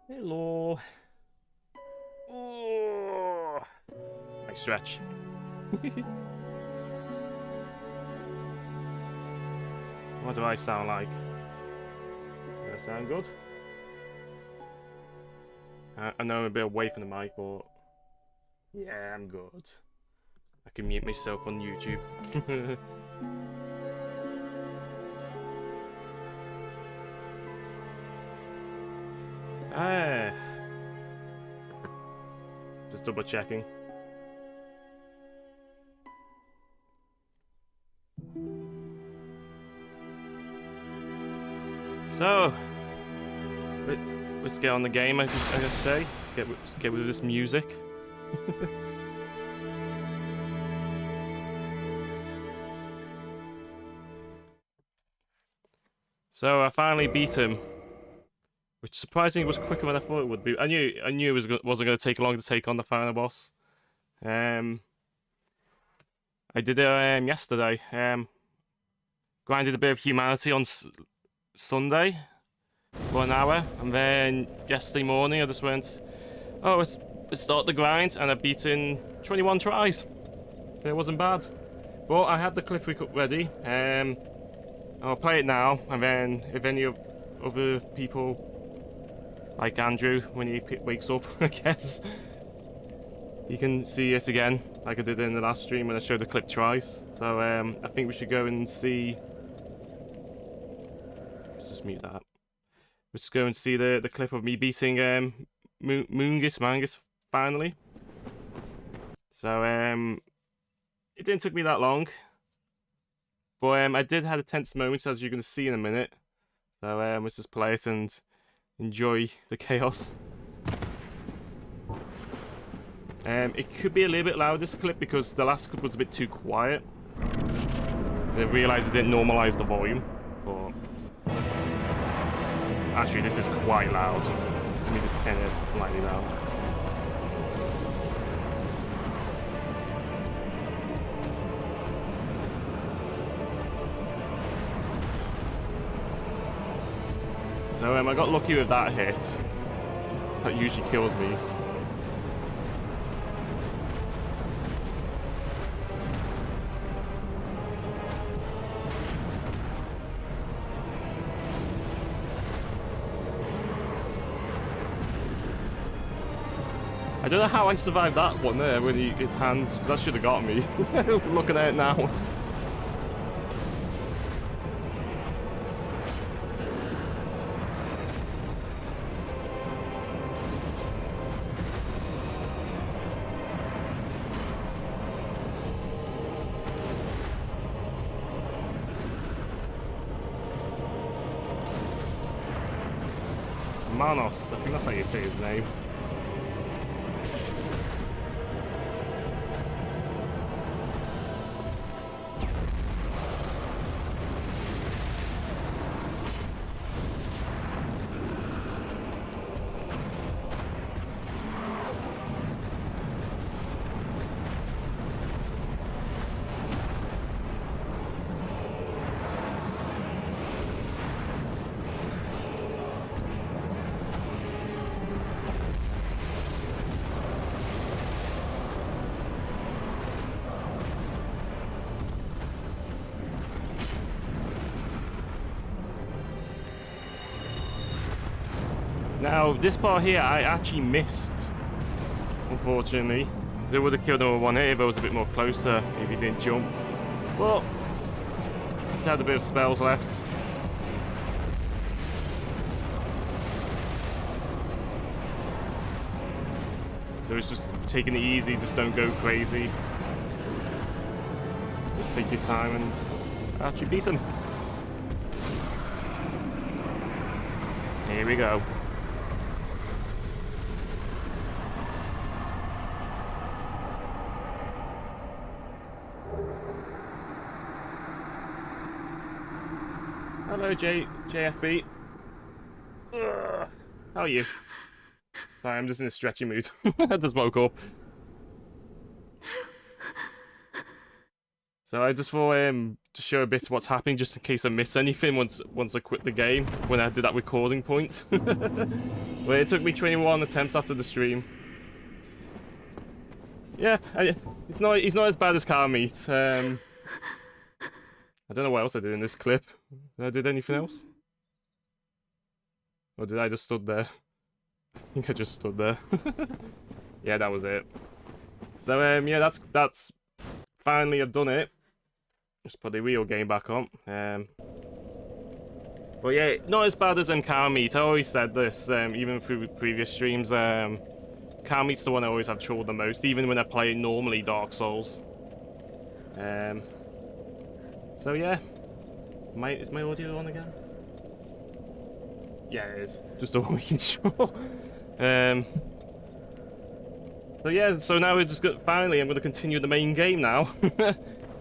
Hello. Oh, nice stretch. What do I sound like? Does that sound good? I know I'm a bit away from the mic, but yeah, I'm good. I can mute myself on YouTube. Just double checking. So, let's get on the game. I guess say get with this music. So I finally beat him, which surprisingly was quicker than I thought it would be. I knew it wasn't going to take long to take on the final boss. I did it yesterday. Grinded a bit of humanity on Sunday for an hour, and then yesterday morning I just went, oh, let's start the grind, and I beat in 21 tries. It wasn't bad, but I had the clip ready. I'll play it now, and then if any other people, like Andrew, when he wakes up, I guess, you can see it again, like I did in the last stream when I showed the clip twice. So I think we should go and see. Let's just mute that. Let's go and see the clip of me beating Mangus finally. So it didn't take me that long, but I did have a tense moment, as you're going to see in a minute. So let's just play it and enjoy the chaos. It could be a little bit loud, this clip, because the last clip was a bit too quiet. I realised it didn't normalise the volume, but actually this is quite loud. Let me just turn it slightly down. So I got lucky with that hit. That usually kills me. I don't know how I survived that one there with his hands, because that should have got me. Looking at it now. Manos, I think that's how you say his name. Now, this part here, I actually missed, unfortunately. They would have killed him with one hit if I was a bit more closer, if he didn't jump. But, I still had a bit of spells left. So it's just taking it easy, just don't go crazy. Just take your time and actually beat him. Here we go. Hello, JFB. Ugh. How are you? Sorry, I'm just in a stretchy mood. I just woke up. So I just thought to show a bit of what's happening, just in case I missed anything once I quit the game, when I did that recording point. Well, it took me 21 attempts after the stream. Yeah, he's not as bad as Car Meat. I don't know what else I did in this clip. Did I do anything else? Or did I just stood there? I think I just stood there. Yeah, that was it. So yeah, that's finally I've done it. Just put the real game back on. But yeah, not as bad as Car Meat. I always said this, even through previous streams. Car Meat's the one I always have trouble the most, even when I play normally Dark Souls. So yeah, is my audio on again? Yeah, it is. Just a making sure. So yeah, so now we're just finally I'm going to continue the main game now.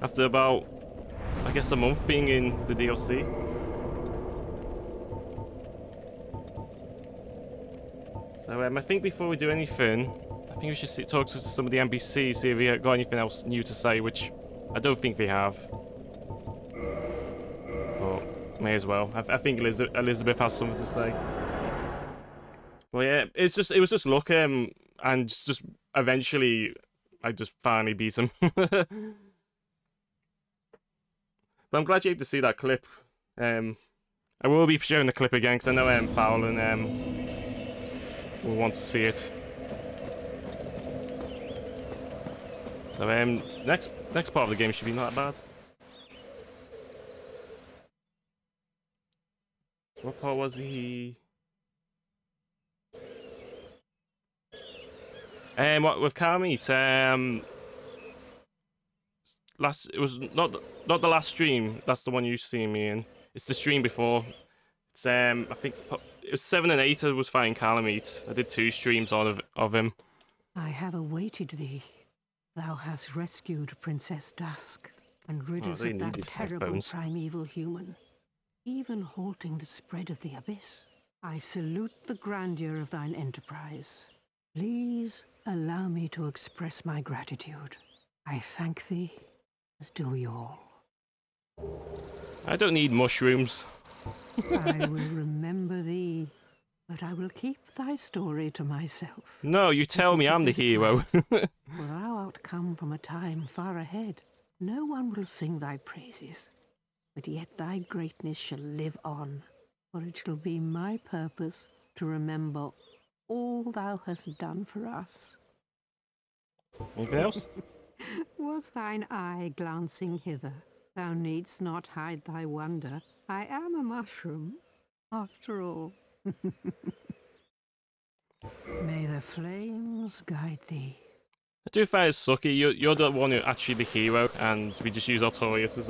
After about, I guess, a month being in the DLC. So I think before we do anything, I think we should talk to some of the NPCs, see if we got anything else new to say, which I don't think they have. But may as well. I think Elizabeth has something to say. Well, yeah, it was just luck, and just eventually, I just finally beat him. But I'm glad you're able to see that clip. I will be showing the clip again because I know Fowlin will want to see it. So next part of the game should be not that bad. What part was he? What with Car Meat? It was not the last stream. That's the one you've seen me in. It's the stream before. It's I think it was 7 and 8. I was fighting Car Meat. I did 2 streams of him. I have awaited thee. Thou hast rescued Princess Dusk and rid us of that terrible primeval human, even halting the spread of the abyss. I salute the grandeur of thine enterprise. Please allow me to express my gratitude. I thank thee, as do we all. I don't need mushrooms. I will remember thee, but I will keep thy story to myself. No, you tell me I'm the hero. For thou art come from a time far ahead. No one will sing thy praises, but yet thy greatness shall live on, for it shall be my purpose to remember all thou hast done for us. Anything else? Was thine eye glancing hither? Thou needst not hide thy wonder. I am a mushroom, after all. May the flames guide thee. I do find it sucky. You're the one who actually the hero, and we just use Artorias as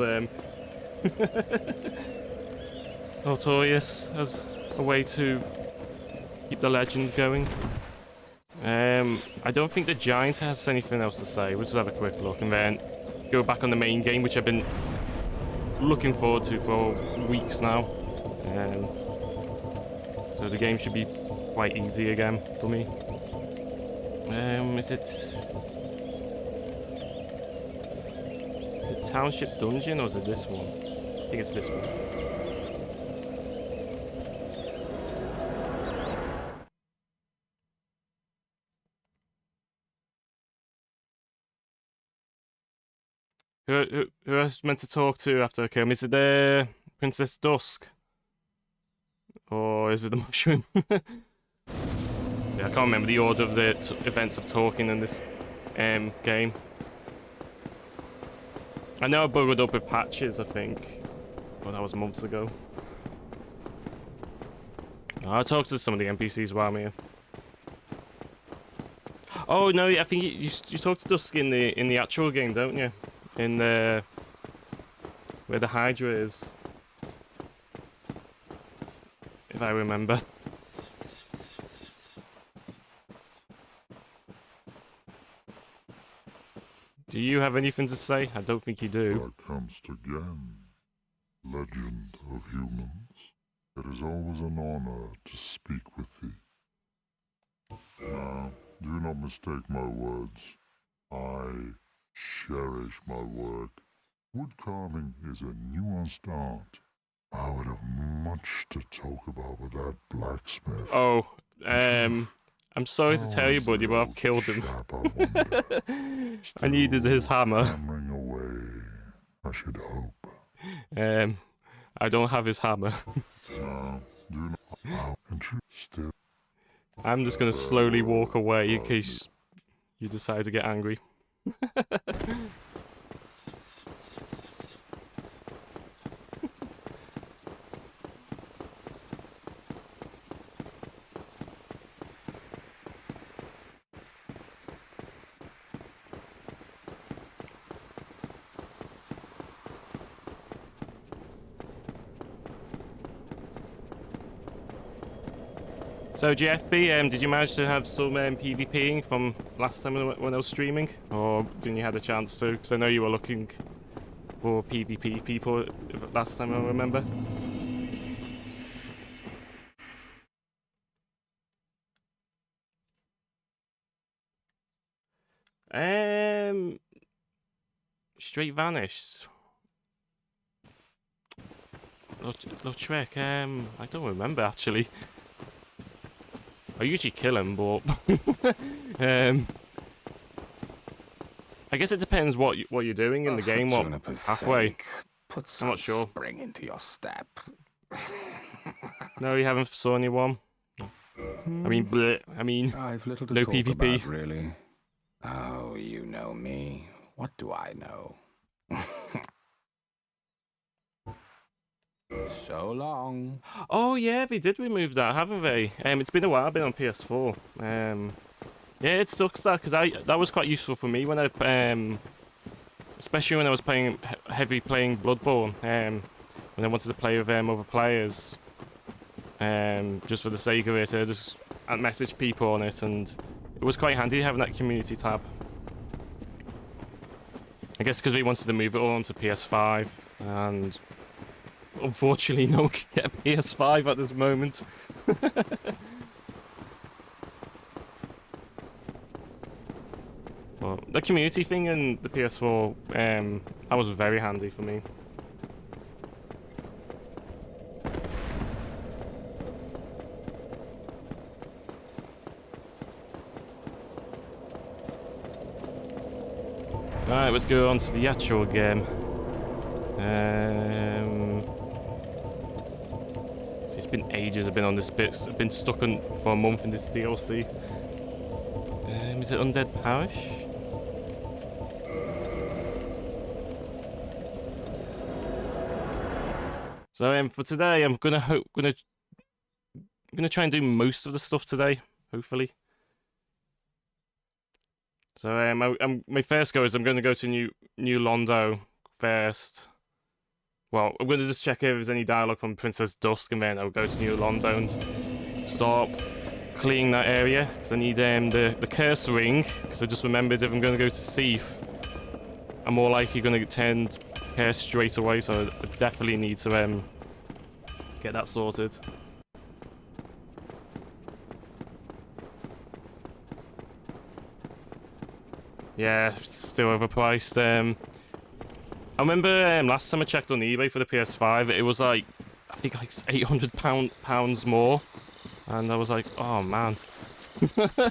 Artorias as a way to keep the legend going. I don't think the giant has anything else to say. We'll just have a quick look and then go back on the main game, which I've been looking forward to for weeks now. So the game should be quite easy again for me. Is it the Township Dungeon or is it this one? I think it's this one. Who I was meant to talk to after I kill him? Is it the Princess Dusk? Or is it the mushroom? I can't remember the order of the events of talking in this game. I know I buggered up with patches, I think. But that was months ago. I'll talk to some of the NPCs while I'm here. Oh no, I think you talk to Dusk in the actual game, don't you? In the where the Hydra is, if I remember. Do you have anything to say? I don't think you do. Thou comest again, legend of humans. It is always an honor to speak with thee. Now, do not mistake my words. I cherish my work. Wood carving is a nuanced art. I would have much to talk about with that blacksmith. Oh, I'm sorry to tell you, buddy, but I've killed him. I needed his hammer. Hammering away, I should hope. I don't have his hammer. Now, do not. And still. I'm just gonna slowly walk away in case you decide to get angry. So GFB, did you manage to have some PvPing from last time when I was streaming? Or didn't you have a chance to? Because I know you were looking for PvP people last time I remember. Straight vanished. Lautrec, I don't remember actually. I usually kill him, but I guess it depends what you're doing in the game. What halfway? Put some I'm not sure. Spring into your step. No, you haven't saw anyone. I mean, bleh, I mean, I've little to no talk PvP. about, really. Oh, you know me. What do I know? So long. Oh yeah, they did remove that, haven't they? It's been a while. I've been on PS4. Yeah, it sucks that because that was quite useful for me when I especially when I was playing heavy playing Bloodborne. When I wanted to play with other players, just for the sake of it, I just message people on it, and it was quite handy having that community tab. I guess because we wanted to move it all onto PS5, and unfortunately no one can get a PS5 at this moment. Well, the community thing in the PS4, that was very handy for me. Alright, let's go on to the actual game. So it's been ages I've been on this bit. I've been stuck for a month in this DLC. Is it Undead Parish? So for today, I'm gonna try and do most of the stuff today, hopefully. So my first go is I'm gonna go to New Londo first. Well, I'm gonna just check if there's any dialogue from Princess Dusk, and then I'll go to New Londo and start cleaning that area. Because I need the curse ring. Because I just remembered if I'm gonna go to Seath, I'm more likely gonna get turned curse straight away. So I definitely need to get that sorted. Yeah, still overpriced. I remember last time I checked on eBay for the PS5, it was like, I think like £800 more, and I was like, oh man. But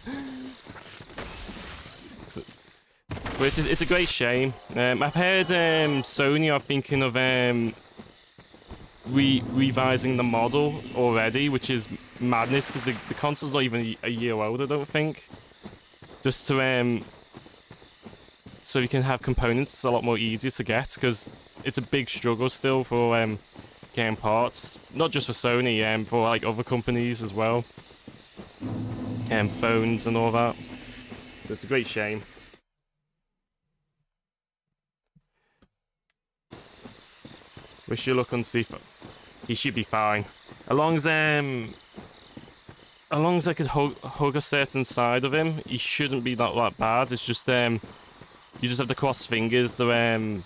it's a great shame. I've heard Sony are thinking of revising the model already, which is madness because the console's not even a year old, I don't think. Just to so you can have components a lot more easier to get because it's a big struggle still for getting parts, not just for Sony, for like other companies as well, phones and all that. So it's a great shame. Wish you luck on Sifa. He should be fine. As long as I could hug a certain side of him, he shouldn't be that bad. It's just you just have to cross fingers that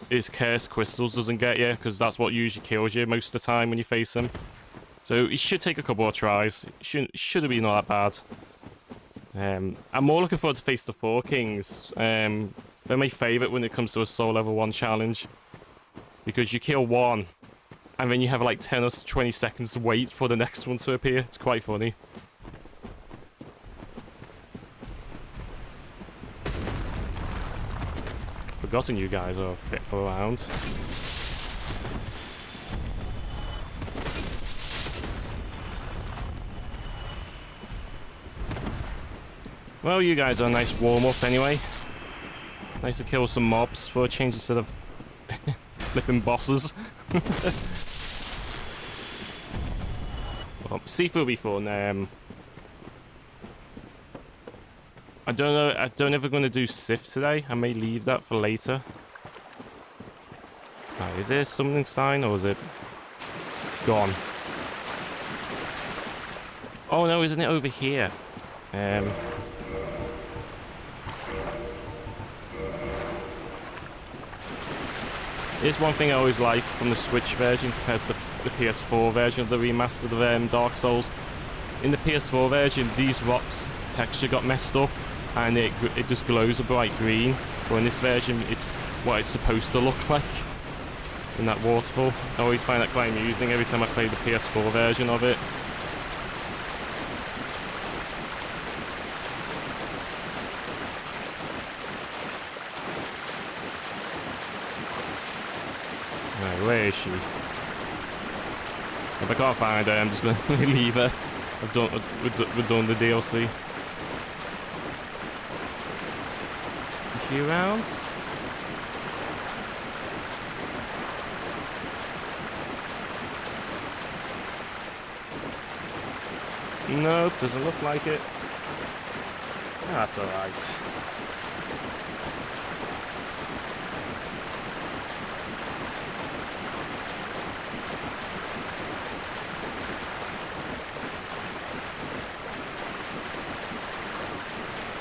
his cursed crystals doesn't get you, because that's what usually kills you most of the time when you face him. So he should take a couple of tries. It shouldn't be not that bad. I'm more looking forward to face the Four Kings. They're my favourite when it comes to a Soul Level 1 challenge. Because you kill one, and then you have like 10 or 20 seconds to wait for the next one to appear. It's quite funny. Forgotten you guys are around. Well, you guys are a nice warm-up anyway. It's nice to kill some mobs for a change instead of flipping bosses. Well, Seafood will be fun. I don't know. I don't know if we're going to do Sif today. I may leave that for later. Is there a summoning sign or is it gone? Oh no, isn't it over here? Here's one thing I always like from the Switch version compared to the PS4 version of the remastered of Dark Souls. In the PS4 version, these rocks texture got messed up and it just glows a bright green. But in this version, it's what it's supposed to look like in that waterfall. I always find that quite amusing every time I play the PS4 version of it. Where is she? If I can't find her, I'm just gonna leave her. We're done the DLC. Is she around? Nope, doesn't look like it. That's alright.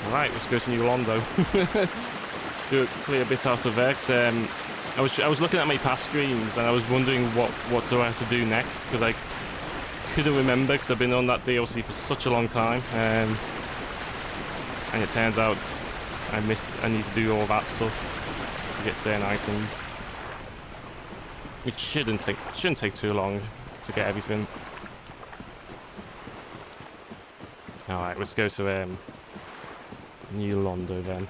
Right, let's go to New Londo. Do a clear bit out of there, 'cause, I was looking at my past streams and I was wondering what do I have to do next, because I couldn't remember because I've been on that DLC for such a long time, and it turns out I need to do all that stuff just to get certain items. It shouldn't take too long to get everything. All right, let's go to New Londo then.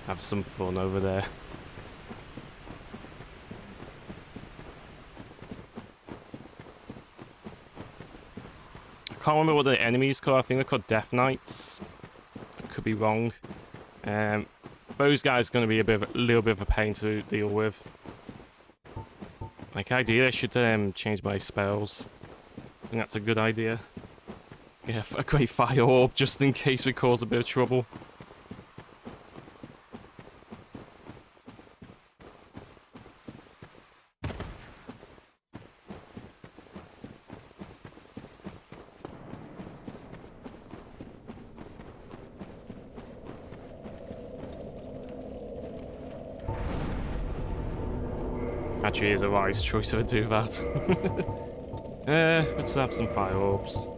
Have some fun over there. I can't remember what the enemies called. I think they're called Death Knights. I could be wrong. Those guys are going to be a little bit of a pain to deal with. Like, ideally I should change my spells. I think that's a good idea. Yeah, a great fire orb just in case we cause a bit of trouble. Actually, it's a wise choice if I do that. Let's have some fire orbs.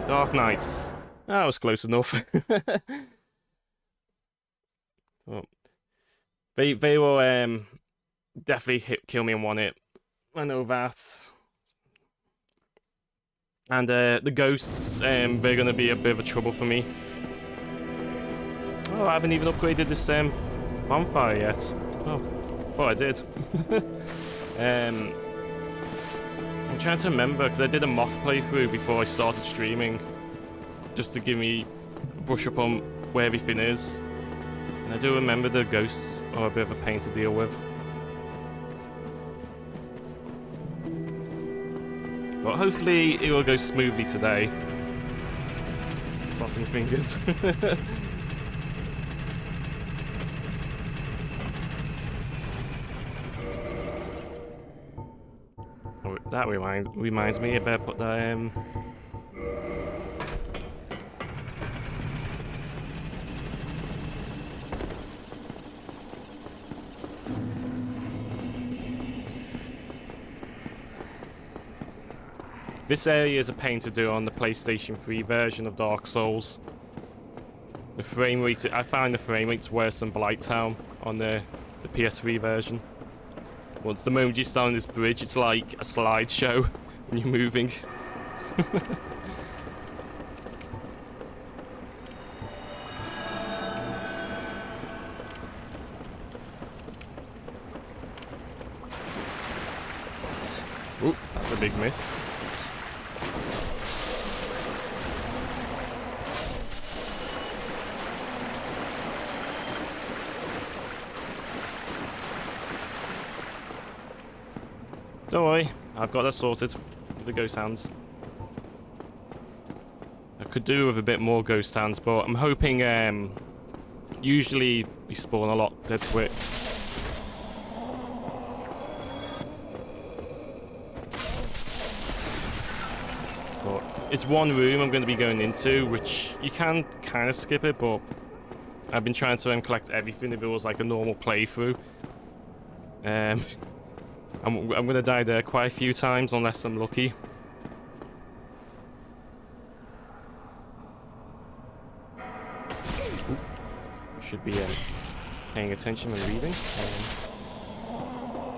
Dark Knights. That was close enough. Oh. They were definitely kill me in one hit. I know that. And the ghosts, they're going to be a bit of a trouble for me. Oh, I haven't even upgraded this bonfire yet. Oh, thought I did. I'm trying to remember, because I did a mock playthrough before I started streaming, just to give me a brush up on where everything is. And I do remember the ghosts are a bit of a pain to deal with. But hopefully it will go smoothly today. Crossing fingers. Oh, that reminds me, I better put that This area is a pain to do on the PlayStation 3 version of Dark Souls. The frame rate, I find the frame rate's worse than Blighttown on the PS3 version. Once the moment you stand on this bridge, it's like a slideshow when you're moving. Oop, that's a big miss. Don't worry, I've got that sorted with the ghost hands. I could do with a bit more ghost hands, but I'm hoping usually we spawn a lot dead quick. But it's one room I'm going to be going into, which you can kind of skip it, but I've been trying to collect everything if it was like a normal playthrough. I'm going to die there quite a few times unless I'm lucky. Ooh. Should be paying attention when reading.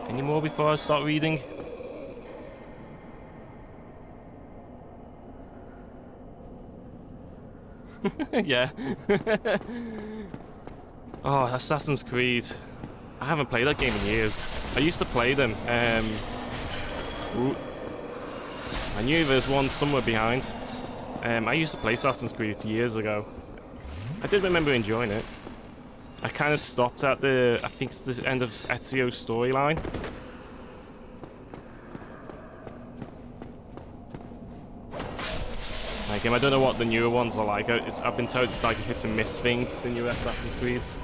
Any more before I start reading? Yeah. Oh, Assassin's Creed. I haven't played that game in years. I used to play them. Ooh. I knew there was one somewhere behind. I used to play Assassin's Creed years ago. I did remember enjoying it. I kind of stopped at I think it's the end of Ezio's storyline. Like, I don't know what the newer ones are like. I've been told it's like a hit and miss thing, the newer Assassin's Creeds.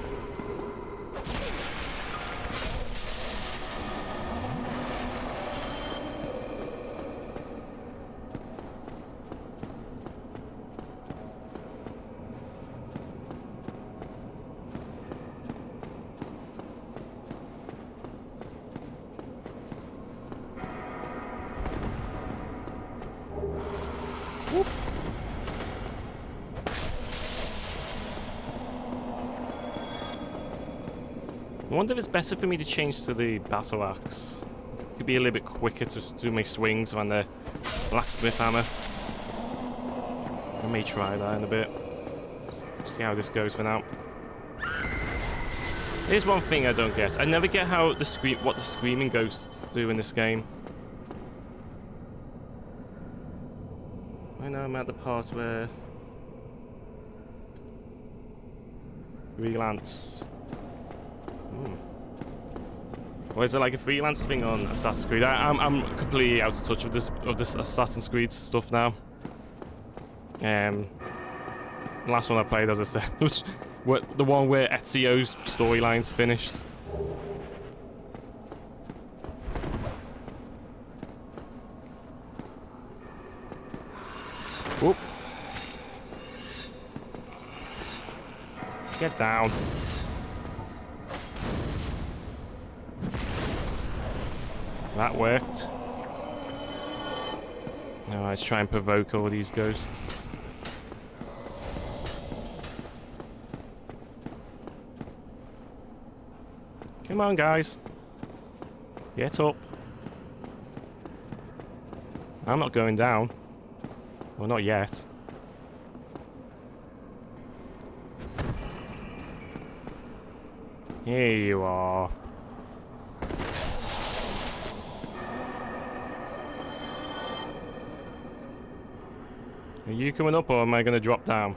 I wonder if it's better for me to change to the battle axe. It could be a little bit quicker to do my swings than the blacksmith hammer. I may try that in a bit. See how this goes for now. Here's one thing I don't get. I never get how what the screaming ghosts do in this game. I know I'm at the part where freelance. Or is it like a freelance thing on Assassin's Creed? I'm completely out of touch with this Assassin's Creed stuff now. The last one I played, as I said, was the one where Ezio's storyline's finished. Whoop. Get down. That worked. Now let's try and provoke all these ghosts. Come on, guys. Get up. I'm not going down. Well, not yet. Here you are. Are you coming up, or am I going to drop down?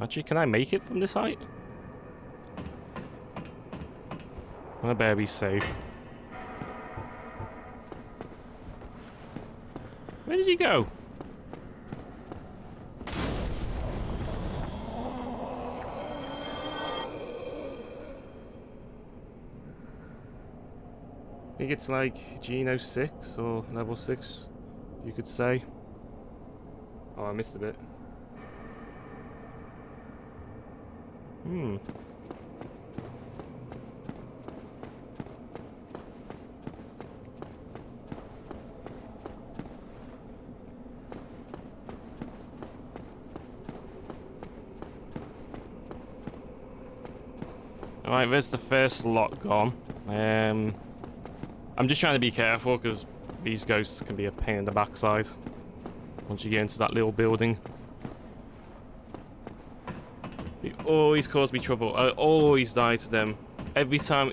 Actually, can I make it from this height? I better be safe. Where did you go? I think it's like Geno 6 or level 6, you could say. Oh, I missed a bit. Alright, there's the first lot gone. I'm just trying to be careful because these ghosts can be a pain in the backside once you get into that little building. They always cause me trouble. I always die to them. Every time,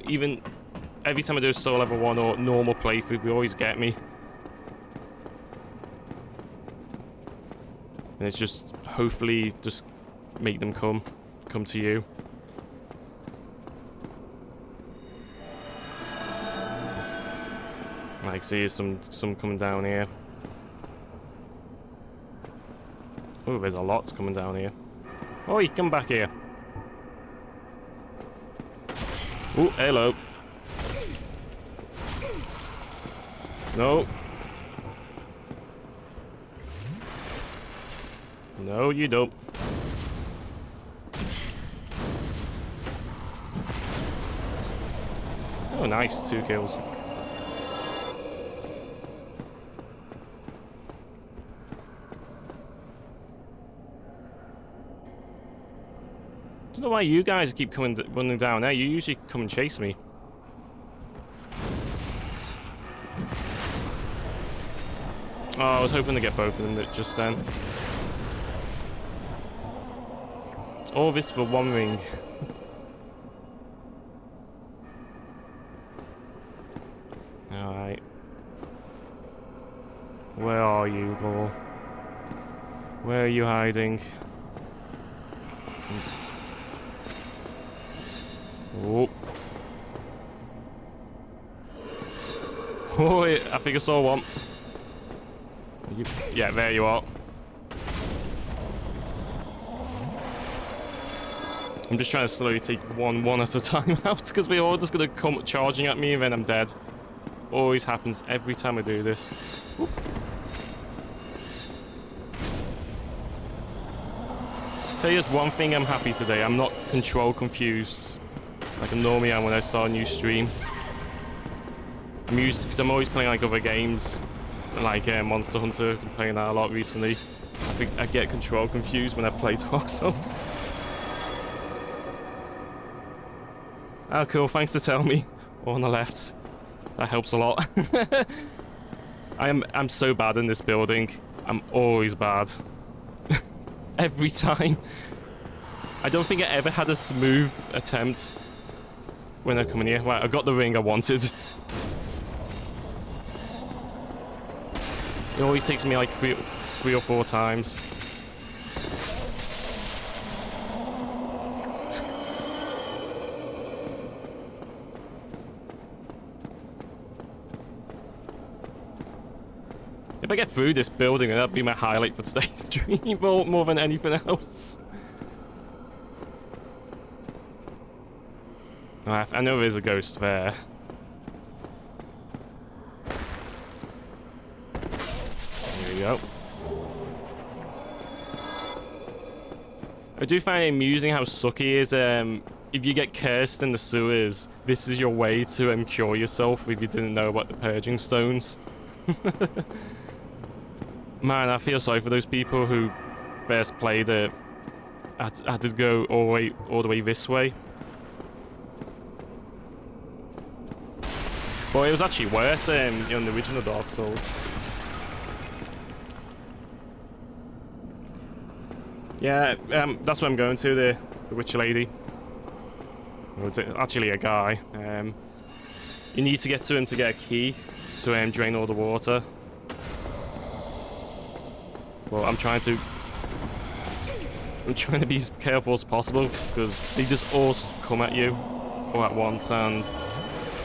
every time I do a solo level 1 or normal playthrough, they always get me. And it's just, hopefully, just make them come to you. I can see some coming down here. Oh, there's a lot coming down here. Oh, you come back here. Oh, hello. No. No, you don't. Oh, nice. 2 kills. I don't know why you guys keep running down there. You usually come and chase me. Oh, I was hoping to get both of them just then. All this for 1 ring. Alright. Where are you, Gore? Where are you hiding? Oh. Oh, I think I saw one. Yeah, there you are. I'm just trying to slowly take one at a time out because they're all just gonna come charging at me and then I'm dead. Always happens every time I do this. Oop. Tell you just one thing, I'm happy today. I'm not control confused like I normally am when I start a new stream. I'm used because I'm always playing like other games, like Monster Hunter. I'm playing that a lot recently. I think I get control confused when I play Dark Souls. Oh, cool. Thanks to tell me. Oh, on the left. That helps a lot. I'm so bad in this building. I'm always bad. Every time. I don't think I ever had a smooth attempt when I come in here. Right, I got the ring I wanted. It always takes me like three or 4 times. If I get through this building, that'll be my highlight for today's stream, more than anything else. I know there's a ghost there. There we go. I do find it amusing how sucky is. If you get cursed in the sewers, this is your way to cure yourself if you didn't know about the purging stones. Man, I feel sorry for those people who first played it. I had to go all the way this way. But it was actually worse in the original Dark Souls. Yeah, that's what I'm going to, the witch lady. Well, it's actually a guy. You need to get to him to get a key to drain all the water. Well, I'm trying to be as careful as possible because they just all come at you all at once, and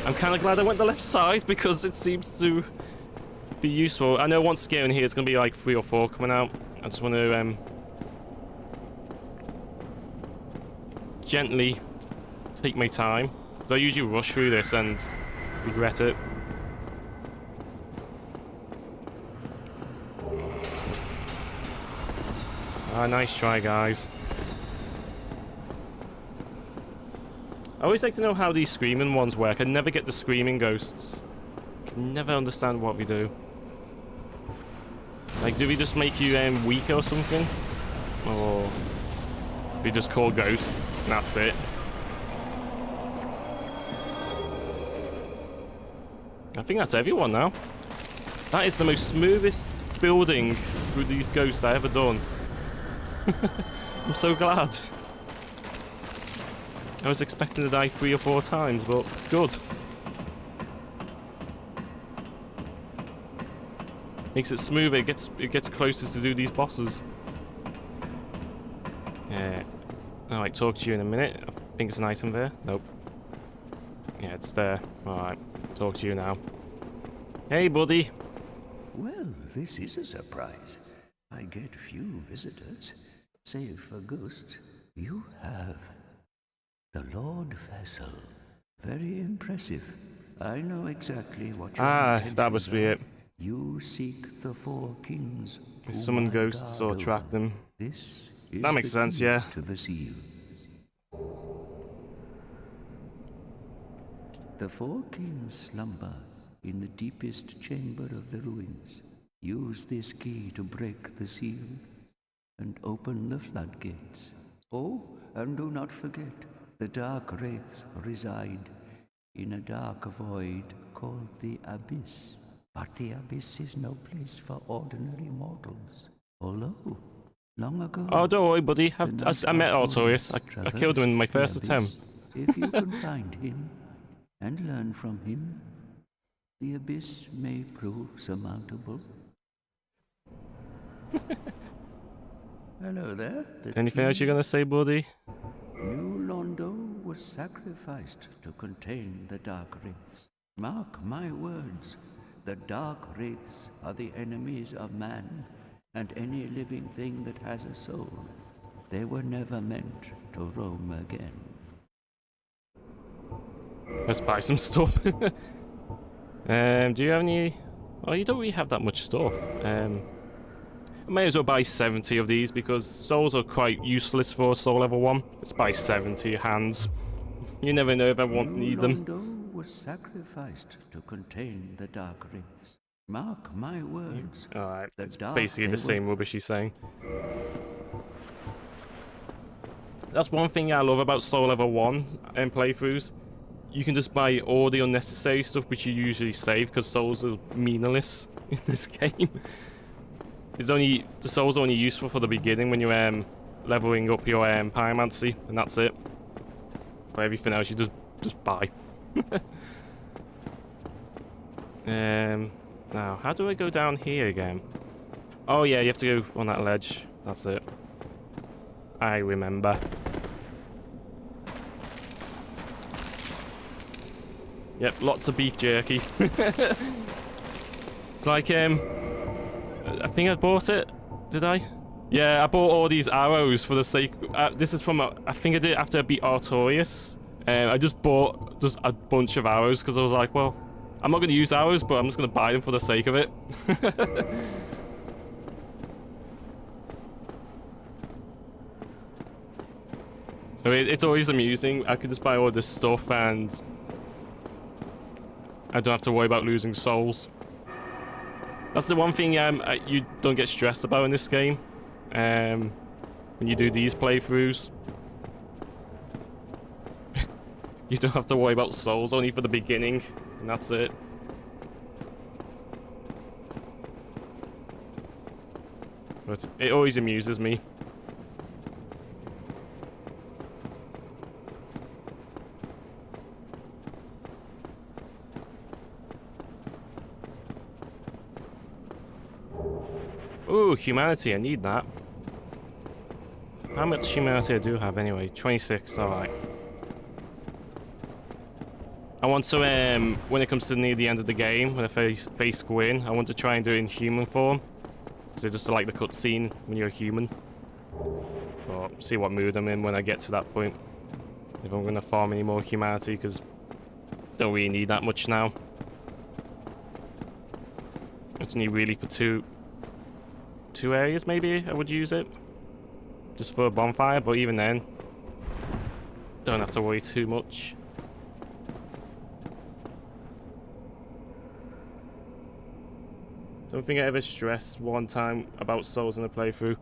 I'm kind of glad I went the left side because it seems to be useful. I know once you get in here, it's going to be like 3 or 4 coming out. I just want to gently take my time. I usually rush through this and regret it. Ah, nice try, guys. I always like to know how these screaming ones work. I never get the screaming ghosts. I can never understand what we do. Like, do we just make you weaker or something? Or we just call ghosts and that's it? I think that's everyone now. That is the most smoothest building with these ghosts I ever done. I'm so glad. I was expecting to die 3 or 4 times, but good. Makes it smoother. It gets closer to do these bosses. Yeah. Alright, talk to you in a minute. I think it's an item there. Nope. Yeah, it's there. Alright, talk to you now. Hey, buddy. Well, this is a surprise. I get few visitors. Save for ghosts, you have the Lord Vessel. Very impressive. I know exactly what you're that must be it. You seek the 4 kings. Summon ghosts or track them. This is that makes sense, yeah. To the seal. The 4 kings slumber in the deepest chamber of the ruins. Use this key to break the seal and open the floodgates. Oh, and do not forget, the dark wraiths reside in a dark void called the Abyss. But the Abyss is no place for ordinary mortals. Although, long ago... Oh, don't worry, buddy. I met Artorias. I killed him in my first attempt. If you can find him and learn from him, the Abyss may prove surmountable. Hello there. Anything else you're gonna say, buddy? New Londo was sacrificed to contain the Dark Wraiths. Mark my words, the Dark Wraiths are the enemies of man and any living thing that has a soul. They were never meant to roam again. Let's buy some stuff. Do you have any... Oh, you don't really have that much stuff. I may as well buy 70 of these because souls are quite useless for soul level 1. Let's buy 70 hands. You never know if I won't need them. Londo was sacrificed to contain the Dark Wraiths. Mark my words. Alright, it's basically the same rubbish he's saying. That's one thing I love about soul level 1 playthroughs. You can just buy all the unnecessary stuff which you usually save because souls are meaningless in this game. The souls are only useful for the beginning when you're leveling up your pyromancy, and that's it. For everything else, you just buy. Now, how do I go down here again? Oh yeah, you have to go on that ledge. That's it. I remember. Yep, lots of beef jerky. It's like I think I bought it. Did I? Yeah, I bought all these arrows for the sake... this is from... I think I did it after I beat Artorias. I just bought just a bunch of arrows because I was like, well, I'm not going to use arrows, but I'm just going to buy them for the sake of it. So it's always amusing. I could just buy all this stuff and I don't have to worry about losing souls. That's the one thing you don't get stressed about in this game when you do these playthroughs. You don't have to worry about souls, only for the beginning, and that's it. But it always amuses me. Ooh, humanity, I need that. How much humanity I do have anyway? 26, alright. I want to, when it comes to near the end of the game, when I face Gwyn, I want to try and do it in human form. Because I just like the cutscene when you're a human. But see what mood I'm in when I get to that point. If I'm going to farm any more humanity, because don't really need that much now. It's only really for two areas, maybe I would use it. Just for a bonfire, but even then, don't have to worry too much. Don't think I ever stressed one time about souls in a playthrough.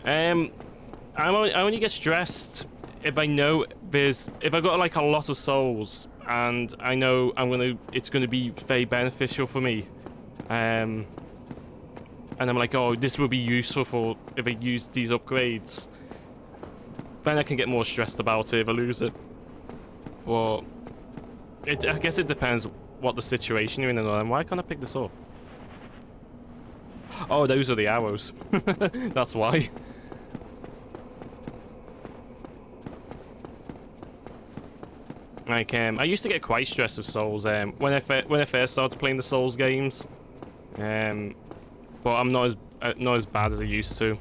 I only get stressed if I know if I got like a lot of souls and I know it's gonna be very beneficial for me. And I'm like, oh, this will be useful for if I use these upgrades. Then I can get more stressed about it if I lose it. But I guess it depends what the situation you're in and all. Why can't I pick this up? Oh, those are the arrows. That's why. Like, I used to get quite stressed with souls when I first started playing the Souls games. But I'm not as bad as I used to.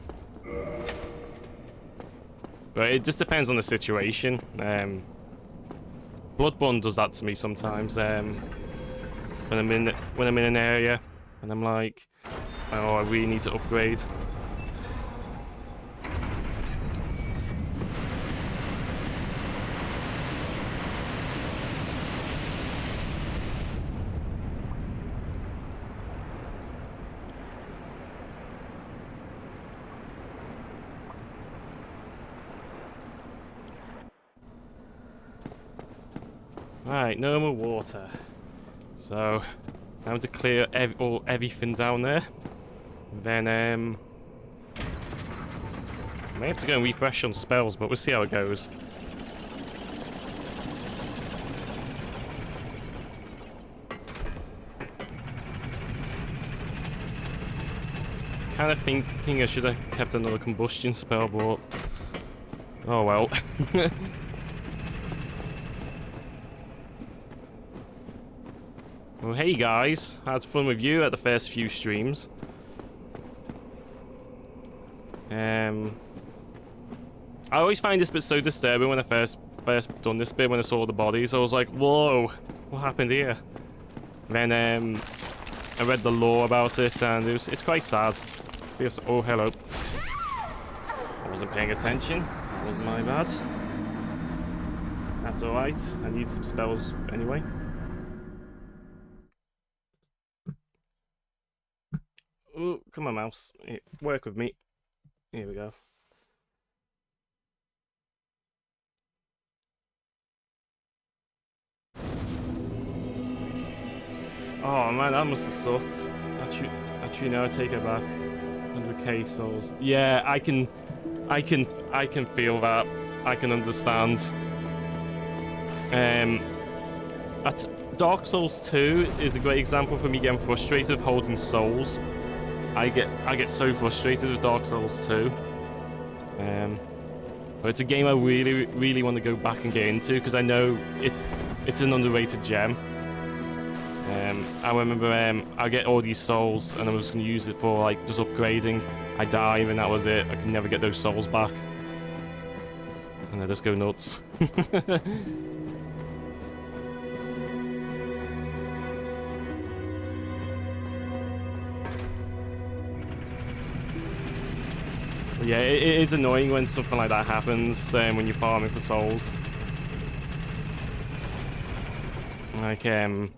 But it just depends on the situation. Bloodborne does that to me sometimes. When I'm in an area and I'm like, oh, I really need to upgrade. Right, no more water. So, time to clear everything down there. Then, I may have to go and refresh on spells, but we'll see how it goes. Kind of thinking I should have kept another combustion spell, but oh well. Well, hey guys, had fun with you at the first few streams. I always find this bit so disturbing when I first done this bit, when I saw the bodies. I was like, whoa, what happened here? Then I read the lore about it, and it's quite sad. Oh, hello. I wasn't paying attention. That wasn't my bad. That's alright. I need some spells anyway. Oh, come on, mouse. Work with me. Here we go. Oh man, that must have sucked. Actually, no, I take it back. 100k souls. Yeah, I can feel that. I can understand. Dark Souls 2 is a great example for me getting frustrated with holding souls. I get so frustrated with Dark Souls 2. But it's a game I really want to go back and get into because I know it's an underrated gem. I remember I get all these souls and I was going to use it for like just upgrading. I die and that was it. I can never get those souls back. And I just go nuts. Yeah, it's annoying when something like that happens when you're farming for souls. Like, I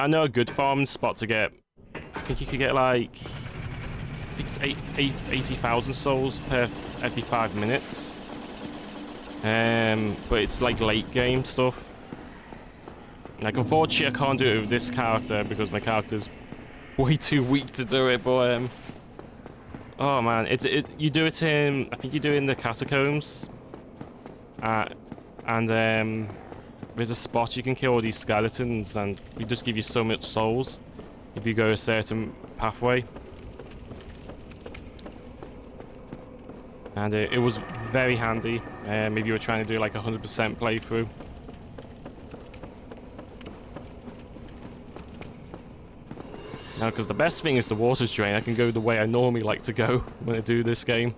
know a good farming spot to get. I think you could get like, I think it's 80,000 souls per every 5 minutes. But it's like late game stuff. Like, unfortunately, I can't do it with this character because my character's way too weak to do it. But oh man, you do it in, I think you do it in the catacombs, and there's a spot you can kill all these skeletons, and we just give you so much souls if you go a certain pathway. And it was very handy if you were trying to do like 100% playthrough. Now, because the best thing is the water's drain, I can go the way I normally like to go when I do this game.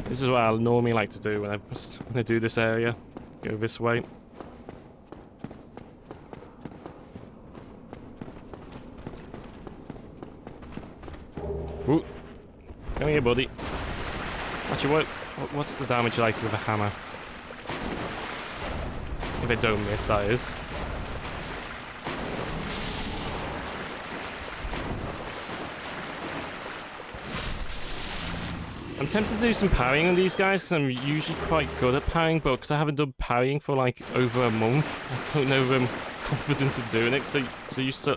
This is what I normally like to do when I do this area. Go this way. Ooh. Come here, buddy. Actually, what's the damage like with a hammer? If I don't miss, that is. I'm tempted to do some parrying on these guys because I'm usually quite good at parrying, but because I haven't done parrying for like over a month, I don't know if I'm confident of doing it. So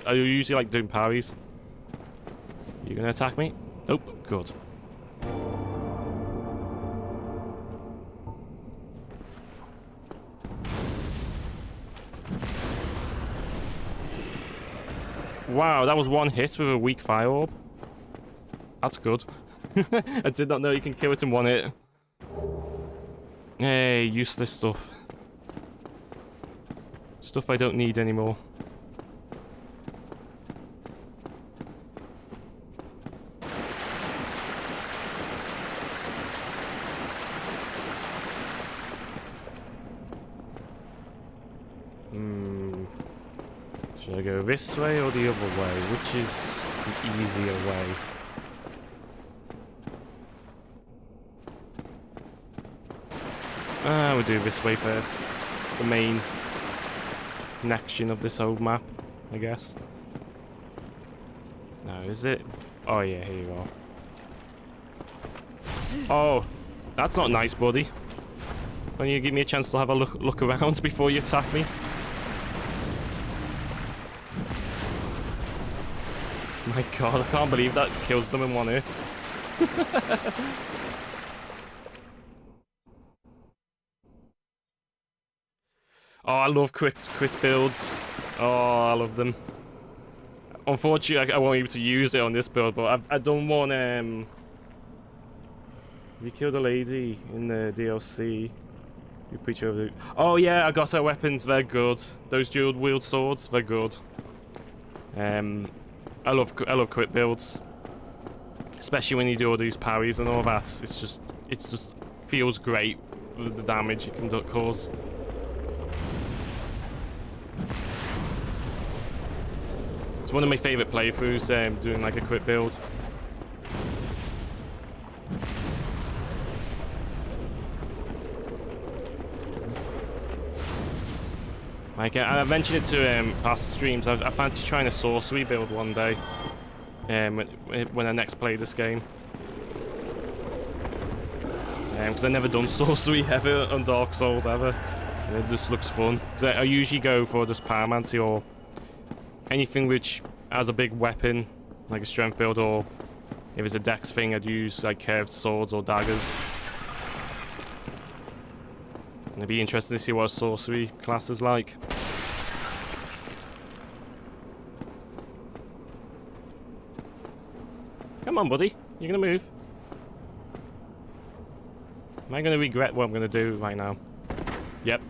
I usually like doing parries. You gonna attack me? Nope. Good. Wow, that was one hit with a weak fire orb. That's good. I did not know you can kill it in one hit. Hey, useless stuff. Stuff I don't need anymore. Should I go this way or the other way? Which is the easier way? We'll do this way first. It's the main connection of this whole map, I guess. No, is it? Oh yeah, here you are. Oh, that's not nice, buddy. Why don't you give me a chance to have a look around before you attack me? My god, I can't believe that kills them in one hit. Oh, I love crit builds. Oh, I love them. Unfortunately, I won't be able to use it on this build, but I don't want If you kill the lady in the DLC, you preach over. Oh yeah, I got her weapons. They're good. Those dual wield swords, they're good. I love crit builds, especially when you do all these parries and all that. It just feels great with the damage it can cause. It's one of my favorite playthroughs, doing like a crit build. Like, I mentioned it to past streams. I fancy trying a sorcery build one day, when I next play this game. Because I've never done sorcery ever on Dark Souls ever. And it just looks fun. Because I usually go for just pyromancy or anything which has a big weapon, like a strength build, or if it's a dex thing, I'd use like curved swords or daggers. It'd be interesting to see what a sorcery class is like. Come on, buddy. You're gonna move. Am I gonna regret what I'm gonna do right now? Yep.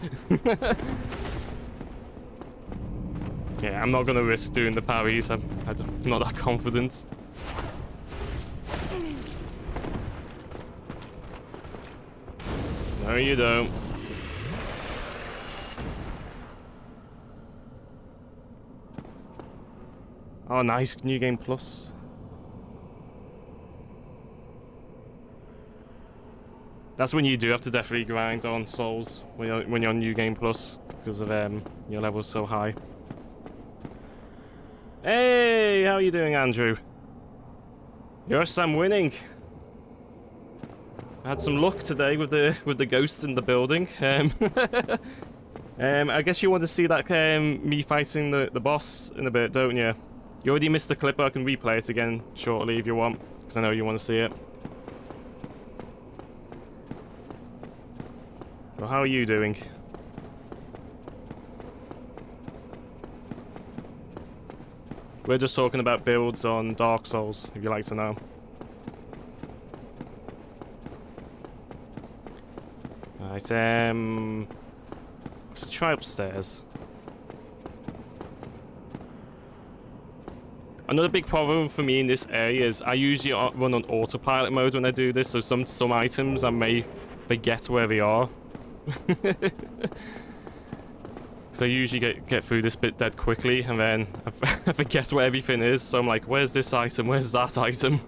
Yeah, I'm not gonna risk doing the parries. I'm not that confident. No, you don't. Oh, nice. New Game Plus. That's when you do have to definitely grind on Souls when you're on New Game Plus because of your level's so high. Hey, how are you doing, Andrew? Yes, I'm winning. I had some luck today with the ghosts in the building. I guess you want to see that me fighting the boss in a bit, don't you? You already missed the clip, but I can replay it again shortly if you want, because I know you want to see it. Well, how are you doing? We're just talking about builds on Dark Souls, if you'd like to know. Right, let's try upstairs. Another big problem for me in this area is I usually run on autopilot mode when I do this, so some items I may forget where they are. So I usually get through this bit dead quickly, and then I forget where everything is, so I'm like, where's this item, where's that item?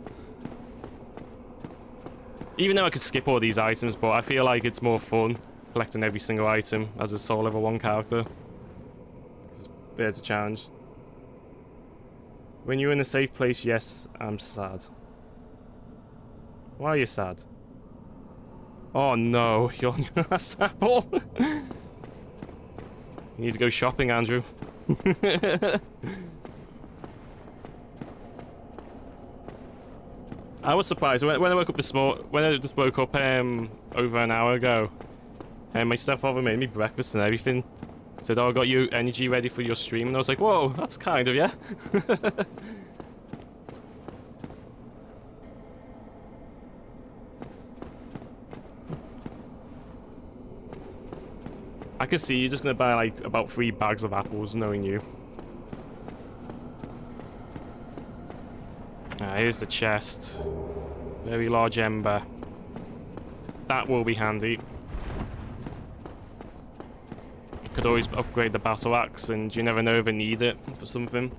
Even though I could skip all these items, but I feel like it's more fun collecting every single item as a soul level 1 character. It's a bit of a challenge. When you're in a safe place, yes, I'm sad. Why are you sad? Oh no, you're on your last apple. You need to go shopping, Andrew. I was surprised when I woke up this morning. When I just woke up over an hour ago, and my stepfather made me breakfast and everything. Said, "Oh, I got you energy ready for your stream," and I was like, "Whoa, that's kind of yeah." I could see you just gonna buy like about 3 bags of apples, knowing you. Ah, here's the chest. Very large ember. That will be handy. Could always upgrade the battle axe, and you never know if I need it for something.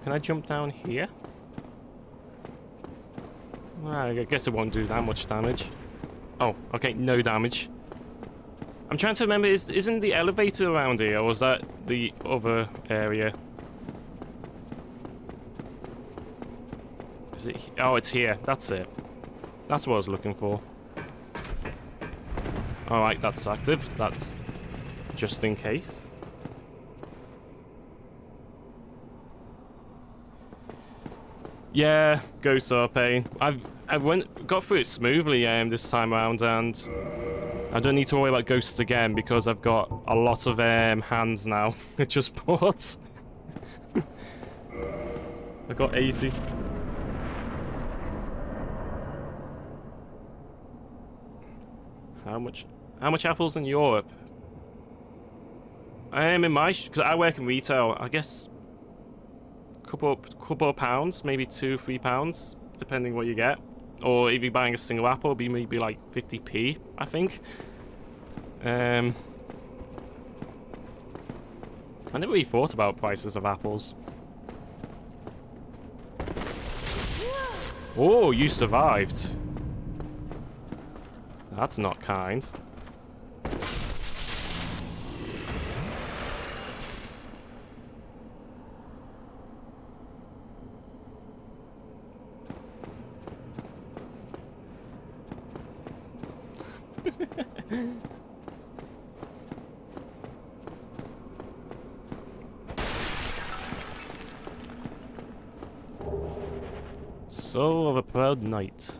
Can I jump down here? Well, I guess it won't do that much damage. Oh, okay, no damage. I'm trying to remember, isn't the elevator around here, or is that the other area? Is it? Oh, it's here. That's it. That's what I was looking for. Alright, that's active. That's just in case. Yeah, ghosts are a pain. I've got through it smoothly this time around, and I don't need to worry about ghosts again because I've got a lot of hands now. I just bought. I got 80. How much apples in Europe? I am in my because I work in retail. I guess couple of pounds, maybe £2-3, depending what you get. Or if you're buying a single apple, it'll be maybe like 50p, I think. I never really thought about prices of apples. Oh, you survived. That's not kind. Soul of a proud knight.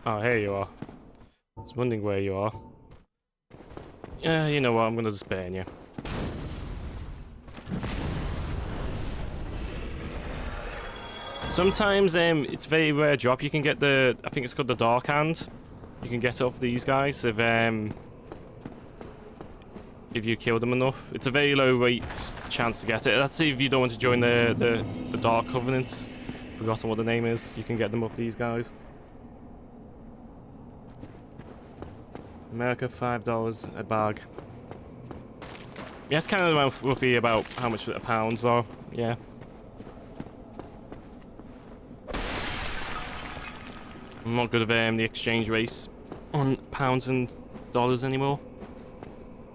Oh, here you are. I was wondering where you are. Yeah, you know what, I'm gonna just ban you. Sometimes it's a very rare drop. You can get the, I think it's called the Dark Hand. You can get it off these guys if you kill them enough. It's a very low rate chance to get it. That's if you don't want to join the Dark Covenant. Forgotten what the name is. You can get them off these guys. America, $5 a bag. Yeah, it's kind of around roughly about how much the pounds are. Yeah. I'm not good at the exchange rates on pounds and dollars anymore.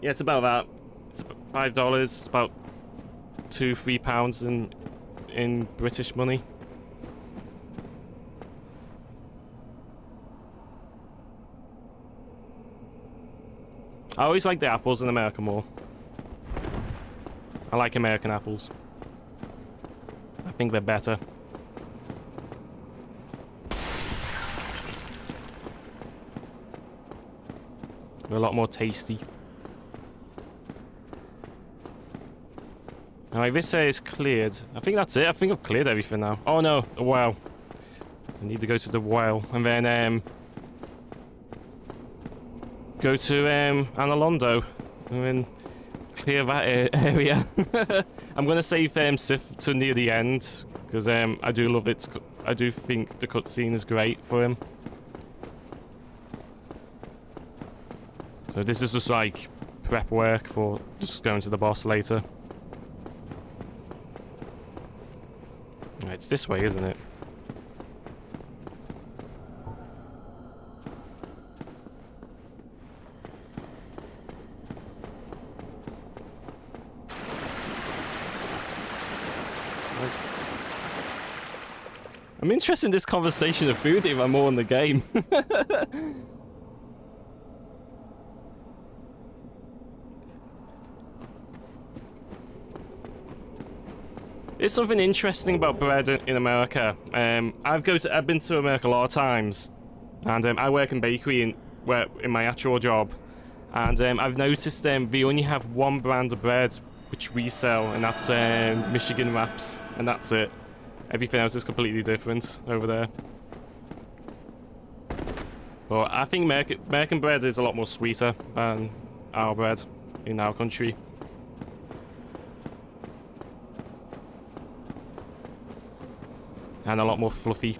Yeah, it's about that. It's about $5. It's about £2-3 in British money. I always like the apples in America more. I like American apples. I think they're better. They're a lot more tasty. Alright, this is cleared. I think that's it. I think I've cleared everything now. Oh no, a well. I need to go to the well and then go to Anor Londo and then clear that area. I'm gonna save Sif to near the end because I do love it. I do think the cutscene is great for him. So this is just like prep work for just going to the boss later. Right, it's this way, isn't it? I'm interested in this conversation of food if I'm more in the game. There's something interesting about bread in America. I've been to America a lot of times, and I work in bakery in my actual job, and I've noticed we only have one brand of bread which we sell, and that's Michigan wraps, and that's it. Everything else is completely different over there. But I think American bread is a lot more sweeter than our bread in our country. And a lot more fluffy,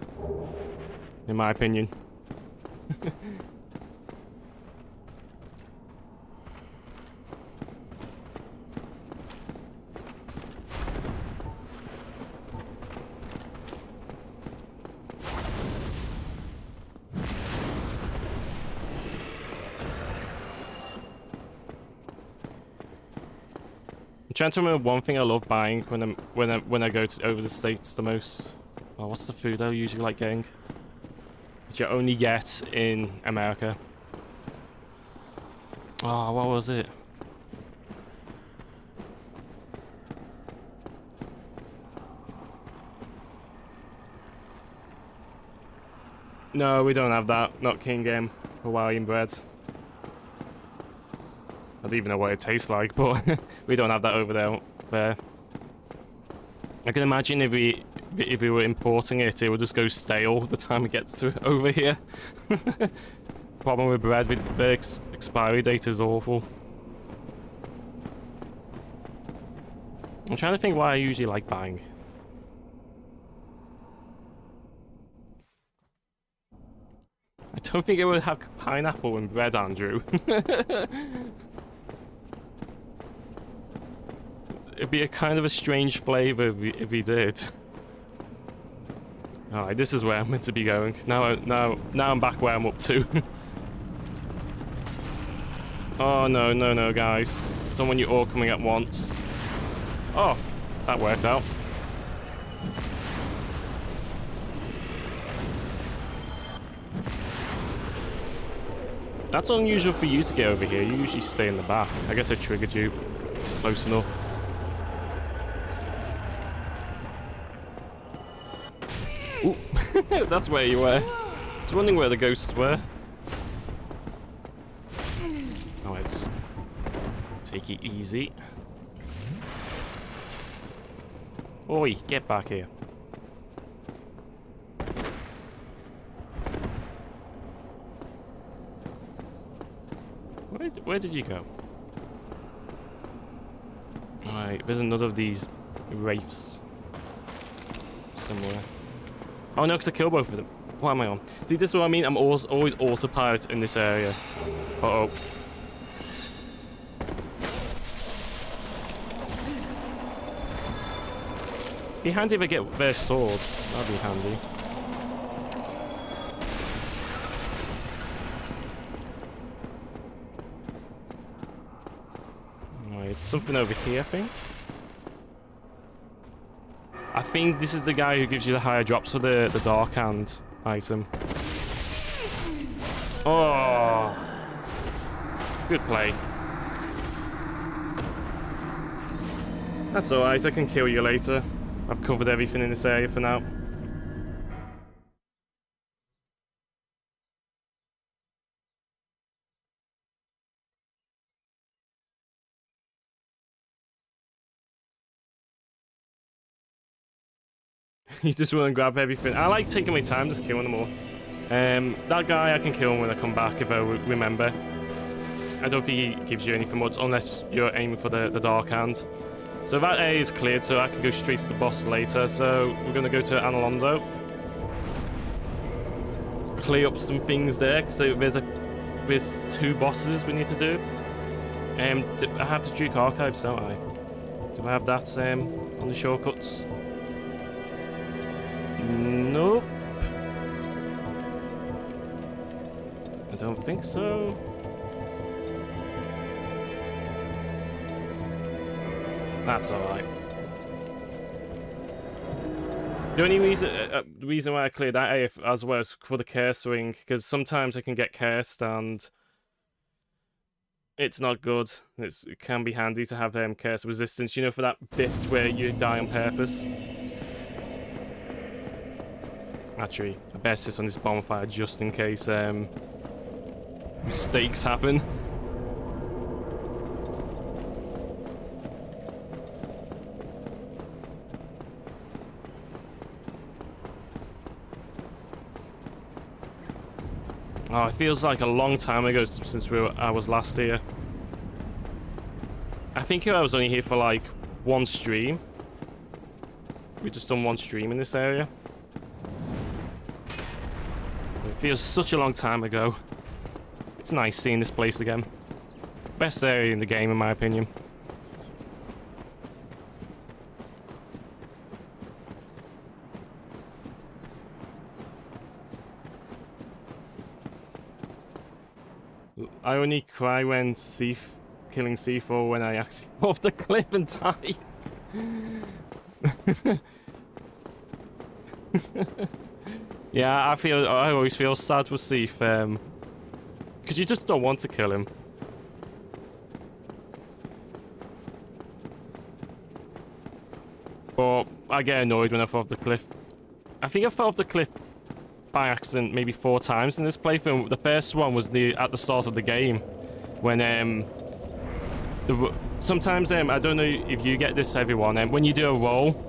in my opinion. I'm trying to remember one thing I love buying when I go over the States the most. Oh, what's the food I usually like getting? Which you only get in America. Oh, what was it? No, we don't have that. Not King Hawaiian bread. I don't even know what it tastes like, but we don't have that over there. I can imagine if we were importing it, it would just go stale the time it gets to over here. Problem with bread, the expiry date is awful. I'm trying to think what I usually like buying. I don't think it would have pineapple in bread, Andrew. It'd be a kind of a strange flavour if we did. Alright, this is where I'm meant to be going. Now I'm back where I'm up to. Oh no, guys. Don't want you all coming at once. Oh, that worked out. That's unusual for you to get over here. You usually stay in the back. I guess I triggered you close enough. Ooh. That's where you were. I was wondering where the ghosts were. Oh, let's take it easy. Oi, get back here. Where did you go? Alright, there's another of these wraiths somewhere. Oh no, because I killed both of them. What am I on? See, this is what I mean. I'm always autopilot in this area. Uh-oh. Be handy if I get their sword. That'd be handy. Right, it's something over here, I think. I think this is the guy who gives you the higher drops for the Dark Hand item. Oh! Good play. That's alright, I can kill you later. I've covered everything in this area for now. You just want to grab everything. I like taking my time, just killing them all. That guy, I can kill him when I come back, if I remember. I don't think he gives you anything much, unless you're aiming for the Dark Hand. So that area is cleared, so I can go straight to the boss later. So we're going to go to Anor Londo. Clear up some things there, because there's 2 bosses we need to do. I have the Duke Archives, don't I? Do I have that on the shortcuts? Nope. I don't think so. That's alright. The only reason why I cleared that area as well is for the curse ring, because sometimes I can get cursed and it's not good. It can be handy to have curse resistance, you know, for that bit where you die on purpose. Actually, I better sit on this bonfire just in case mistakes happen. Oh, it feels like a long time ago since I was last here. I think I was only here for like 1 stream. We just done 1 stream in this area. It feels such a long time ago. It's nice seeing this place again. Best area in the game, in my opinion. I only cry when killing C4 when I actually fall off the cliff and die. Yeah, I always feel sad for Sif, because you just don't want to kill him. But I get annoyed when I fall off the cliff. I think I fell off the cliff by accident maybe 4 times in this playthrough. The first one was at the start of the game, when sometimes I don't know if you get this, everyone. When you do a roll,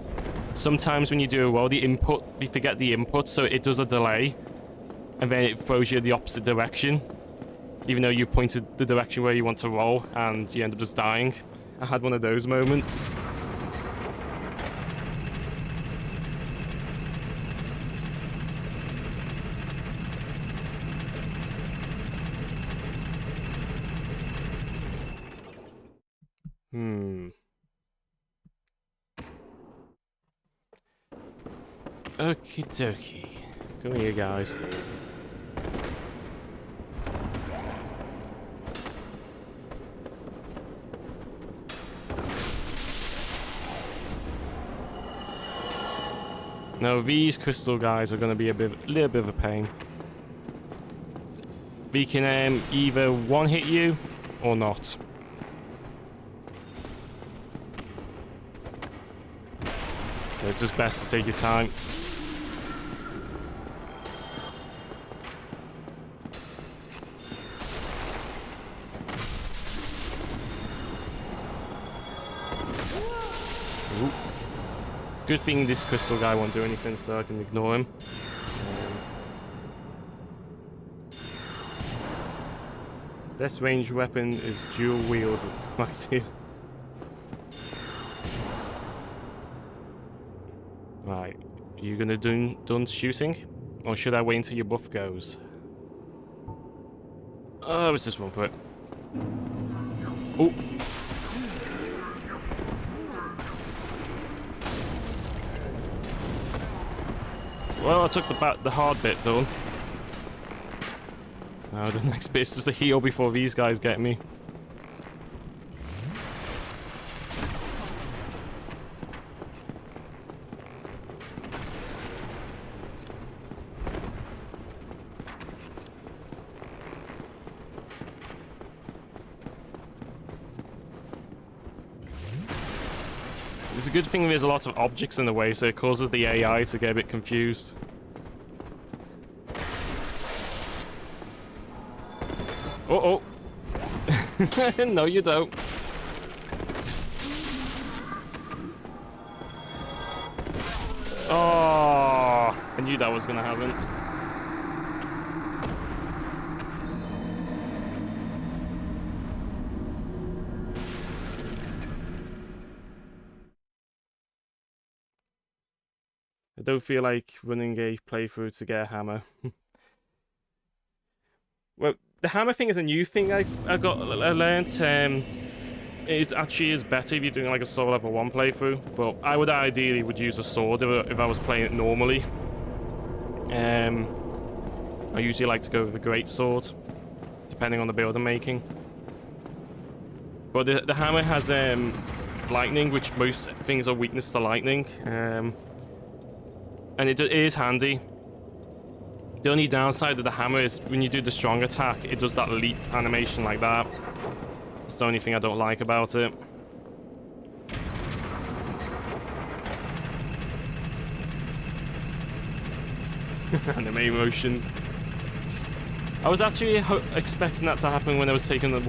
sometimes when you do a roll, we forget the input, so it does a delay, and then it throws you the opposite direction, even though you pointed the direction where you want to roll, and you end up just dying. I had one of those moments. Okie dokie. Come here, guys. Now these crystal guys are going to be a little bit of a pain. We can either one-hit you or not. So it's just best to take your time. Ooh. Good thing this crystal guy won't do anything, so I can ignore him. Best ranged weapon is dual wield right here. Right, are you gonna done shooting? Or should I wait until your buff goes? Oh, let's just run for it. Oh! Well, I took the hard bit done. Now the next bit is just a heal before these guys get me. It's a good thing there's a lot of objects in the way, so it causes the AI to get a bit confused. Uh-oh. No, you don't. Oh, I knew that was gonna happen. I don't feel like running a playthrough to get a hammer. Well, the hammer thing is a new thing I learned. It actually is better if you're doing like a soul level 1 playthrough, but I would ideally use a sword if I was playing it normally. I usually like to go with a great sword, depending on the build I'm making. But the hammer has lightning, which most things are weakness to lightning. And it is handy. The only downside of the hammer is when you do the strong attack, it does that leap animation like that. That's the only thing I don't like about it. Anime motion. I was actually expecting that to happen when I was taking the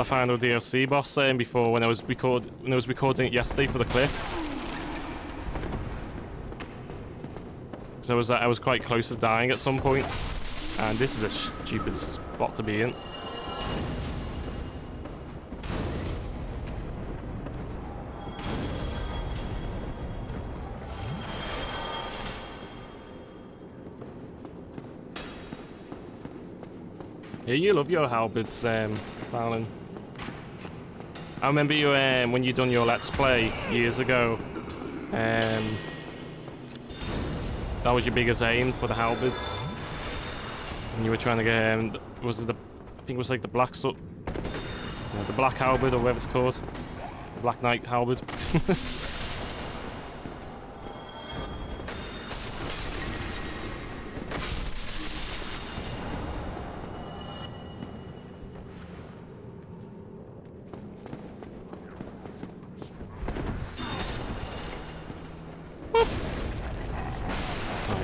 final DLC boss before when I was recording it yesterday for the clip. I was quite close to dying at some point, and this is a stupid spot to be in. Yeah, you love your halberds, Alan. I remember you when you done your Let's Play years ago. That was your biggest aim for the halberds, and you were trying to get was it the? I think it was like the black the black halberd or whatever it's called, the Black Knight halberd.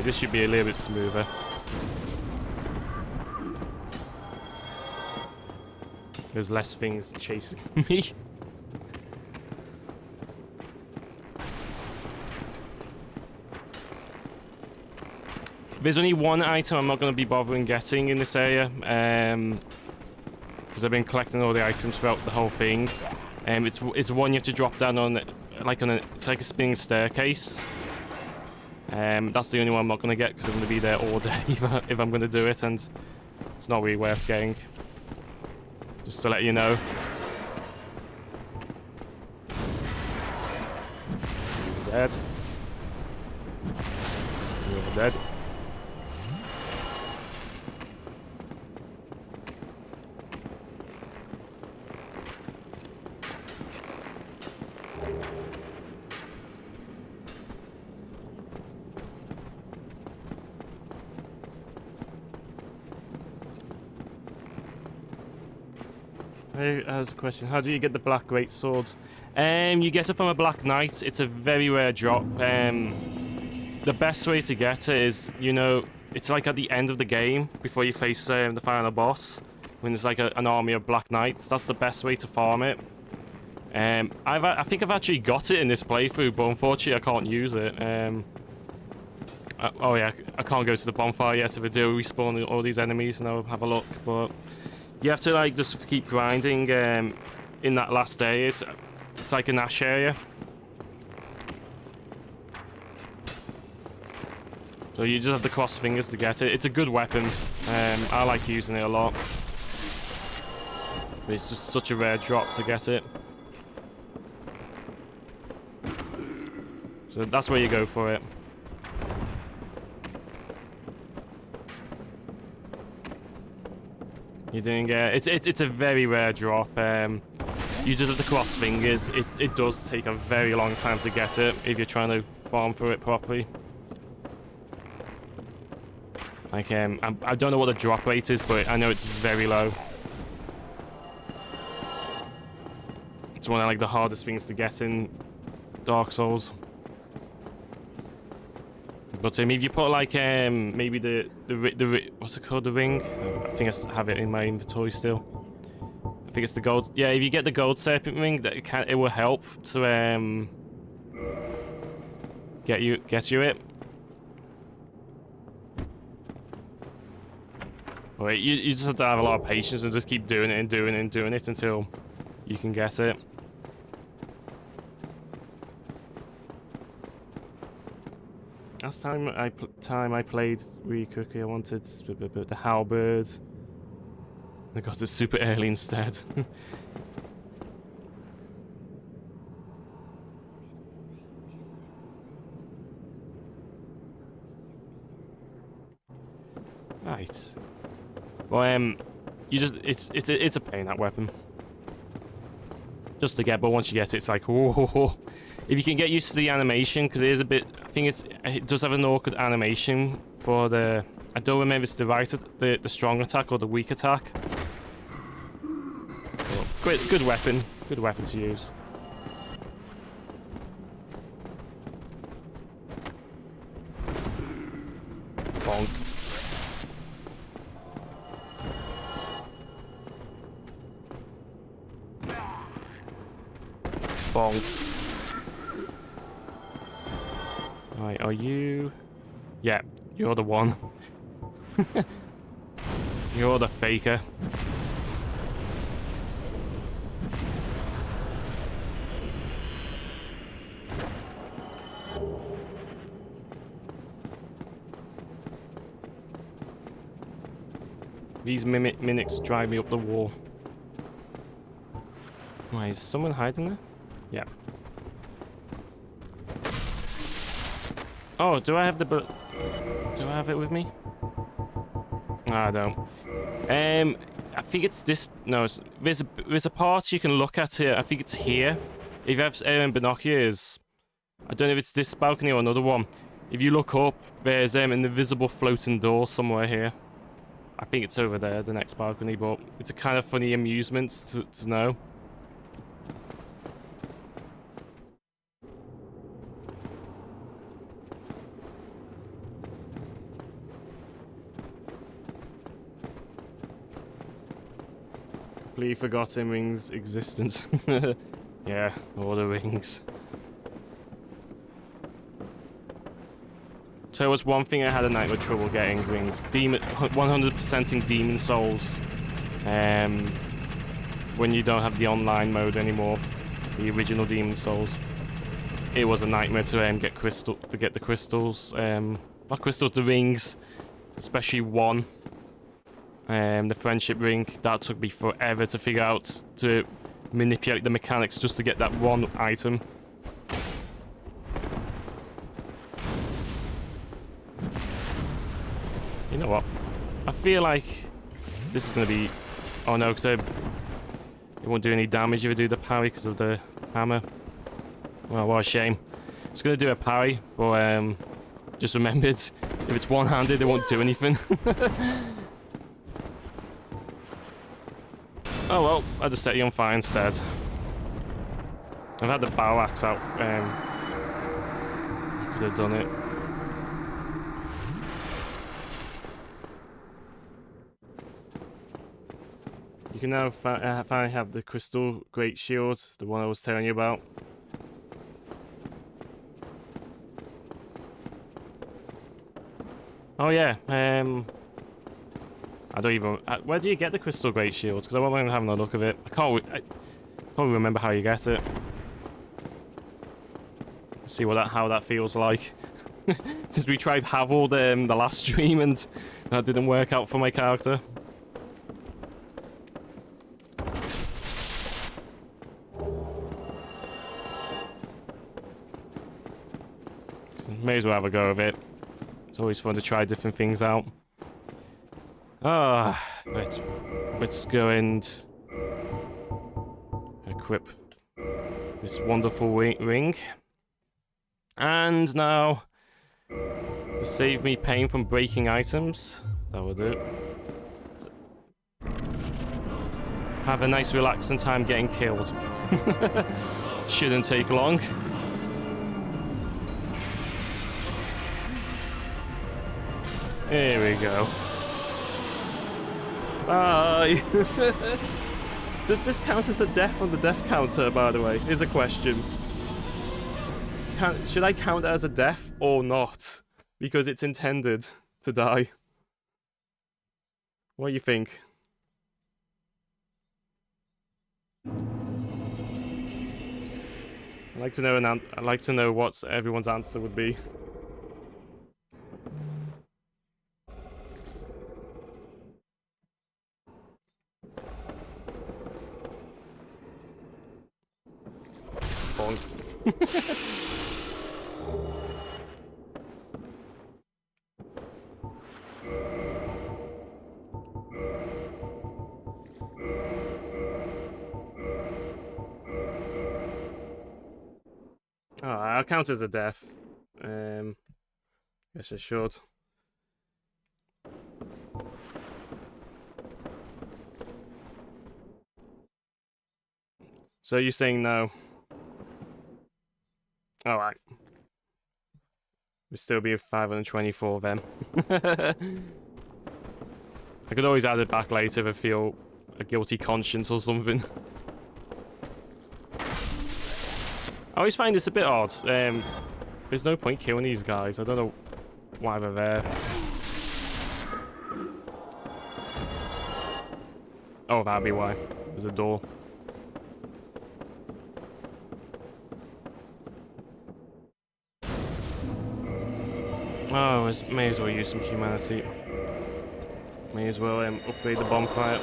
This should be a little bit smoother. There's less things chasing me. There's only one item I'm not going to be bothering getting in this area, because I've been collecting all the items throughout the whole thing. It's one you have to drop down on, it's like a spinning staircase. That's the only one I'm not going to get because I'm going to be there all day if I'm going to do it, and it's not really worth getting. Just to let you know. You're dead. You're dead. As a question, how do you get the black great sword? You get it from a Black Knight. It's a very rare drop. The best way to get it is, it's like at the end of the game before you face the final boss, when there's like an army of Black Knights. That's the best way to farm it. I think I've actually got it in this playthrough, but unfortunately I can't use it. Oh yeah, I can't go to the bonfire yet. If I do, respawn all these enemies and I'll have a look, but you have to just keep grinding in that last day. It's like an ash area. So you just have to cross fingers to get it. It's a good weapon. I like using it a lot. But it's just such a rare drop to get it. So that's where you go for it. You didn't get it. It's a very rare drop. You just have to cross fingers. It does take a very long time to get it if you're trying to farm through it properly. Like I don't know what the drop rate is, but I know it's very low. It's one of like the hardest things to get in Dark Souls. But if you put like maybe the what's it called, the ring? I think I have it in my inventory still. I think it's the gold. Yeah, if you get the gold serpent ring, that it will help to get you it. But you just have to have a lot of patience and just keep doing it and doing it and doing it until you can get it. Last time I played really quickly, I wanted the halberd. I got it super early instead. Right. Well, you just it's a pain, that weapon. Just to get, but once you get it, it's like whoa. If you can get used to the animation, because it is a bit, I think it does have an awkward animation for the. I don't remember if it's the strong attack or the weak attack. But good weapon to use. Bonk. Bonk. Right, are you? Yeah, you're the one. You're the faker. These mimics drive me up the wall. Why, is someone hiding there? Yeah. Oh, do I have the do I have it with me? No, I don't. I think it's this. No, there's a part you can look at here. I think it's here. If you have binoculars, I don't know if it's this balcony or another one. If you look up, there's an invisible floating door somewhere here. I think it's over there, the next balcony, but it's a kind of funny amusement to know. Completely forgotten rings' existence. Yeah, all the rings. So what's one thing I had a night with trouble getting rings? 100%ing demon souls. When you don't have the online mode anymore, the original demon souls. It was a nightmare to get the crystals. Not crystals, the rings, especially one. The friendship ring, that took me forever to figure out, to manipulate the mechanics just to get that one item. You know what? I feel like this is going to be... Oh no, because it won't do any damage if I do the parry because of the hammer. Well, what a shame. I was going to do a parry, but just remembered, if it's one-handed, it won't do anything. Oh well, I'll just set you on fire instead. I've had the bow axe out. I could have done it. You can now finally have the crystal great shield, the one I was telling you about. Oh yeah, I don't even... where do you get the crystal great shield? Because I wasn't even having a look of it. I can't remember how you get it. See how that feels like. Since we tried Havel the last stream and that didn't work out for my character. May as well have a go of it. It's always fun to try different things out. Let's go and equip this wonderful ring. And now, to save me pain from breaking items, that will do. Have a nice relaxing time getting killed. Shouldn't take long. Here we go. Bye! Does this count as a death on the death counter, by the way? Here's a question. Should I count that as a death or not? Because it's intended to die. What do you think? I'd like to know what everyone's answer would be. Bonk. Oh, I'll count as a death. Guess I should. So you're saying no? Alright. We'll still be at 524 then. I could always add it back later if I feel a guilty conscience or something. I always find this a bit odd. There's no point killing these guys. I don't know why they're there. Oh, that'd be why. There's a door. Oh, may as well use some humanity. May as well upgrade the bonfire.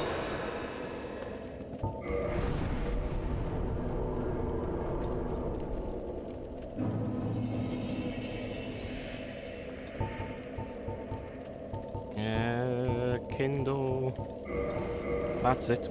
Kindle. That's it.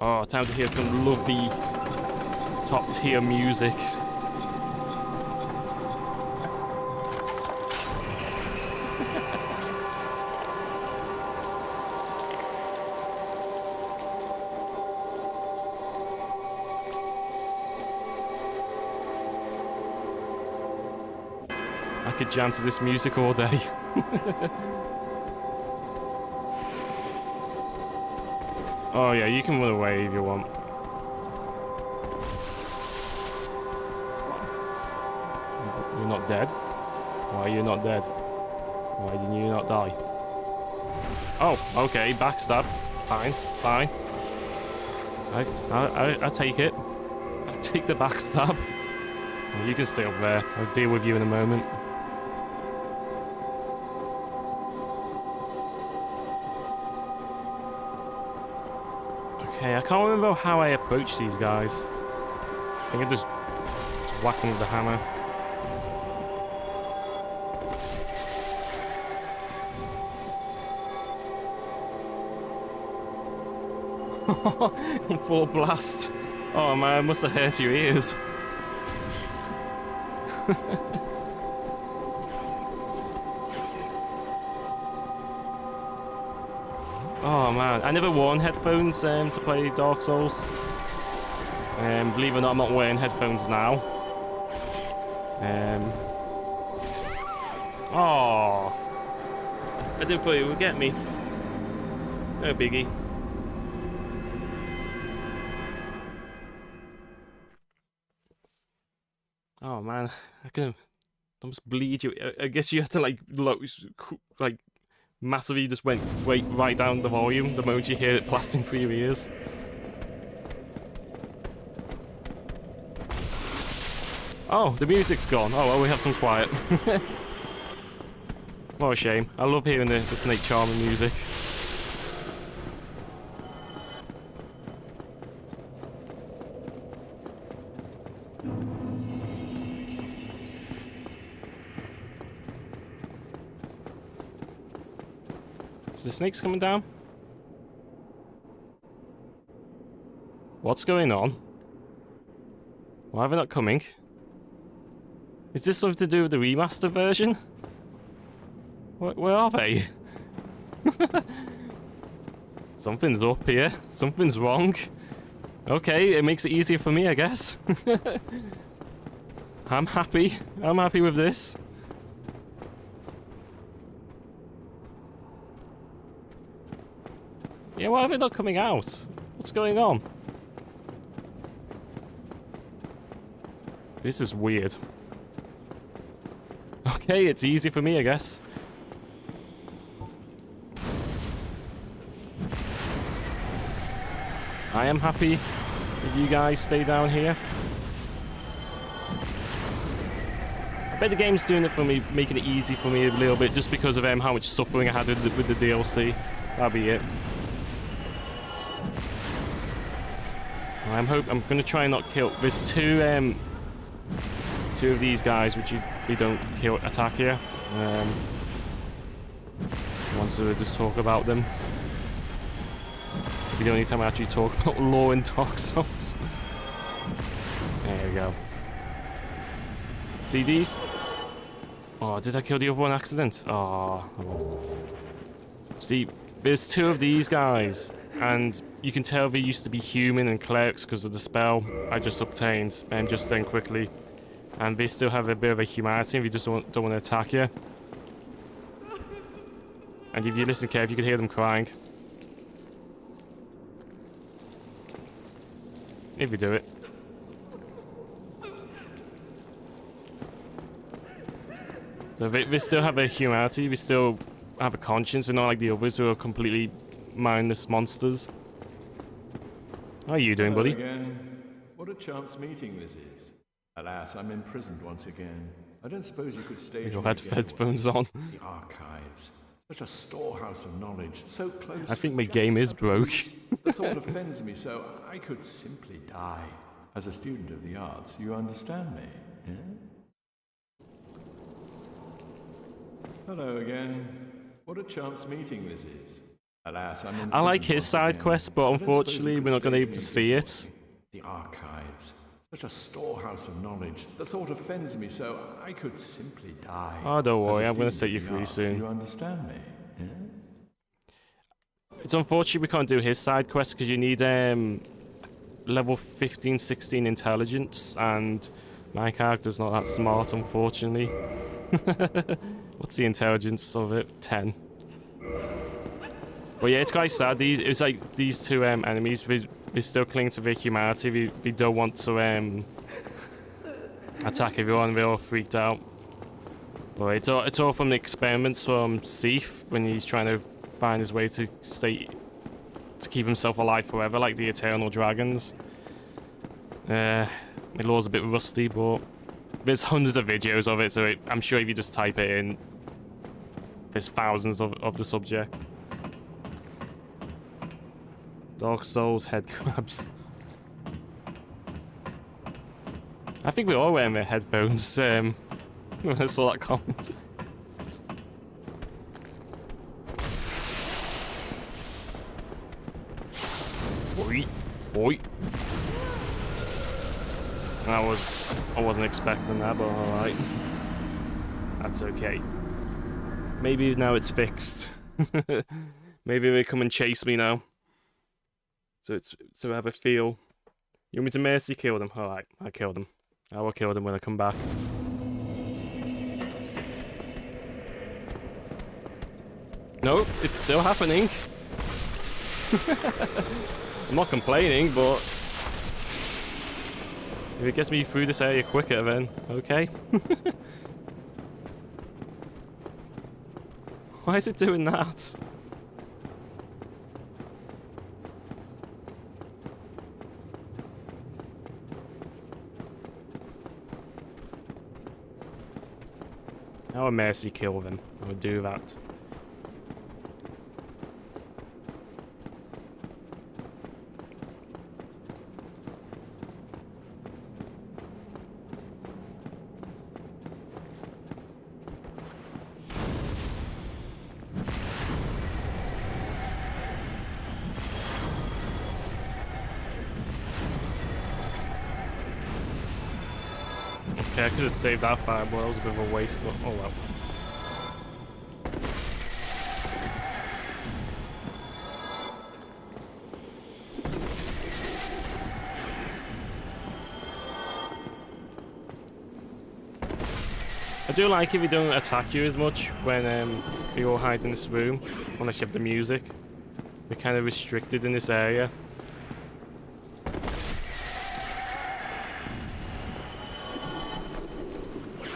Oh, time to hear some lovely top tier music. I could jam to this music all day. Oh yeah, you can run away if you want. You're not dead? Why are you not dead? Why didn't you not die? Oh, okay, backstab. Fine, fine. I take it. I take the backstab. Well, you can stay up there. I'll deal with you in a moment. Okay, I can't remember how I approach these guys. I think I just whack them with the hammer. Full blast. Oh man, it must have hurt your ears. Oh man, I never worn headphones to play Dark Souls. Believe it or not, I'm not wearing headphones now. Oh, I didn't thought it would get me. No biggie. Oh man, I can almost bleed you. I guess you have to like massively just went right down the volume the moment you hear it blasting through your ears. Oh, the music's gone. Oh well, we have some quiet. What a shame. I love hearing the Snake Charmer music. Is the snakes coming down? What's going on? Why are they not coming? Is this something to do with the remaster version? Where are they? Something's up here. Something's wrong. Okay, it makes it easier for me, I guess. I'm happy. I'm happy with this. Yeah, why are they not coming out? What's going on? This is weird. Okay, it's easy for me, I guess. I am happy that you guys stay down here. I bet the game's doing it for me, making it easy for me a little bit, just because of how much suffering I had with the DLC. That'll be it. I'm gonna try and not kill. There's two of these guys which they don't attack here. Want to just talk about them. It'll be the only time I actually talk about lore in Dark Souls. There we go. See these? Oh, did I kill the other one on accident? Oh. See, there's two of these guys, and you can tell they used to be human and clerics because of the spell I just obtained just then quickly. And they still have a bit of a humanity if you just don't want to attack you. And if you listen carefully, you can hear them crying. If you do it. So they still have a humanity, they still have a conscience, they're not like the others who are completely mindless monsters. How are you doing, buddy? Again. What a chance meeting this is. Alas, I'm imprisoned once again. I don't suppose you could stage You me had again, headphones on. The archives. Such a storehouse of knowledge, so close. I think my just game is out of broke. reach. The thought offends me, so I could simply die. As a student of the arts, you understand me, yeah? Hello again. What a chance meeting this is. Alas, I'm I like his once side again. quest, but I don't suppose unfortunately you we're not could going to be stage able to me see this it. morning. The archives. Such a storehouse of knowledge. The thought offends me, so I could simply die. Oh, don't worry, As a I'm going to student set you of the free arts, soon. You understand me, yeah? It's unfortunate we can't do his side quest because you need level 15, 16 intelligence, and my character's not that smart, unfortunately. What's the intelligence of it? 10. But yeah, it's quite sad. It's like these two enemies, they still cling to their humanity. They don't want to attack everyone. They're all freaked out. But it's all from the experiments from Seath when he's trying to find his way to keep himself alive forever, like the eternal dragons. My lore's a bit rusty, but there's hundreds of videos of it, so I'm sure if you just type it in, there's thousands of the subject. Dark Souls head crabs. I think we're all wearing their headphones when I saw that comment. Oi, oi. I wasn't expecting that, but alright. That's okay. Maybe now it's fixed. Maybe they come and chase me now. So I have a feel. You want me to mercy kill them? Alright, I killed them. I will kill them when I come back. Nope, it's still happening. I'm not complaining, but if it gets me through this area quicker, then okay. Why is it doing that? I would mercy kill them. I would do that. Okay, I could have saved that fireball. That was a bit of a waste, but oh well. I do like if they don't attack you as much when they all hide in this room, unless you have the music. They're kind of restricted in this area.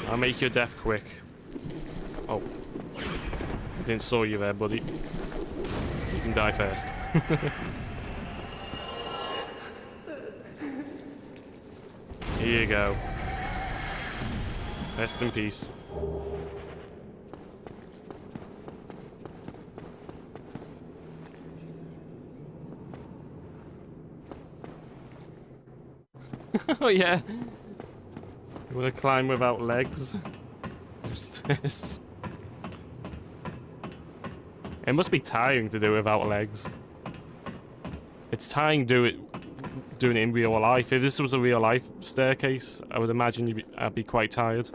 I'll make your death quick. Oh. I didn't saw you there, buddy. You can die first. Here you go. Rest in peace. Oh yeah. You wanna climb without legs? Stairs. It must be tiring to do without legs. It's tiring doing it in real life. If this was a real life staircase, I would imagine I'd be quite tired.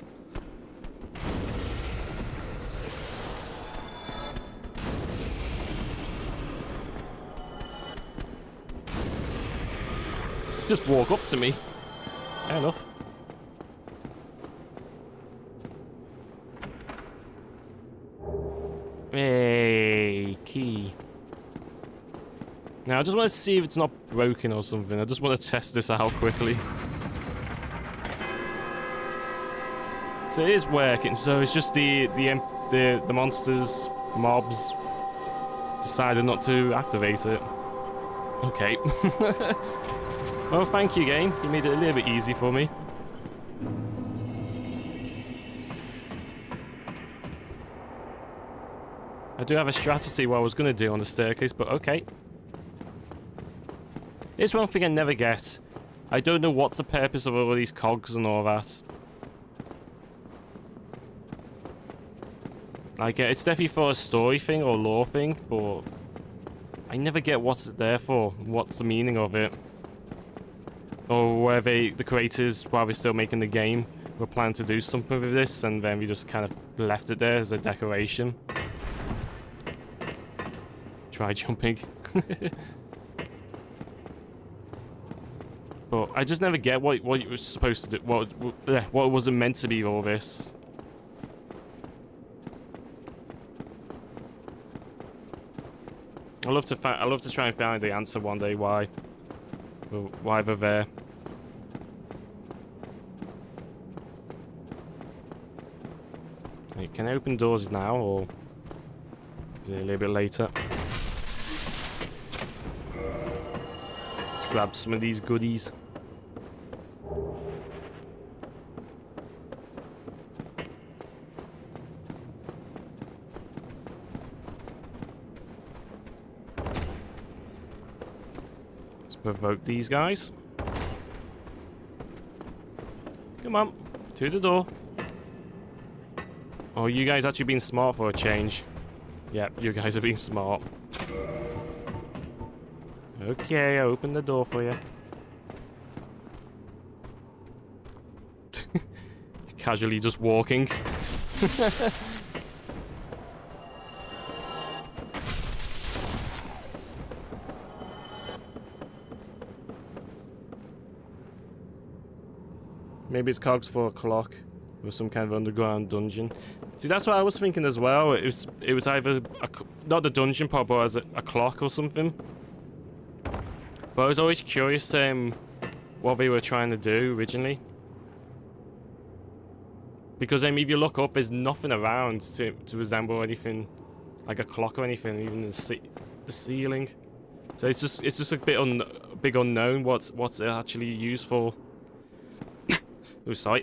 Just walk up to me. Fair enough. Hey, key. Now, I just want to see if it's not broken or something. I just want to test this out quickly. So it is working. So it's just the monsters, mobs, decided not to activate it. Okay. Well, thank you, game. You made it a little bit easy for me. I do have a strategy what I was going to do on the staircase, but okay. Here's one thing I never get. I don't know what's the purpose of all these cogs and all that. Like, it's definitely for a story thing or lore thing, but I never get what's it there for. What's the meaning of it? Or were the creators, while they're still making the game, were planning to do something with this, and then we just kind of left it there as a decoration. Try jumping. But I just never get what you were supposed to do. What was it meant to be all this? I love to try and find the answer one day. Why they're there. Wait, can I open doors now, or is it a little bit later? Let's grab some of these goodies. Provoke these guys. Come on, to the door. Oh, you guys actually being smart for a change. Yep, you guys are being smart. Okay, I opened the door for you. Casually just walking. Maybe it's cogs for a clock or some kind of underground dungeon. See, that's what I was thinking as well. It was either not the dungeon part, but as a clock or something. But I was always curious what they were trying to do originally. Because if you look up, there's nothing around to resemble anything like a clock or anything, even the ceiling. So it's just a big unknown what's it actually used for. Oh, sorry.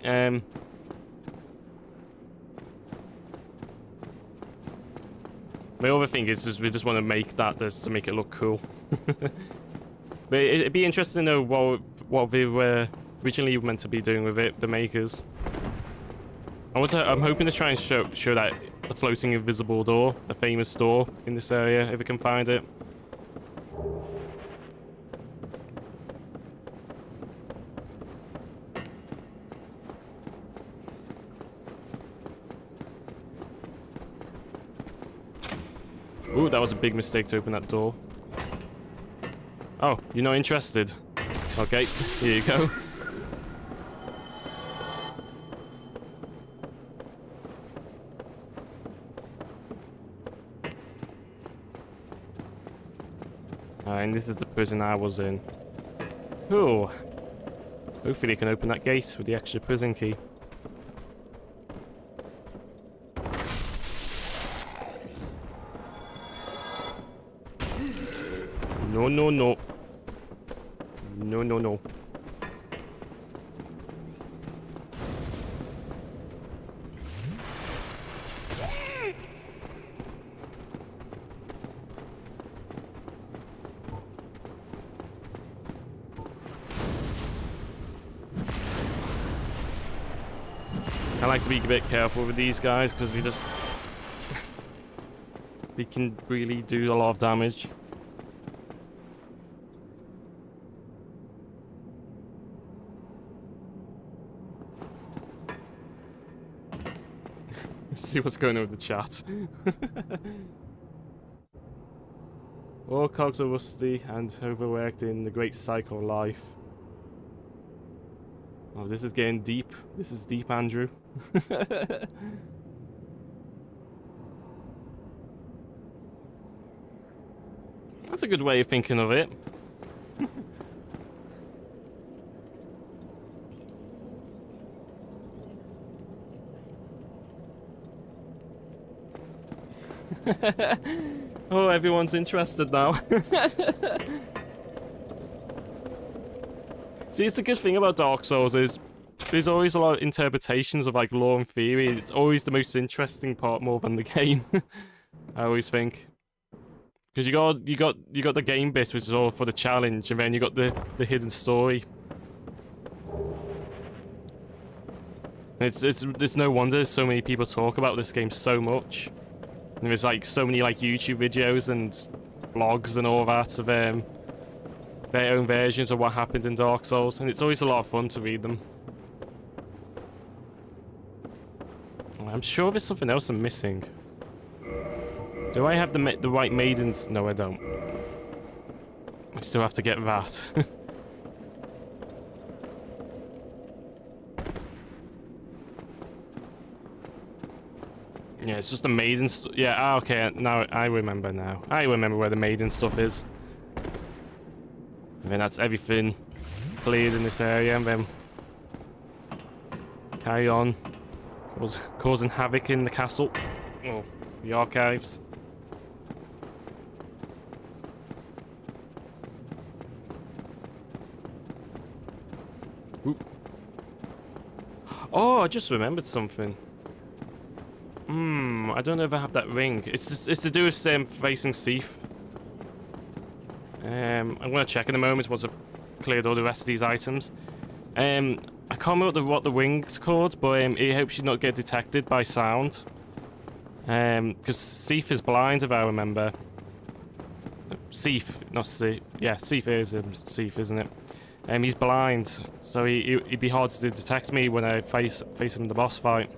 My other thing is just we just want to make that just to make it look cool. But it'd be interesting to know what they were originally meant to be doing with it, the makers. I'm hoping to try and show that the floating invisible door, the famous door in this area, if I can find it. Ooh, that was a big mistake to open that door. Oh, you're not interested? Okay, here you go. And this is the prison I was in. Ooh. Hopefully you can open that gate with the extra prison key. No, no, no. No, no, no. I like to be a bit careful with these guys because we just... we can really do a lot of damage. See what's going on with the chat. All cogs are rusty and overworked in the great cycle of life. Oh, this is getting deep. This is deep, Andrew. That's a good way of thinking of it. Oh, everyone's interested now. See, it's the good thing about Dark Souls is there's always a lot of interpretations of like lore and theory. It's always the most interesting part more than the game. I always think. Because you got the game bit, which is all for the challenge, and then you got the hidden story. It's no wonder so many people talk about this game so much. And there's like so many like YouTube videos and blogs and all that of their own versions of what happened in Dark Souls, and it's always a lot of fun to read them. I'm sure there's something else I'm missing. Do I have the right maidens? No, I don't. I still have to get that. Yeah, it's just the maiden yeah, okay, now I remember now. I remember where the maiden stuff is. And then that's everything cleared in this area, and then carry on causing havoc in the castle. Oh, the archives. Oop. Oh, I just remembered something. I don't know if I have that ring. It's to do with facing Seath. I'm gonna check in a moment once I've cleared all the rest of these items. I can't remember what the ring's called, but it helps you not get detected by sound. Because Seath is blind, if I remember. Seath, not Seath. Yeah, Seath is Seath, isn't it? He's blind, so he'd be hard to detect me when I face him in the boss fight.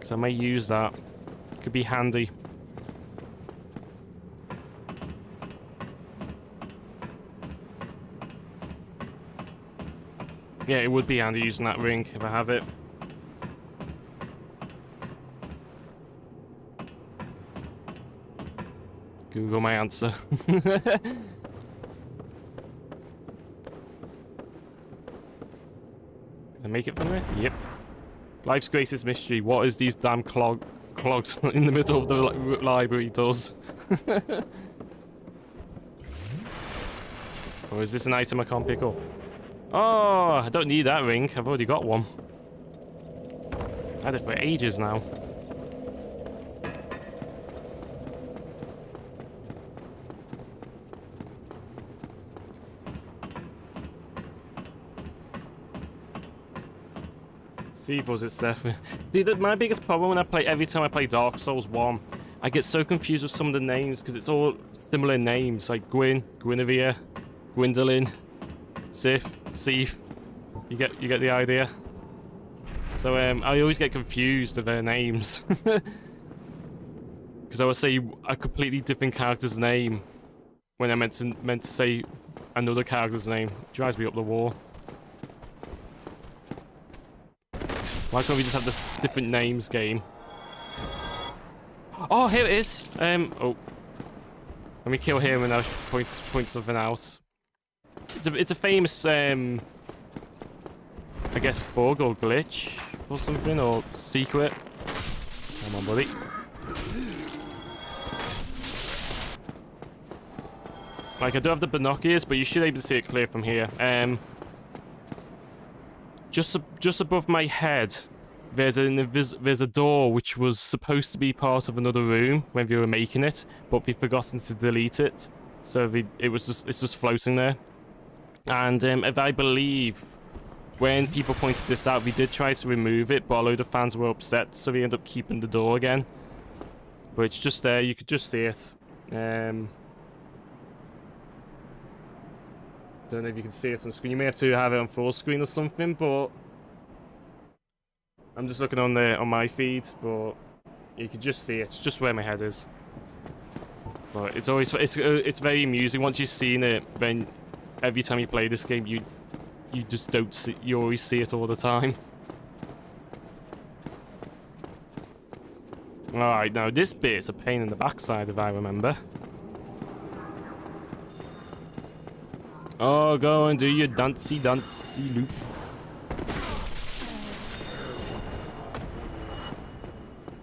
So I may use that. Could be handy. Yeah, it would be handy using that ring if I have it. Google my answer. Can I make it from there? Yep. Life's greatest mystery. What is these damn clogs in the middle of the library does? Or is this an item I can't pick up? Oh, I don't need that ring. I've already got one. I had it for ages now. See, was it 7? See, my biggest problem when every time I play Dark Souls 1, I get so confused with some of the names because it's all similar names like Gwyn, Guinevere, Gwendolyn, Sif, Sif. You get the idea. So I always get confused with their names because I would say a completely different character's name when I meant to say another character's name. It drives me up the wall. Why can't we just have this different names game? Oh, here it is. Oh, let me kill him and I'll point something out. It's a famous I guess bug or glitch or something or secret. Come on, buddy. Like I don't have the binoculars, but you should be able to see it clear from here. Just above my head, there's a door which was supposed to be part of another room when we were making it, but we've forgotten to delete it, so it's just floating there. And if I believe, when people pointed this out, we did try to remove it, but a load of fans were upset, so we ended up keeping the door again. But it's just there; you could just see it. Don't know if you can see it on screen. You may have to have it on full screen or something, but I'm just looking on my feed, but you can just see it. It's just where my head is. But it's very amusing once you've seen it. Then every time you play this game, you just don't see. You always see it all the time. All right, now this bit is a pain in the backside, if I remember. Oh, go and do your dancey loop.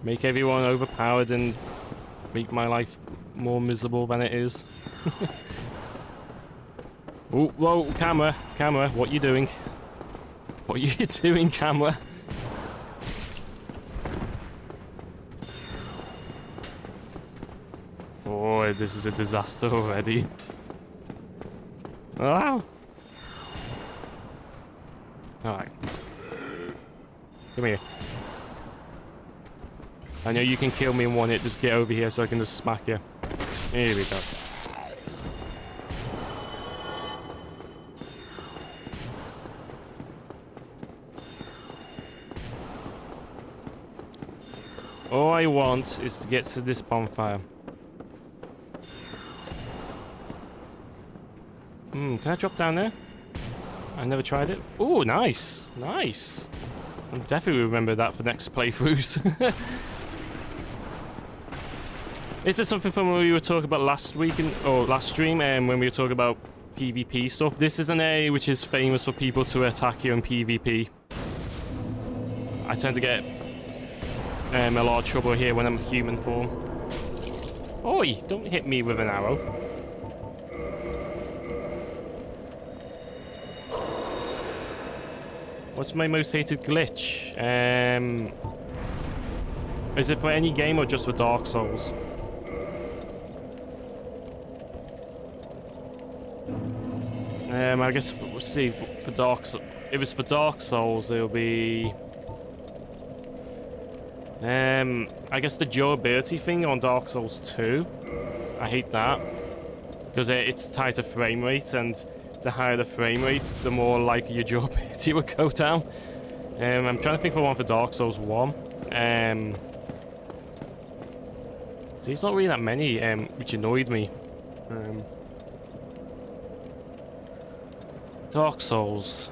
Make everyone overpowered and make my life more miserable than it is. Oh, whoa, camera, what you doing? What are you doing, camera? Oh, this is a disaster already. Oh! Alright. Come here. I know you can kill me in one hit, just get over here so I can just smack you. Here we go. All I want is to get to this bonfire. Can I drop down there? I never tried it. Oh, nice. Nice. I'll definitely remember that for next playthroughs. Is this something from what we were talking about last week, or last stream, when we were talking about PvP stuff? This is an area which is famous for people to attack you in PvP. I tend to get a lot of trouble here when I'm human form. Oi, don't hit me with an arrow. What's my most hated glitch? Is it for any game or just for Dark Souls? I guess we'll see for Dark Souls. If it's for Dark Souls, it'll be I guess the durability thing on Dark Souls 2. I hate that because it's tied to frame rate, and the higher the frame rate, the more likely your durability would go down. I'm trying to think of one for Dark Souls 1. See, it's not really that many, which annoyed me. Dark Souls.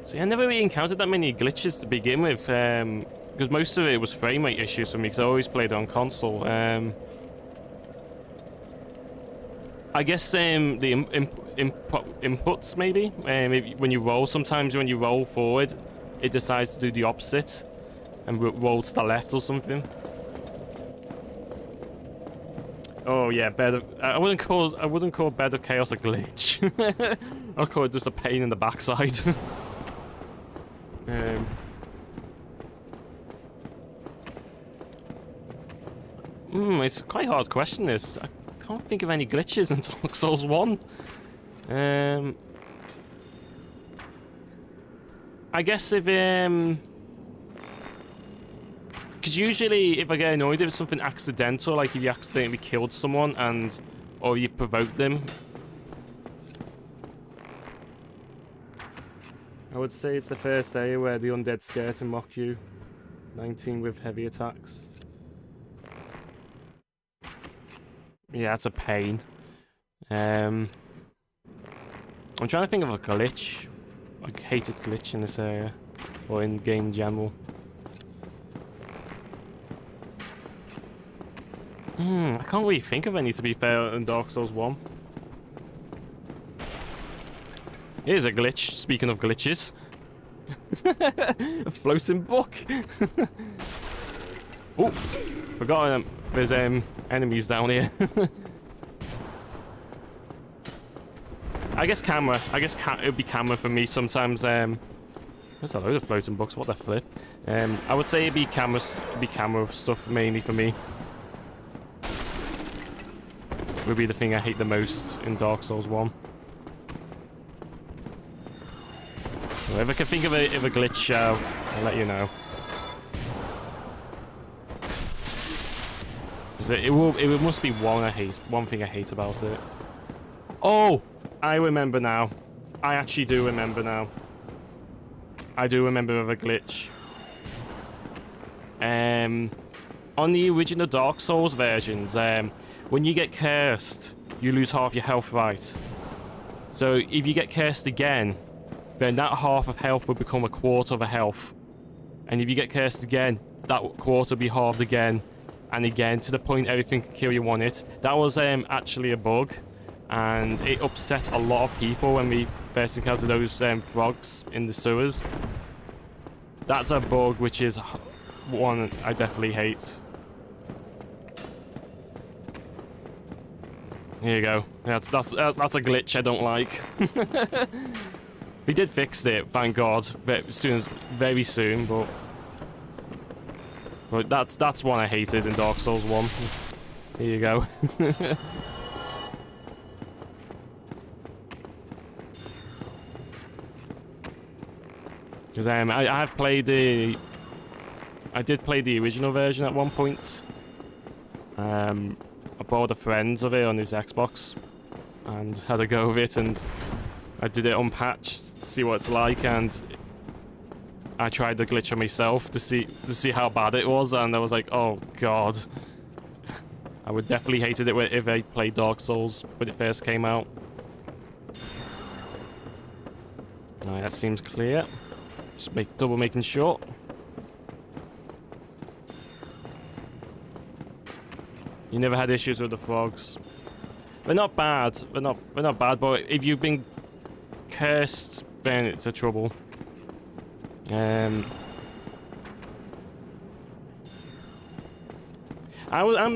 See, I never really encountered that many glitches to begin with, because most of it was frame rate issues for me, because I always played on console. I guess the inputs maybe. Maybe when you roll, sometimes when you roll forward, it decides to do the opposite and roll to the left or something. Oh yeah, Bed of, I wouldn't call Bed of Chaos a glitch. I'll call it just a pain in the backside. It's quite a hard question, this. I can't think of any glitches in Dark Souls 1. I guess if because usually if I get annoyed if it's something accidental, like if you accidentally killed someone or you provoked them, I would say it's the first area where the undead scare to mock you. 19 with heavy attacks. Yeah, that's a pain. I'm trying to think of a glitch. I hated glitch in this area, or in game in general. I can't really think of any, to be fair, in Dark Souls 1. Here's a glitch, speaking of glitches. A floating book. Oh, forgot there's enemies down here. I guess camera. It would be camera for me sometimes. There's a load of floating books. What the flip? I would say it'd be camera stuff mainly for me. Would be the thing I hate the most in Dark Souls 1. So if I can think of a glitch, I'll let you know. It must be one thing I hate about it. Oh, I remember now. I actually do remember now. I do remember of a glitch. On the original Dark Souls versions, when you get cursed, you lose half your health, right? So if you get cursed again, then that half of health will become a quarter of a health. And if you get cursed again, that quarter will be halved again and again, to the point everything can kill you one hit. That was actually a bug, and it upset a lot of people when we first encountered those frogs in the sewers. That's a bug which is one I definitely hate. Here you go. That's a glitch I don't like. We did fix it, thank God, very soon, but that's one I hated in Dark Souls 1. Here you go. Because I did play the original version at one point. I borrowed a friend of it on his Xbox and had a go of it, and I did it unpatched to see what it's like, and I tried the glitch on myself to see how bad it was, and I was like, oh god. I would definitely hated it if I played Dark Souls when it first came out. Alright, that seems clear. Just double making sure. You never had issues with the frogs. They're not bad. They're not bad, but if you've been cursed, then it's a trouble. I'm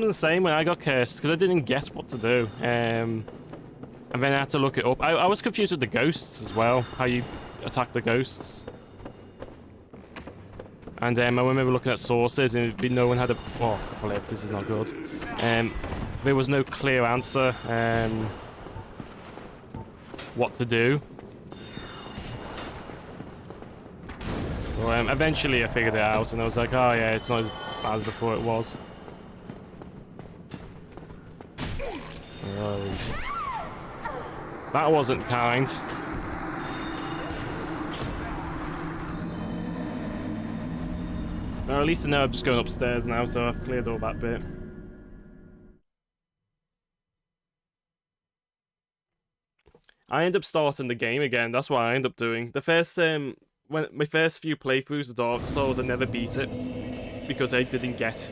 the same when I got cursed, because I didn't get what to do. And then I had to look it up. I was confused with the ghosts as well, how you attack the ghosts. And I remember looking at sources, and no one had a... Oh, flip, this is not good. There was no clear answer what to do. Well, eventually I figured it out, and I was like, oh yeah, it's not as bad as I thought it was. That wasn't kind. No, at least I know I'm just going upstairs now, so I've cleared all that bit. I end up starting the game again. That's what I end up doing. The first when my first few playthroughs of Dark Souls, I never beat it because I didn't get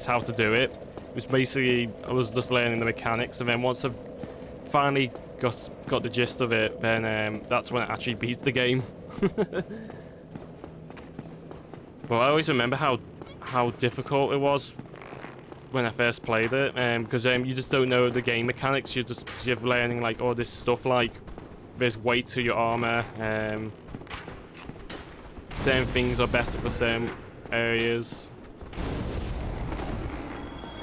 how to do it. It was basically I was just learning the mechanics, and then once I've finally got the gist of it, then that's when I actually beat the game. Well, I always remember how difficult it was when I first played it, because you just don't know the game mechanics. You're learning like all this stuff, like there's weight to your armor. Certain things are better for certain areas.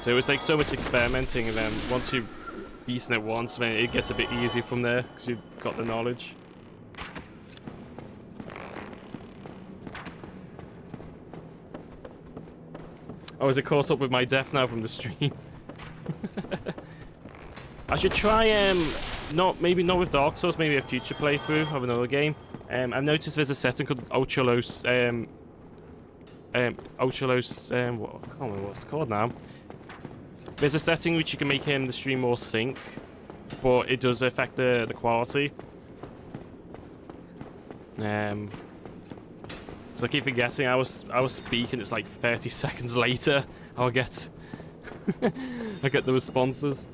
So it was like so much experimenting, and then once you've beaten it once, then it gets a bit easier from there because you've got the knowledge. Oh, is it caught up with my death now from the stream? I should try, maybe not with Dark Souls, maybe a future playthrough of another game. I've noticed there's a setting called ultra low, I can't remember what it's called now. There's a setting which you can make the stream more sync, but it does affect the quality. So I keep forgetting I was speaking, it's like 30 seconds later I'll get I get the responses.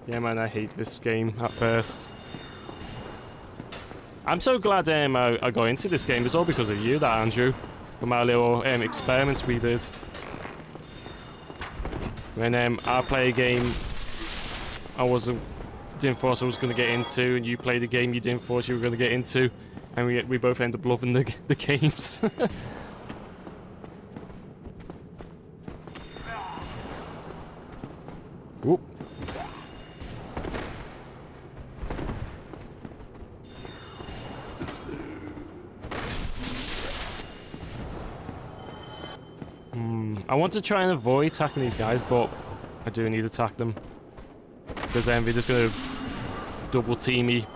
Yeah man, I hate this game at first. I'm so glad I got into this game. It's all because of you, that Andrew. From our little experiment we did. When I play a game I didn't thought I was going to get into, and you played a game you didn't thought you were going to get into, and we both end up loving the games. Whoop. I want to try and avoid attacking these guys, but I do need to attack them. Because then they're just going to double team me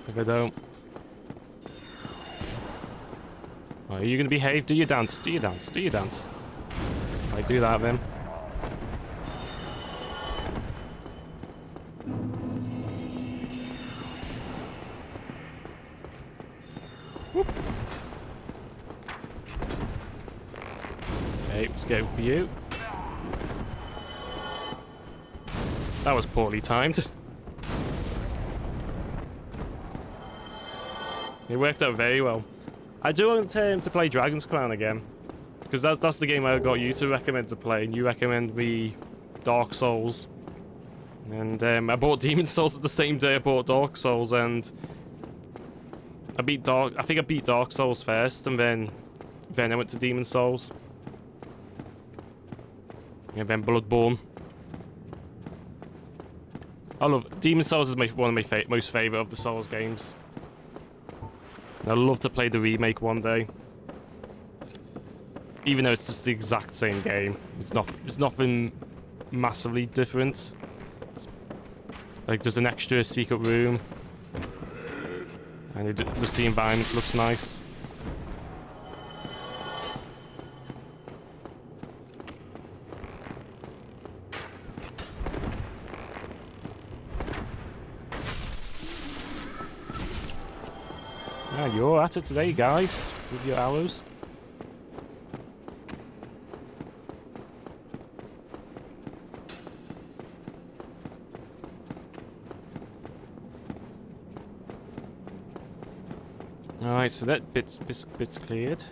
if I don't. Oh, are you going to behave? Do your dance, do your dance, do your dance. I do that then. Whoop. Okay, let's go for you. That was poorly timed. It worked out very well. I do want to play Dragon's Crown again, because that's the game I got you to recommend to play, and you recommend me Dark Souls. And I bought Demon Souls at the same day I bought Dark Souls, and I think I beat Dark Souls first, and then I went to Demon Souls. And then Bloodborne. I love Demon Souls is one of my most favorite of the Souls games. And I'd love to play the remake one day. Even though it's just the exact same game, it's nothing massively different. Like there's an extra secret room, and just the environment looks nice. Yeah, you're at it today, guys, with your arrows. Alright, so that bit's cleared.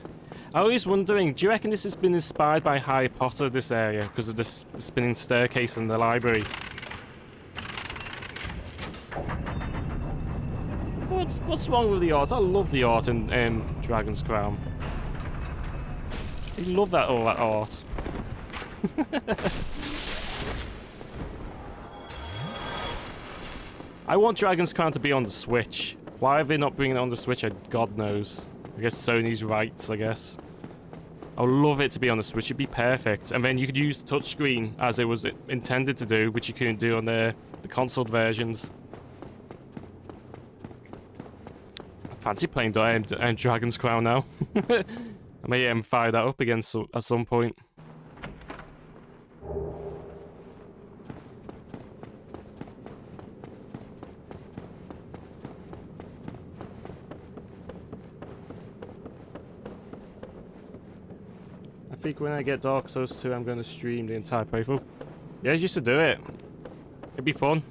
I was wondering, do you reckon this has been inspired by Harry Potter, this area, because of the spinning staircase in the library? What's wrong with the art? I love the art in Dragon's Crown. I love all that art. I want Dragon's Crown to be on the Switch. Why are they not bringing it on the Switch? God knows. I guess Sony's rights, I guess. I would love it to be on the Switch. It'd be perfect. And then you could use the touchscreen as it was intended to do, which you couldn't do on the console versions. Fancy playing Dragon's Crown now. I may fire that up again at some point. I think when I get Dark Souls 2, I'm going to stream the entire playthrough. Yeah, I used to do it. It'd be fun.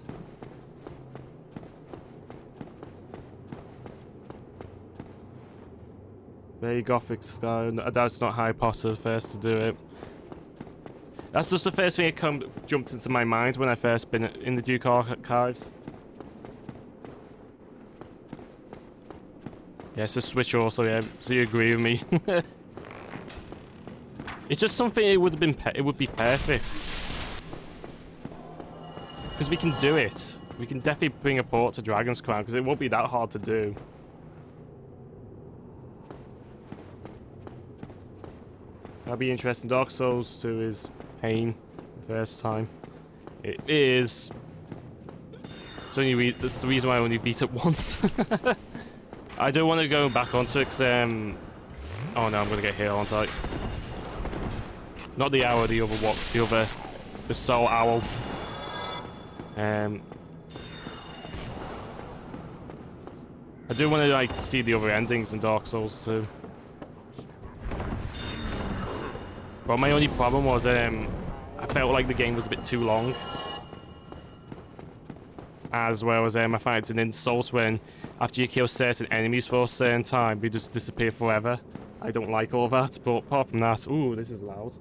Very gothic style. That's not Harry Potter first to do it. That's just the first thing that jumped into my mind when I first been in the Duke Archives. Yeah, it's a Switch also, yeah, so you agree with me. It's just something it would be perfect. Because we can do it. We can definitely bring a port to Dragon's Crown, because it won't be that hard to do. That'd be interesting. Dark Souls 2 is pain the first time. It is. That's the reason why I only beat it once. I don't want to go back onto it because oh no, I'm gonna get hit, aren't I? Not the owl, the soul owl. I do want to like see the other endings in Dark Souls 2. But my only problem was I felt like the game was a bit too long. As well as I find it's an insult when after you kill certain enemies for a certain time, they just disappear forever. I don't like all that, but apart from that, ooh, this is loud.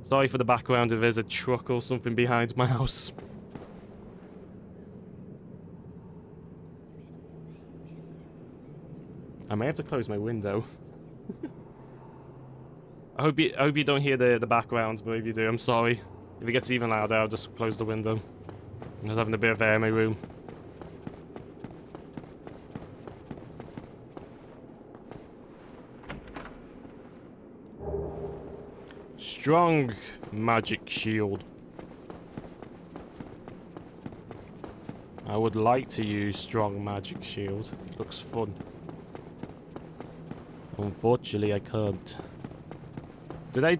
Sorry for the background if there's a truck or something behind my house. I may have to close my window. I hope you don't hear the background, but if you do, I'm sorry. If it gets even louder, I'll just close the window. I was having a bit of air in my room. Strong magic shield. I would like to use strong magic shield. Looks fun. Unfortunately, I can't. Did I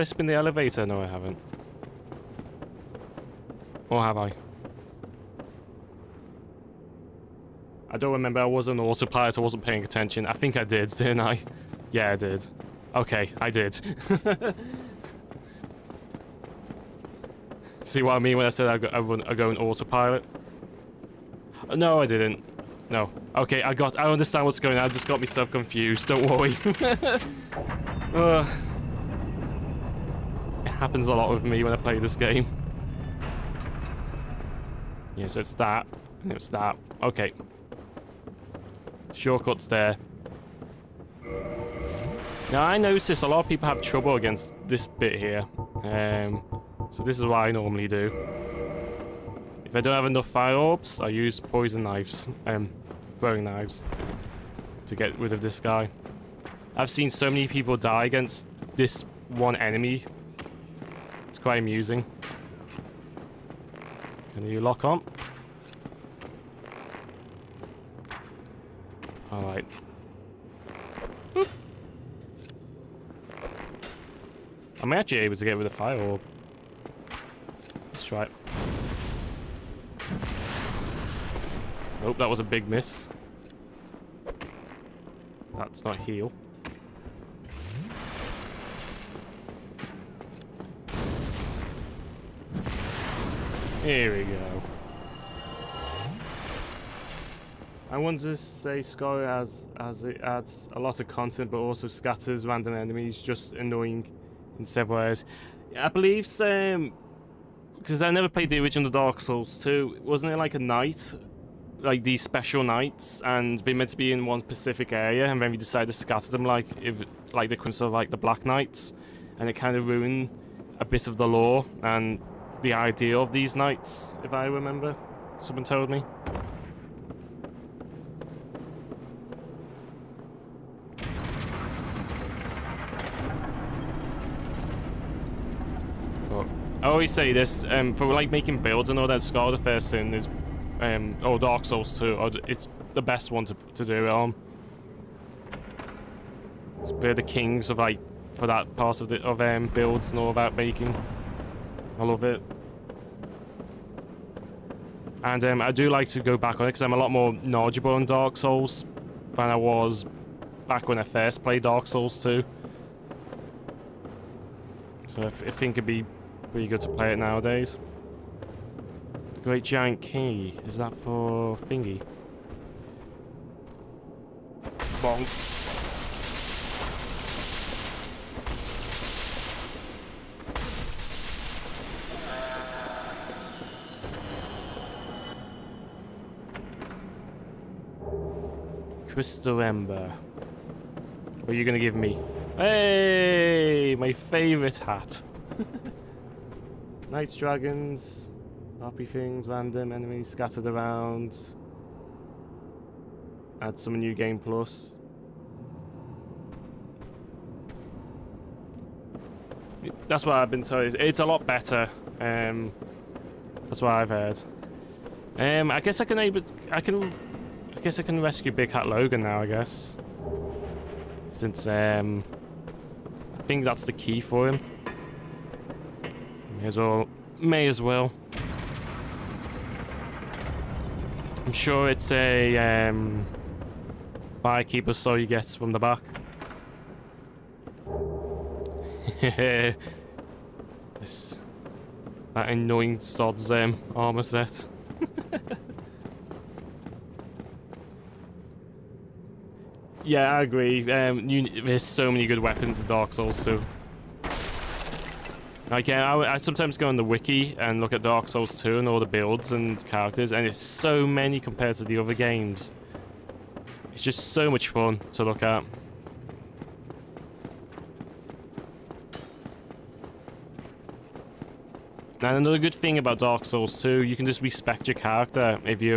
spin the elevator? No, I haven't. Or have I? I don't remember. I was on autopilot. I wasn't paying attention. I think I did, didn't I? Yeah, I did. Okay, I did. See what I mean when I said I go on autopilot? No, I didn't. No. Okay, I understand what's going on. I just got myself confused. Don't worry. It happens a lot with me when I play this game. Yeah, so it's that. And it's that. Okay. Shortcuts there. Now, I noticed a lot of people have trouble against this bit here. So this is what I normally do. If I don't have enough fire orbs, I use poison knives. Throwing knives. To get rid of this guy. I've seen so many people die against this one enemy. It's quite amusing. Can you lock on? Alright. I'm actually able to get rid of the fire orb. Let's try it. Nope, that was a big miss. That's not heal. Here we go. I want to say Scar as it adds a lot of content, but also scatters random enemies, just annoying in several areas. I believe, because I never played the original Dark Souls 2, wasn't it like a night? Like these special nights, and they're meant to be in one specific area, and then we decided to scatter them like the concept of like the Black Knights, and it kind of ruined a bit of the lore and the idea of these nights, if I remember. Someone told me. But I always say this, for like making builds and all that, Scar the first sin is or Dark Souls 2, it's the best one to do it on. They're the kings of like for that part of builds and all that making. I love it. And I do like to go back on it because I'm a lot more knowledgeable on Dark Souls than I was back when I first played Dark Souls 2. So I think it'd be pretty good to play it nowadays. The Great Giant Key, is that for thingy? Bonk. Crystal Ember. What are you gonna give me? Hey, my favorite hat. Night dragons, happy things, random enemies scattered around. Add some new game plus. That's what I've been told. It's a lot better. That's what I've heard. I guess I guess I can rescue Big Hat Logan now, I guess. Since I think that's the key for him. May as well. I'm sure it's a firekeeper soul you get from the back. That annoying sod's armor set. Yeah, I agree. There's so many good weapons in Dark Souls 2. Like, I sometimes go on the wiki and look at Dark Souls 2 and all the builds and characters, and it's so many compared to the other games. It's just so much fun to look at. And another good thing about Dark Souls 2, you can just respect your character. If you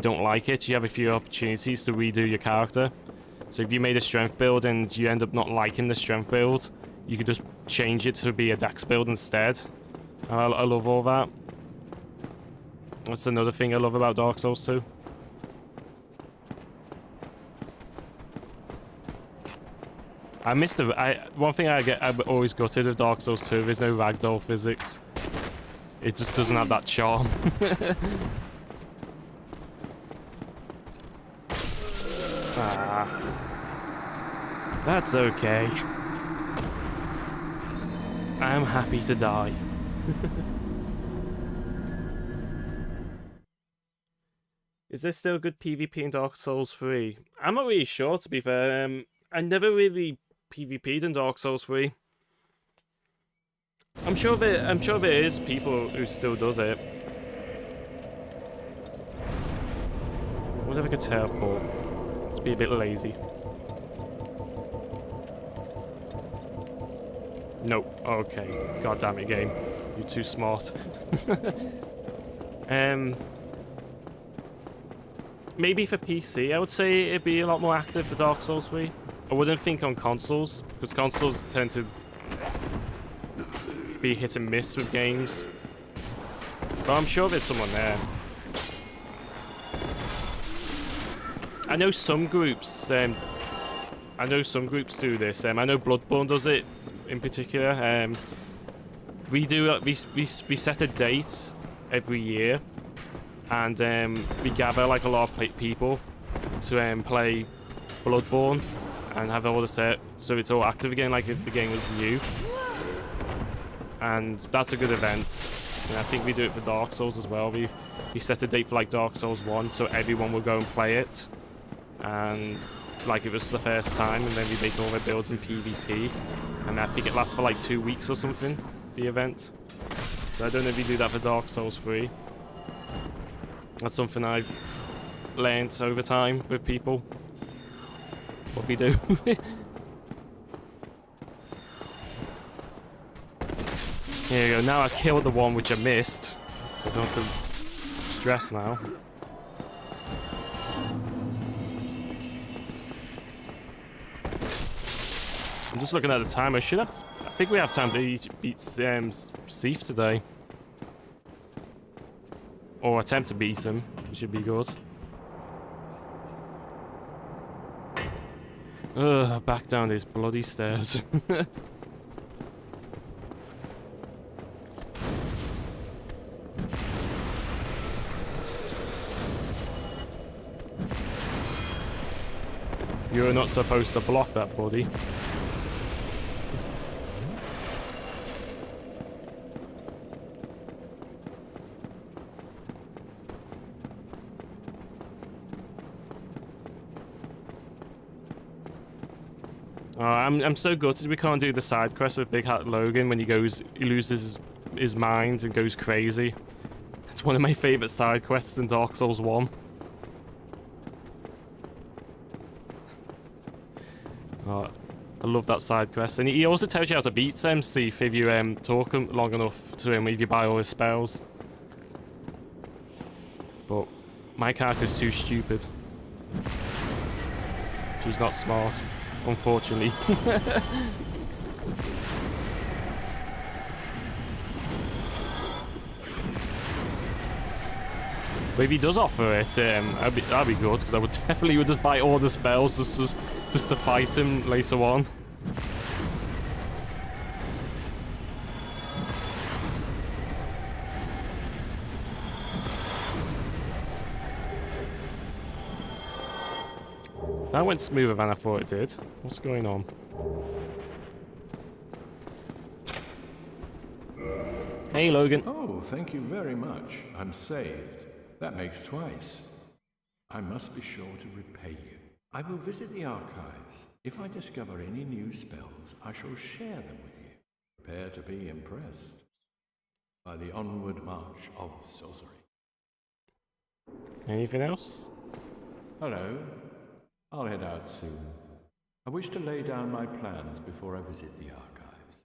don't like it, you have a few opportunities to redo your character. So if you made a strength build and you end up not liking the strength build, you could just change it to be a dex build instead. I love all that. That's another thing I love about Dark Souls 2. I missed one thing I'm always gutted with Dark Souls 2, there's no ragdoll physics. It just doesn't have that charm. That's okay. I'm happy to die. Is there still good PvP in Dark Souls 3? I'm not really sure, to be fair. I never really PvP'd in Dark Souls 3. I'm sure there is people who still does it. What if I could teleport? Let's be a bit lazy. Nope. Okay. God damn it, game. You're too smart. Maybe for PC, I would say it'd be a lot more active for Dark Souls 3. I wouldn't think on consoles, because consoles tend to be hit and miss with games. But I'm sure there's someone there. I know some groups do this. I know Bloodborne does it in particular. We set a date every year, and we gather like a lot of people to play Bloodborne and have all the set, so it's all active again, like if the game was new. And that's a good event. And I think we do it for Dark Souls as well. We set a date for like Dark Souls 1, so everyone will go and play it. And like it was the first time, and then we make all the builds in PvP. And I think it lasts for like 2 weeks or something, the event. So I don't know if you do that for Dark Souls 3. That's something I've learned over time with people. What we do. Here you go, now I killed the one which I missed, so I don't have to stress now. I'm just looking at the time, I think we have time to beat Seif today. Or attempt to beat him, which should be good. Ugh, back down these bloody stairs. You're not supposed to block that, buddy. I'm so gutted we can't do the side quest with Big Hat Logan when he loses his mind and goes crazy. It's one of my favourite side quests in Dark Souls 1. Oh, I love that side quest. And he also tells you how to beat Seif if you talk long enough to him, if you buy all his spells. But my character's too stupid. She's not smart, unfortunately. But if he does offer it, that'd be good, because I would definitely just buy all the spells just to fight him later on. That went smoother than I thought it did. What's going on? Hey, Logan. Oh, thank you very much. I'm saved. That makes twice. I must be sure to repay you. I will visit the archives. If I discover any new spells, I shall share them with you. Prepare to be impressed by the onward march of sorcery. Anything else? Hello. I'll head out soon. I wish to lay down my plans before I visit the archives.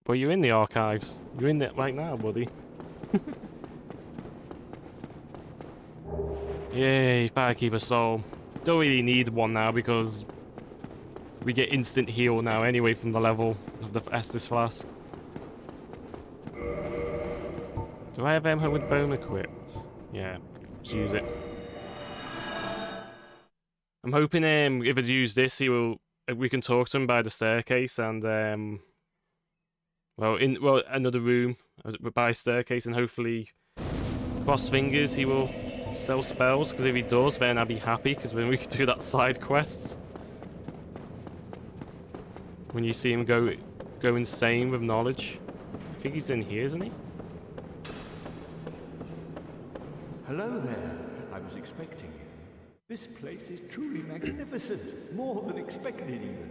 Well, you're in the archives. You're in it right now, buddy. Yay, Firekeeper Soul. Don't really need one now because we get instant heal now anyway from the level of the Estus Flask. Do I have Emma with bone equipped? Yeah, let's use it. I'm hoping if I use this, we can talk to him by the staircase and another room by staircase, and hopefully cross fingers he will sell spells, because if he does, then I'll be happy, because then we can do that side quest. When you see him go insane with knowledge. I think he's in here, isn't he? Hello there. I was expecting you. This place is truly magnificent, more than expected even.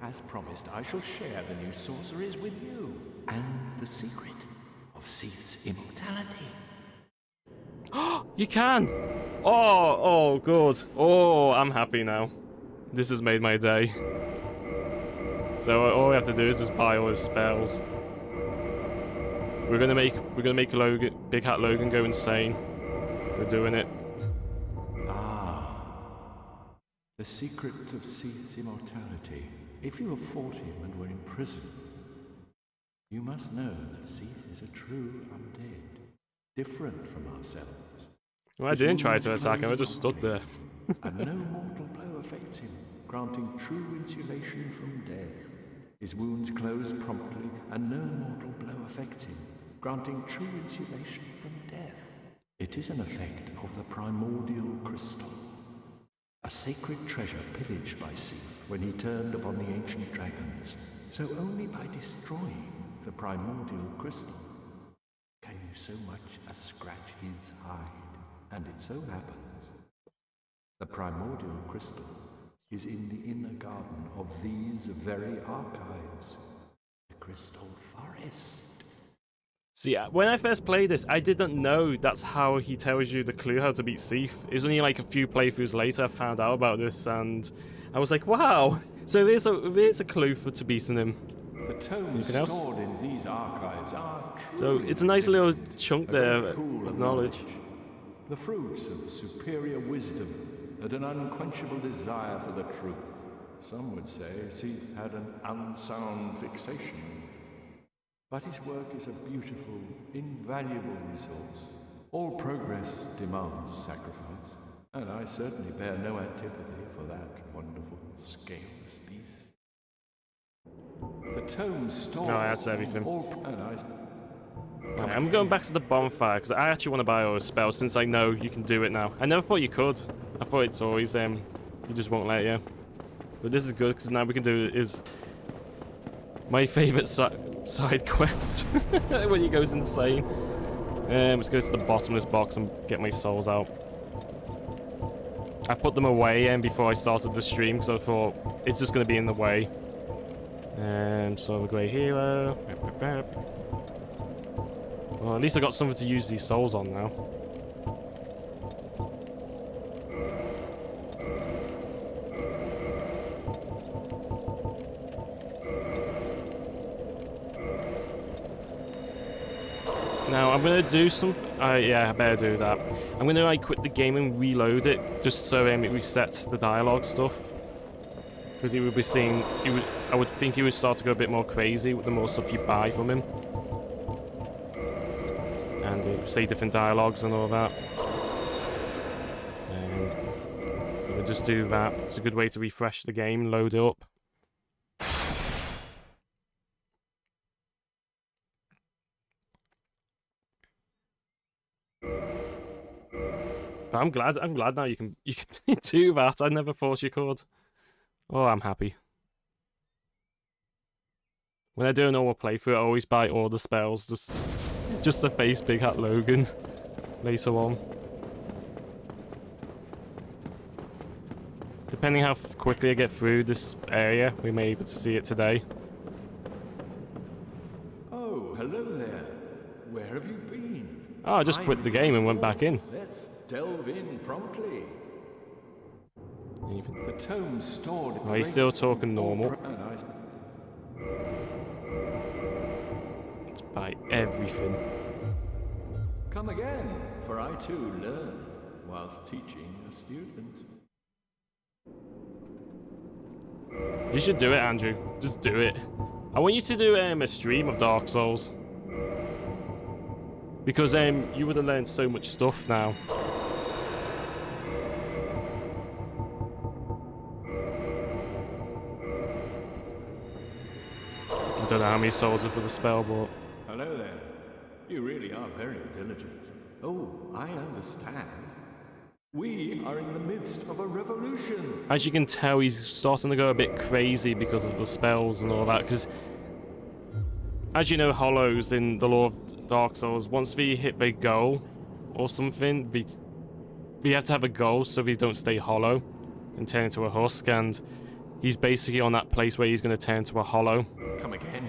As promised, I shall share the new sorceries with you, and the secret of Seath's immortality. You can! Oh, good. Oh, I'm happy now. This has made my day. So all we have to do is just buy all his spells. We're gonna make Logan, Big Hat Logan, go insane. We're doing it. The secret of Seath's immortality. If you have fought him and were imprisoned, you must know that Seath is a true undead, different from ourselves. Well, I didn't try to attack him, I just stood there. And no mortal blow affects him, granting true insulation from death. His wounds close promptly, and no mortal blow affects him, granting true insulation from death. It is an effect of the primordial crystal. A sacred treasure pillaged by Seath when he turned upon the ancient dragons. So only by destroying the primordial crystal can you so much as scratch his hide. And it so happens the primordial crystal is in the inner garden of these very archives, the Crystal Forest. See, when I first played this, I didn't know that's how he tells you the clue how to beat Seath. It was only like a few playthroughs later I found out about this, and I was like, wow! So it is a clue to beating him. The tomes stored in these archives are so it's a nice little chunk there of knowledge. The fruits of superior wisdom and an unquenchable desire for the truth. Some would say Seath had an unsound fixation. But his work is a beautiful, invaluable resource. All progress demands sacrifice, and I certainly bear no antipathy for that wonderful, scaleless beast. The tomes store... No, that's everything. I'm going back to the bonfire, because I actually want to buy all his spells, since I know you can do it now. I never thought you could. I thought it's always, you just won't let you. But this is good, because now we can do is my favourite side quest when he goes insane. Let's go to the bottomless box and get my souls out. I put them away before I started the stream because I thought it's just going to be in the way. So the Grey Hero. Well, at least I got something to use these souls on now. Now I'm gonna do some. Yeah, I better do that. I'm gonna quit the game and reload it just so it resets the dialogue stuff. Because he would be seeing. I would think he would start to go a bit more crazy with the more stuff you buy from him, and say different dialogues and all that. So just do that. It's a good way to refresh the game, load it up. But I'm glad now you can do that. I never thought you could. Oh, I'm happy. When I do a normal playthrough, I always buy all the spells just to face Big Hat Logan later on. Depending how quickly I get through this area, we may be able to see it today. Oh, hello there. Where have you been? Oh, I just quit the game and went back in. Let's delve in promptly. Even... The tomes stored. Oh, he's still talking normal. Let's buy everything. Come again, for I too learn whilst teaching a student. You should do it, Andrew. Just do it. I want you to do a stream of Dark Souls. Because you would have learned so much stuff now. I don't know how many souls are for the spell, but... Hello there. You really are very diligent. Oh, I understand. We are in the midst of a revolution. As you can tell, he's starting to go a bit crazy because of the spells and all that. Because, as you know, hollows in the lore of Dark Souls, once they hit their goal or something, they have to have a goal so they don't stay hollow and turn into a husk. And he's basically on that place where he's going to turn into a hollow. Come again.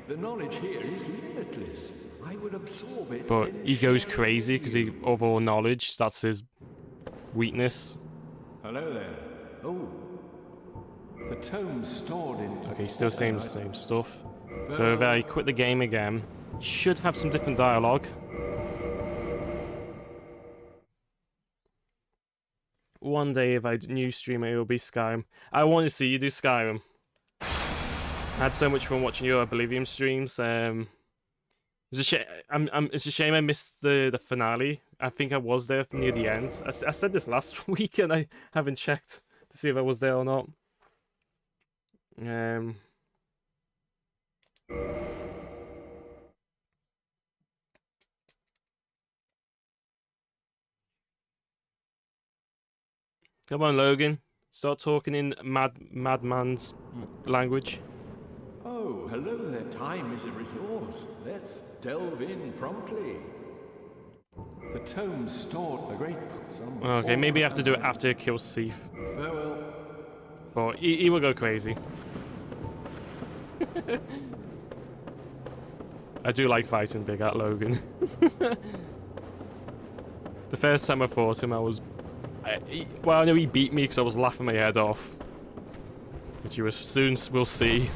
The knowledge here is limitless. I would absorb it. But he goes crazy because he of all knowledge. That's his weakness. Hello there. Oh, the tomes stored in. Okay, still saying the same stuff. So if I quit the game again, you should have some different dialogue. One day, if I new stream it, will be Skyrim. I want to see you do Skyrim. I had so much fun watching your Oblivion streams. It's a shame. It's a shame I missed the finale. I think I was there near the end. I said this last week and I haven't checked to see if I was there or not. Come on, Logan. Start talking in madman's language. Oh, hello there. Time is a resource. Let's delve in promptly. The tomes stored a great... Okay, maybe I have to do it after I kill Seath. Farewell. But he will go crazy. I do like fighting Big Hat Logan. The first time I fought him, I was... well, I know he beat me because I was laughing my head off. Which you will soon will see.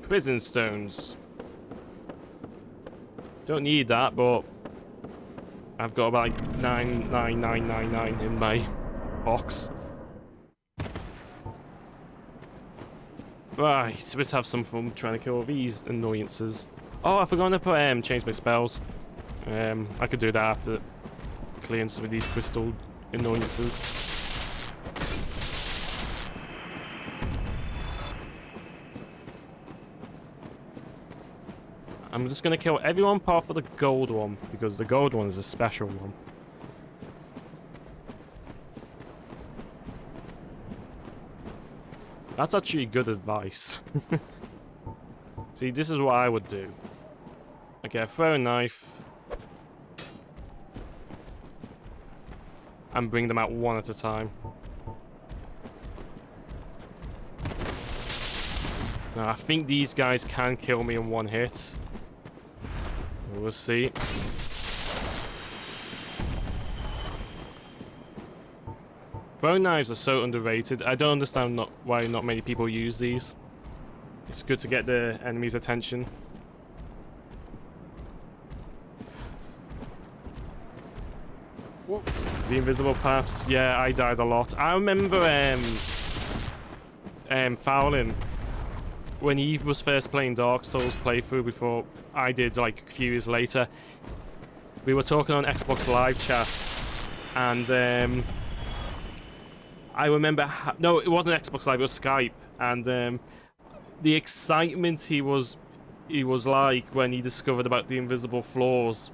Prison stones. Don't need that, but I've got about like 99999 in my box. Right, so let's have some fun trying to kill these annoyances. Oh, I forgot to put change my spells. I could do that after clearing some of these crystal annoyances. I'm just gonna kill everyone apart for the gold one, because the gold one is a special one. That's actually good advice. See, this is what I would do. Okay, I throw a knife. And bring them out one at a time. Now, I think these guys can kill me in one hit. We'll see. Throwing knives are so underrated. I don't understand why not many people use these. It's good to get the enemy's attention. The invisible paths, yeah, I died a lot. I remember Fowlin, when he was first playing Dark Souls playthrough before I did, like a few years later, we were talking on Xbox Live chat, and I remember no, it wasn't Xbox Live, it was Skype, and the excitement he was like when he discovered about the invisible floors.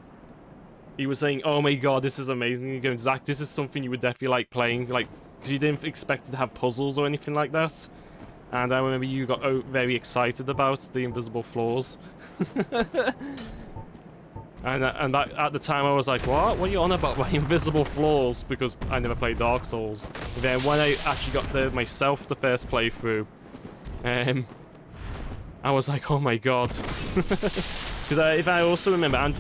He was saying, "Oh my god, this is amazing." You're going, "Zach, this is something you would definitely like playing, like, because you didn't expect it to have puzzles or anything like that." And I remember you got very excited about the invisible floors. and that, at the time I was like, what are you on about, my invisible floors? Because I never played Dark Souls. And then when I actually got there myself the first playthrough, I was like, oh my god. Because if I also remember, and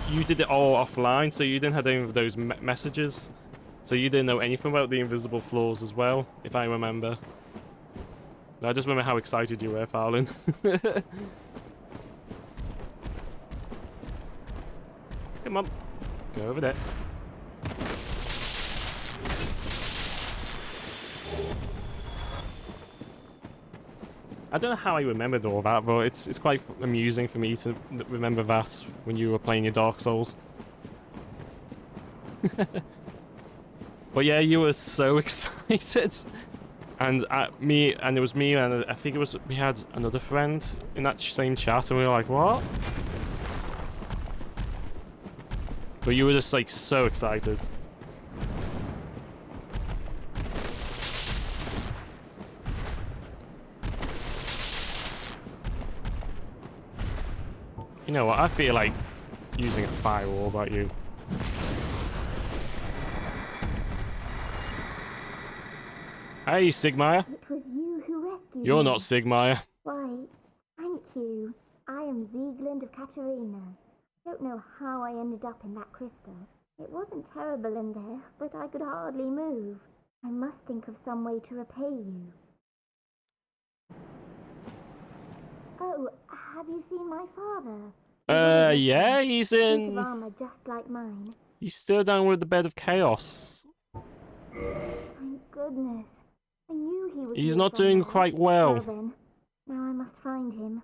you did it all offline, so you didn't have any of those messages. So you didn't know anything about the invisible floors as well, if I remember. I just remember how excited you were, Farlin. Come on. Go over there. I don't know how I remembered all that, but it's quite amusing for me to remember that when you were playing your Dark Souls. But yeah, you were so excited. And it was me, and I think we had another friend in that same chat, and we were like, what? But you were just like so excited. You know what, I feel like using a firewall about you. Hey, Sigmire. It was you who rescued You're me. not Sigmire. Why, thank you. I am Ziegland of Katarina. Don't know how I ended up in that crystal. It wasn't terrible in there, but I could hardly move. I must think of some way to repay you. Oh, have you seen my father? Yeah, he's Suit of in... armor just like mine. He's still down with the Bed of Chaos. Thank goodness. I knew he was He's here not doing somewhere. quite well. Well then, now I must find him.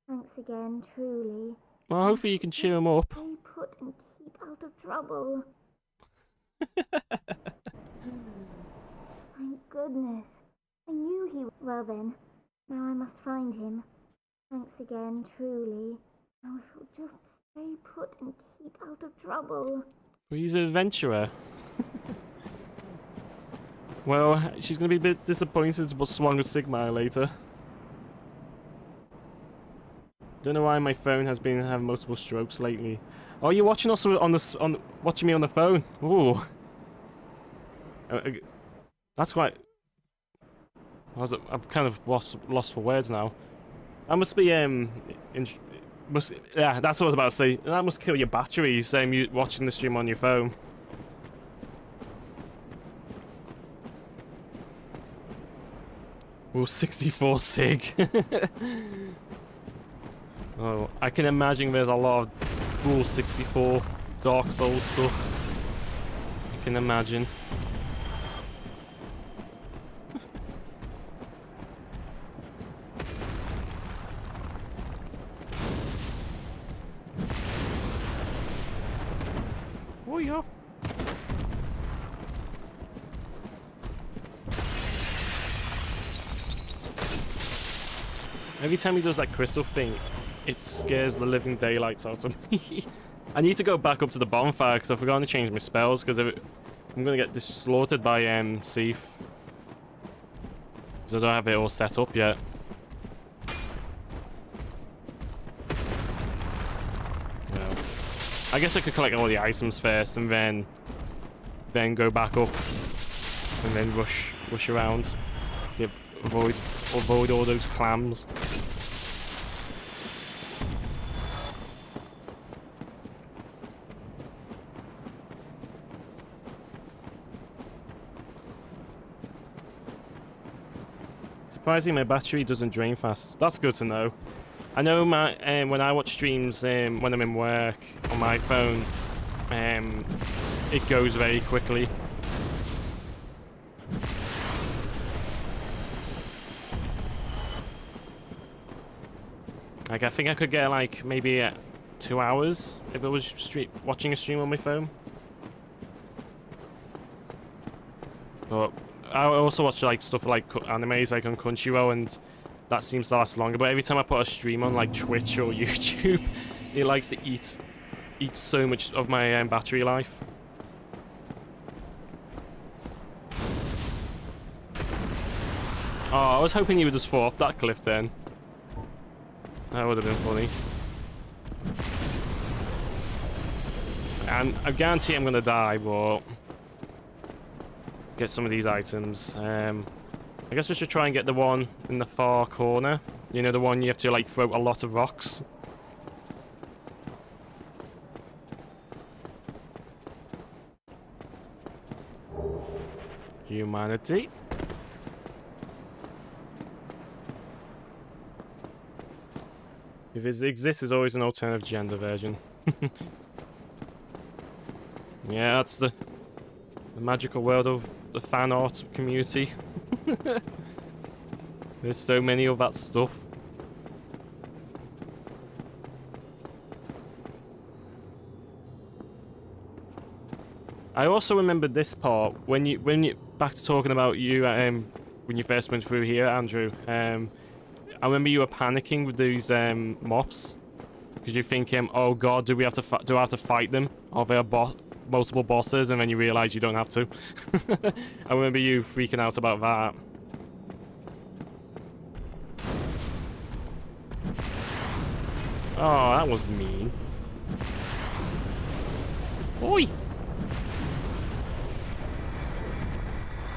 Thanks again, truly. Well, hopefully you can cheer him up. Stay put and keep out of trouble. Thank goodness. I knew he... Well then, now I must find him. Thanks again, truly. Now I shall just stay put and keep out of trouble. Well, he's an adventurer. Well, she's going to be a bit disappointed what's wrong with Sigmar later. Don't know why my phone has been having multiple strokes lately. Oh, you're watching us watching me on the phone. Ooh. That's quite... I've kind of lost for words now. That must be yeah, that's what I was about to say. That must kill your battery, saying you watching the stream on your phone. Ooh, 64 sig. Oh, I can imagine there's a lot of cool 64 Dark Souls stuff. I can imagine. Oh yeah. Every time he does that crystal thing, it scares the living daylights out of me. I need to go back up to the bonfire because I've forgotten to change my spells because I'm going to get slaughtered by Seath. Because I don't have it all set up yet. Well, I guess I could collect all the items first and then go back up and then rush around. Avoid all those clams. Surprisingly, my battery doesn't drain fast. That's good to know. I know my when I watch streams when I'm in work on my phone, it goes very quickly. Like, I think I could get, like, maybe 2 hours if I was watching a stream on my phone. But I also watch like stuff like animes like on Crunchyroll, and that seems to last longer. But every time I put a stream on like Twitch or YouTube, it likes to eat so much of my battery life. Oh, I was hoping you would just fall off that cliff then. That would have been funny. And I guarantee I'm gonna die, but get some of these items. I guess I should try and get the one in the far corner. You know, the one you have to like throw a lot of rocks. Humanity. If it exists, there's always an alternative gender version. Yeah, that's the magical world of the fan art community. There's so many of that stuff. I also remember this part when you back to talking about you when you first went through here, Andrew. I remember you were panicking with these moths because you're thinking, "Oh God, do I have to fight them? Are there multiple bosses?" And then you realise you don't have to. I remember you freaking out about that. Oh, that was mean. Oi!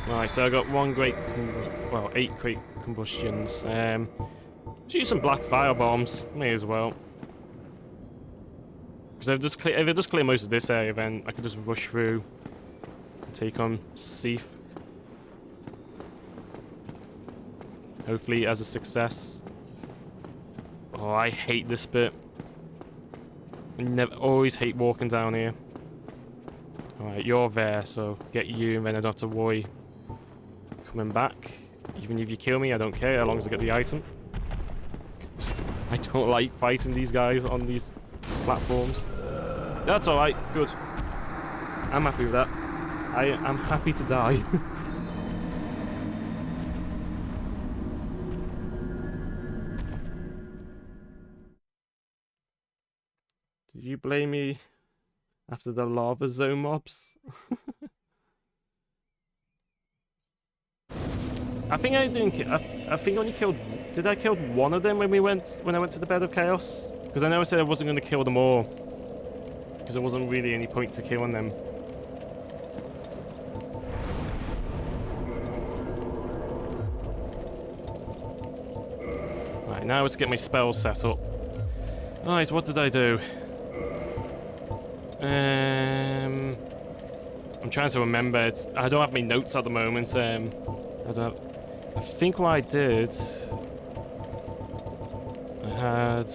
Right, so I got 8 great combustions. Let's use some black fire bombs. May as well. Because if I just clear most of this area, then I could just rush through and take on Seath. Hopefully as a success. Oh, I hate this bit. I always hate walking down here. Alright, you're there, so get you, and then I don't have to worry coming back. Even if you kill me, I don't care, as long as I get the item. I don't like fighting these guys on these platforms. That's alright, good. I'm happy with that. I'm happy to die. Did you blame me after the lava zone mobs? I think I didn't. I think I only killed. Did I kill one of them when I went to the bed of chaos? Because I know I said I wasn't going to kill them all. Because there wasn't really any point to killing them. Right, now let's get my spells set up. Right, what did I do? I'm trying to remember. I don't have my notes at the moment. I think what I did, I had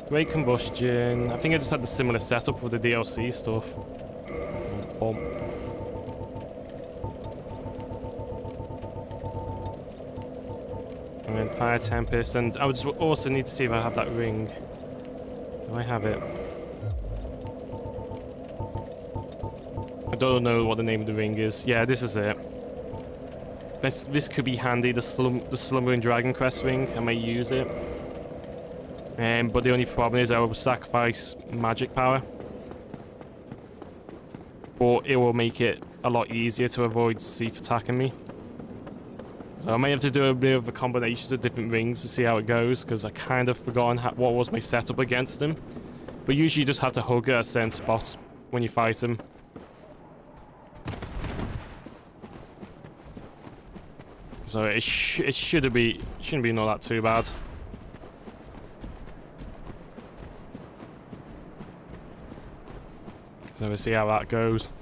great combustion. I think I just had the similar setup for the DLC stuff. Bomb. And then Fire Tempest, and I would just also need to see if I have that ring. Do I have it? I don't know what the name of the ring is. Yeah, this is it. This could be handy, the Slumbering Dragon Crest ring. I may use it. But the only problem is I will sacrifice magic power. But it will make it a lot easier to avoid Seath attacking me. So I may have to do a bit of a combination of different rings to see how it goes, because I kind of forgotten what was my setup against him. But usually you just have to hug at a certain spot when you fight him. So it shouldn't be not that too bad. So we'll see how that goes.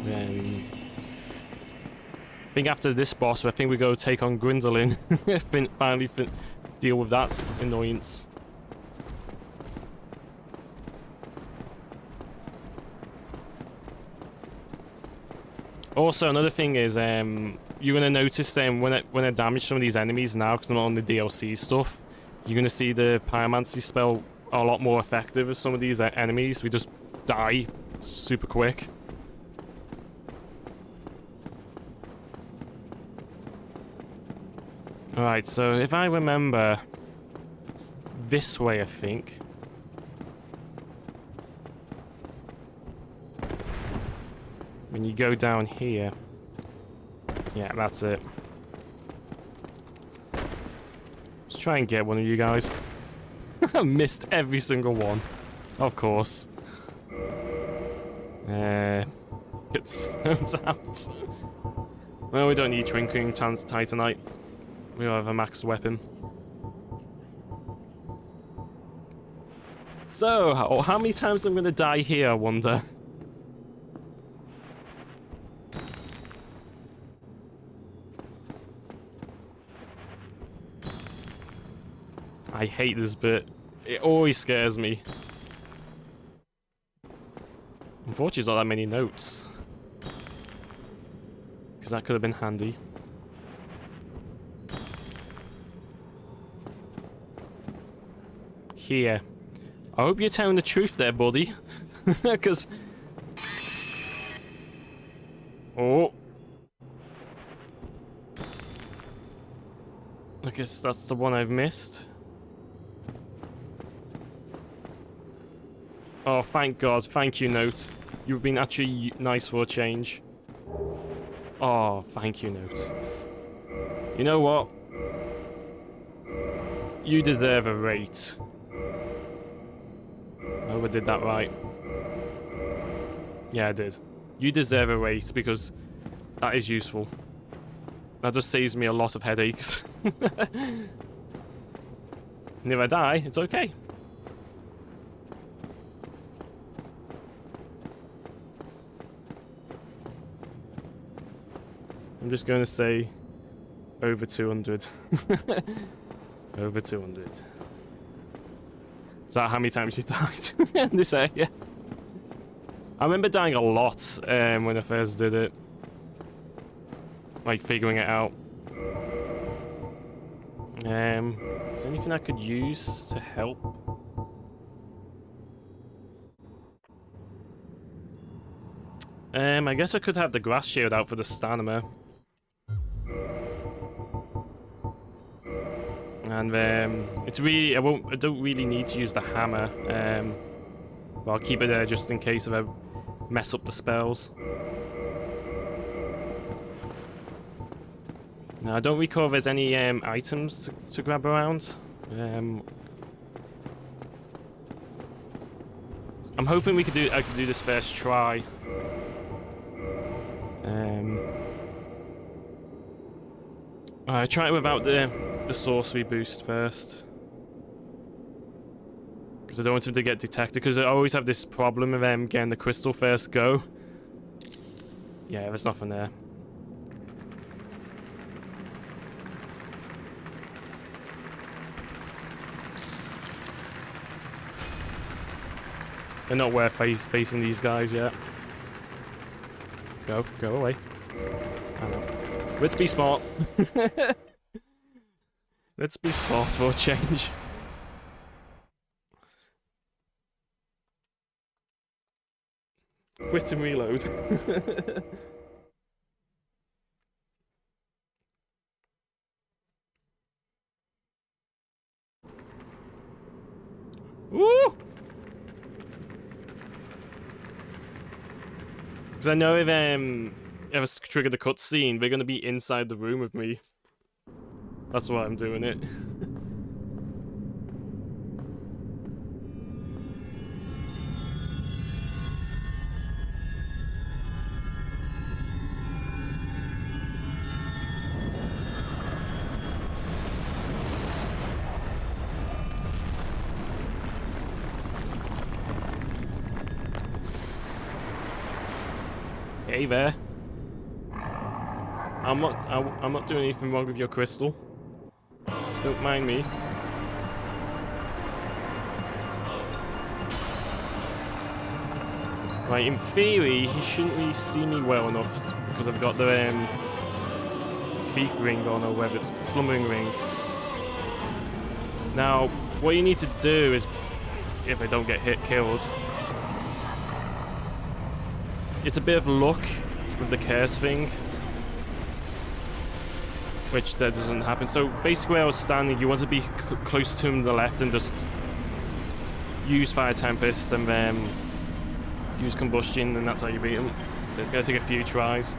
Then I think after this boss, I think we go take on Gwyndolin. Finally deal with that annoyance. Also, another thing is, you're gonna notice when I damage some of these enemies now, because I'm not on the DLC stuff, you're gonna see the pyromancy spell a lot more effective with some of these enemies. We just die super quick. Alright, so if I remember, it's this way, I think. When you go down here. Yeah, that's it. Let's try and get one of you guys. I missed every single one. Of course. Get the stones out. Well, we don't need Twinkling Titanite. We have a max weapon. So, how many times I'm gonna die here, I wonder? I hate this bit. It always scares me. Unfortunately, there's not that many notes. Because that could have been handy. Here. I hope you're telling the truth there, buddy. Because... Oh. I guess that's the one I've missed. Oh, thank God. Thank you, Note. You've been actually nice for a change. Oh, thank you, Note. You know what? You deserve a rate. I hope I did that right. Yeah, I did. You deserve a rate because that is useful. That just saves me a lot of headaches. And if I die, it's okay. I'm just going to say over 200. Over 200. Is that how many times you died in this area? I remember dying a lot when I first did it. Like, figuring it out. Is there anything I could use to help? I guess I could have the grass shield out for the stamina. And it's really, I don't really need to use the hammer. But I'll keep it there just in case if I mess up the spells. Now I don't recall if there's any items to grab around. I'm hoping I could do this first try. Alright, try it without the sorcery boost first. Because I don't want him to get detected, because I always have this problem of getting the crystal first go. Yeah, there's nothing there. They're not worth facing these guys yet. Go away. I know. Let's be smart. Let's be smart for a change. Quit and reload. Woo! Because I know if I trigger the cutscene, they're gonna be inside the room with me. That's why I'm doing it. Hey there. I'm not doing anything wrong with your crystal. Don't mind me. Right, in theory, he shouldn't really see me well enough because I've got the thief ring on or whether it's slumbering ring. Now, what you need to do is, if I don't get killed, it's a bit of luck with the curse thing, which that doesn't happen. So basically where I was standing, you want to be close to him on the left and just use Fire Tempest and then use Combustion, and that's how you beat him. So it's going to take a few tries.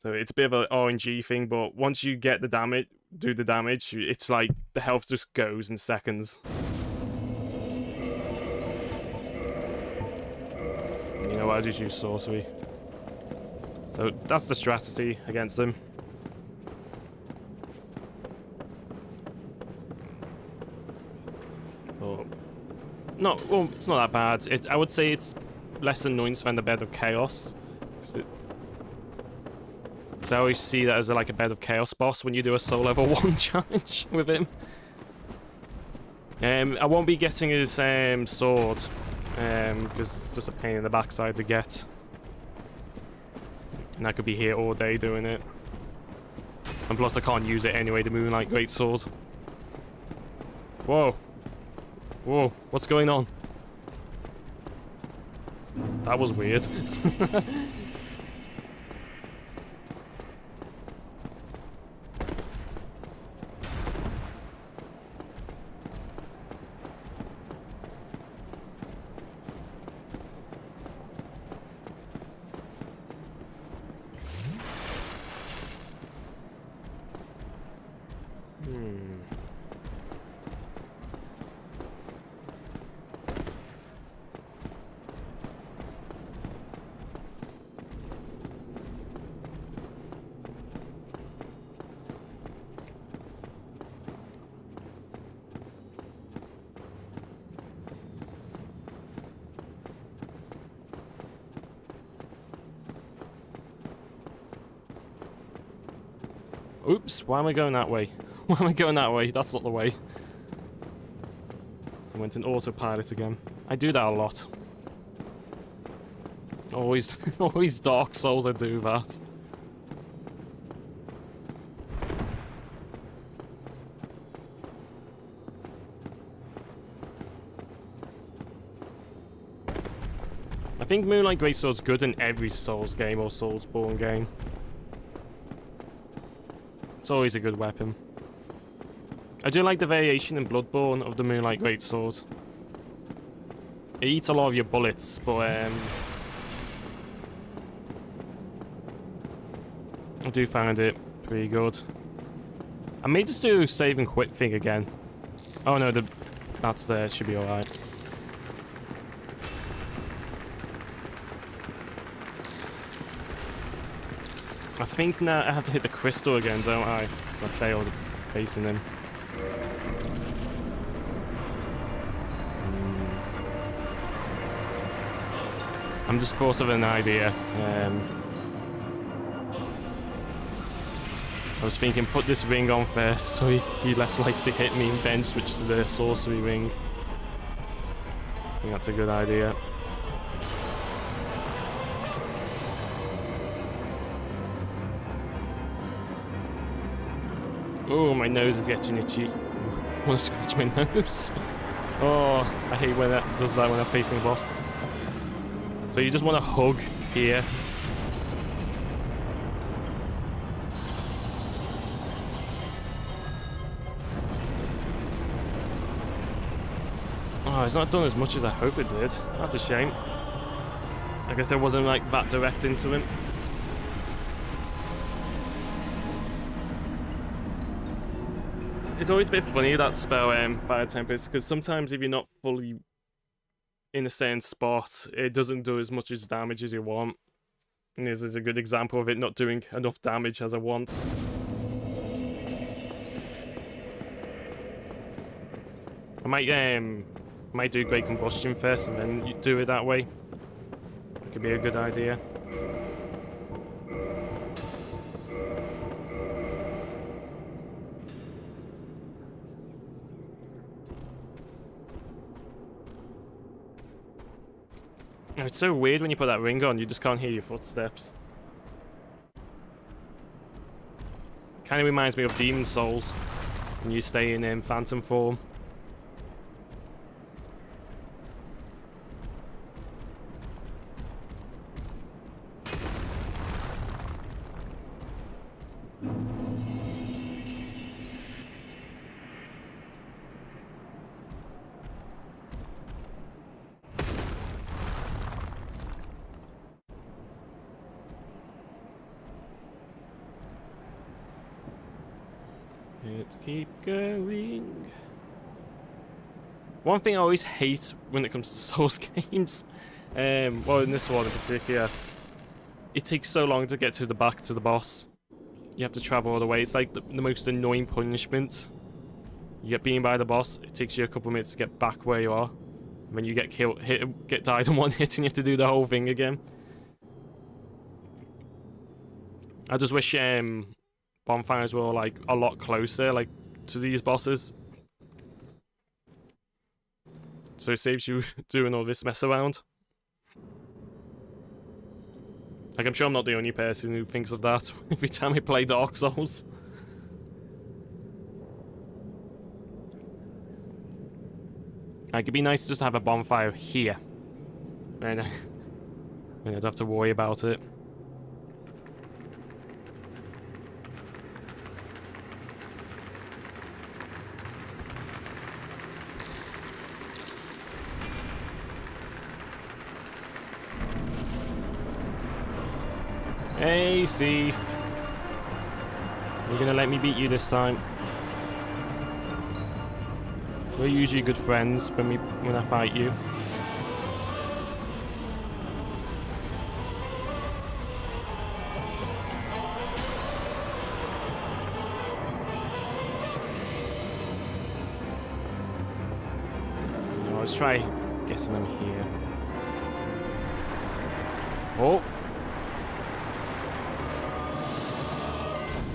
So it's a bit of an RNG thing, but once you get the damage, do the damage, it's like the health just goes in seconds. You know what, I just use sorcery. So that's the strategy against them. But well, it's not that bad. I would say it's less annoying than the Bed of Chaos. Because I always see that as like a Bed of Chaos boss when you do a soul level 1 challenge with him. I won't be getting his sword, because it's just a pain in the backside to get. And I could be here all day doing it. And plus I can't use it anyway, the Moonlight Greatsword. Whoa. Whoa, what's going on? That was weird. Oops, why am I going that way? Why am I going that way? That's not the way. I went in autopilot again. I do that a lot. Always, always Dark Souls I do that. I think Moonlight Greatsword's good in every Souls game or Soulsborne game. It's always a good weapon. I do like the variation in Bloodborne of the Moonlight Greatsword. It eats a lot of your bullets, but I do find it pretty good. I may just do save and quit thing again. Oh no, that's there. Should be alright. I think now I have to hit the crystal again, don't I? Because I failed facing him. I'm just thought of an idea. I was thinking put this ring on first so he'd less likely to hit me and then switch to the sorcery ring. I think that's a good idea. Oh, my nose is getting itchy. I want to scratch my nose. Oh, I hate when that does that when I'm facing a boss. So you just want to hug here. Oh, it's not done as much as I hope it did. That's a shame. I guess I wasn't like that direct into him. It's always a bit funny, that spell, Fire Tempest, because sometimes if you're not fully in a certain spot, it doesn't do as much as damage as you want. And this is a good example of it not doing enough damage as I want. I might do Great Combustion first and then you do it that way. That could be a good idea. Oh, it's so weird when you put that ring on, you just can't hear your footsteps. Kind of reminds me of Demon Souls when you stay in phantom form. Let's keep going. One thing I always hate when it comes to Souls games, well, in this one in particular, it takes so long to get to the back to the boss. You have to travel all the way. It's like the most annoying punishment. You get beaten by the boss, it takes you a couple of minutes to get back where you are. And when you get killed, get died in one hit, and you have to do the whole thing again. I just wish bonfires were like a lot closer, like to these bosses, so it saves you doing all this mess around. Like, I'm sure I'm not the only person who thinks of that every time I play Dark Souls. Like, it'd be nice to just have a bonfire here, and I don't have to worry about it. Hey, Seif. You're gonna let me beat you this time. We're usually good friends when I fight you. Let's try getting them here. Oh!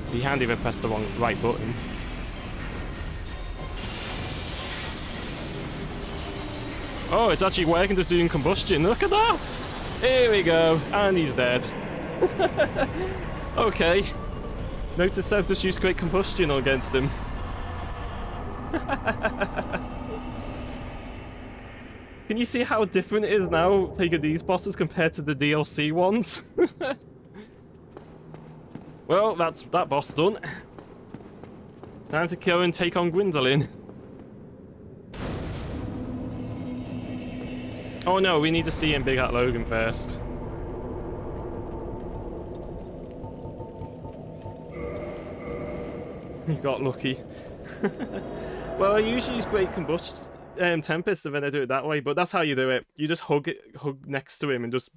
It'd be handy if I pressed the right button. Oh, it's actually working, just doing combustion. Look at that! Here we go. And he's dead. Okay. Notice Seth just used great combustion against him. Can you see how different it is now taking these bosses compared to the DLC ones? Well, that's that boss done. Time to kill and take on Gwendolyn. Oh no, we need to see him Big Hat Logan first. You got lucky. Well, I usually use Great Tempest and then I do it that way, but that's how you do it. You just hug next to him and just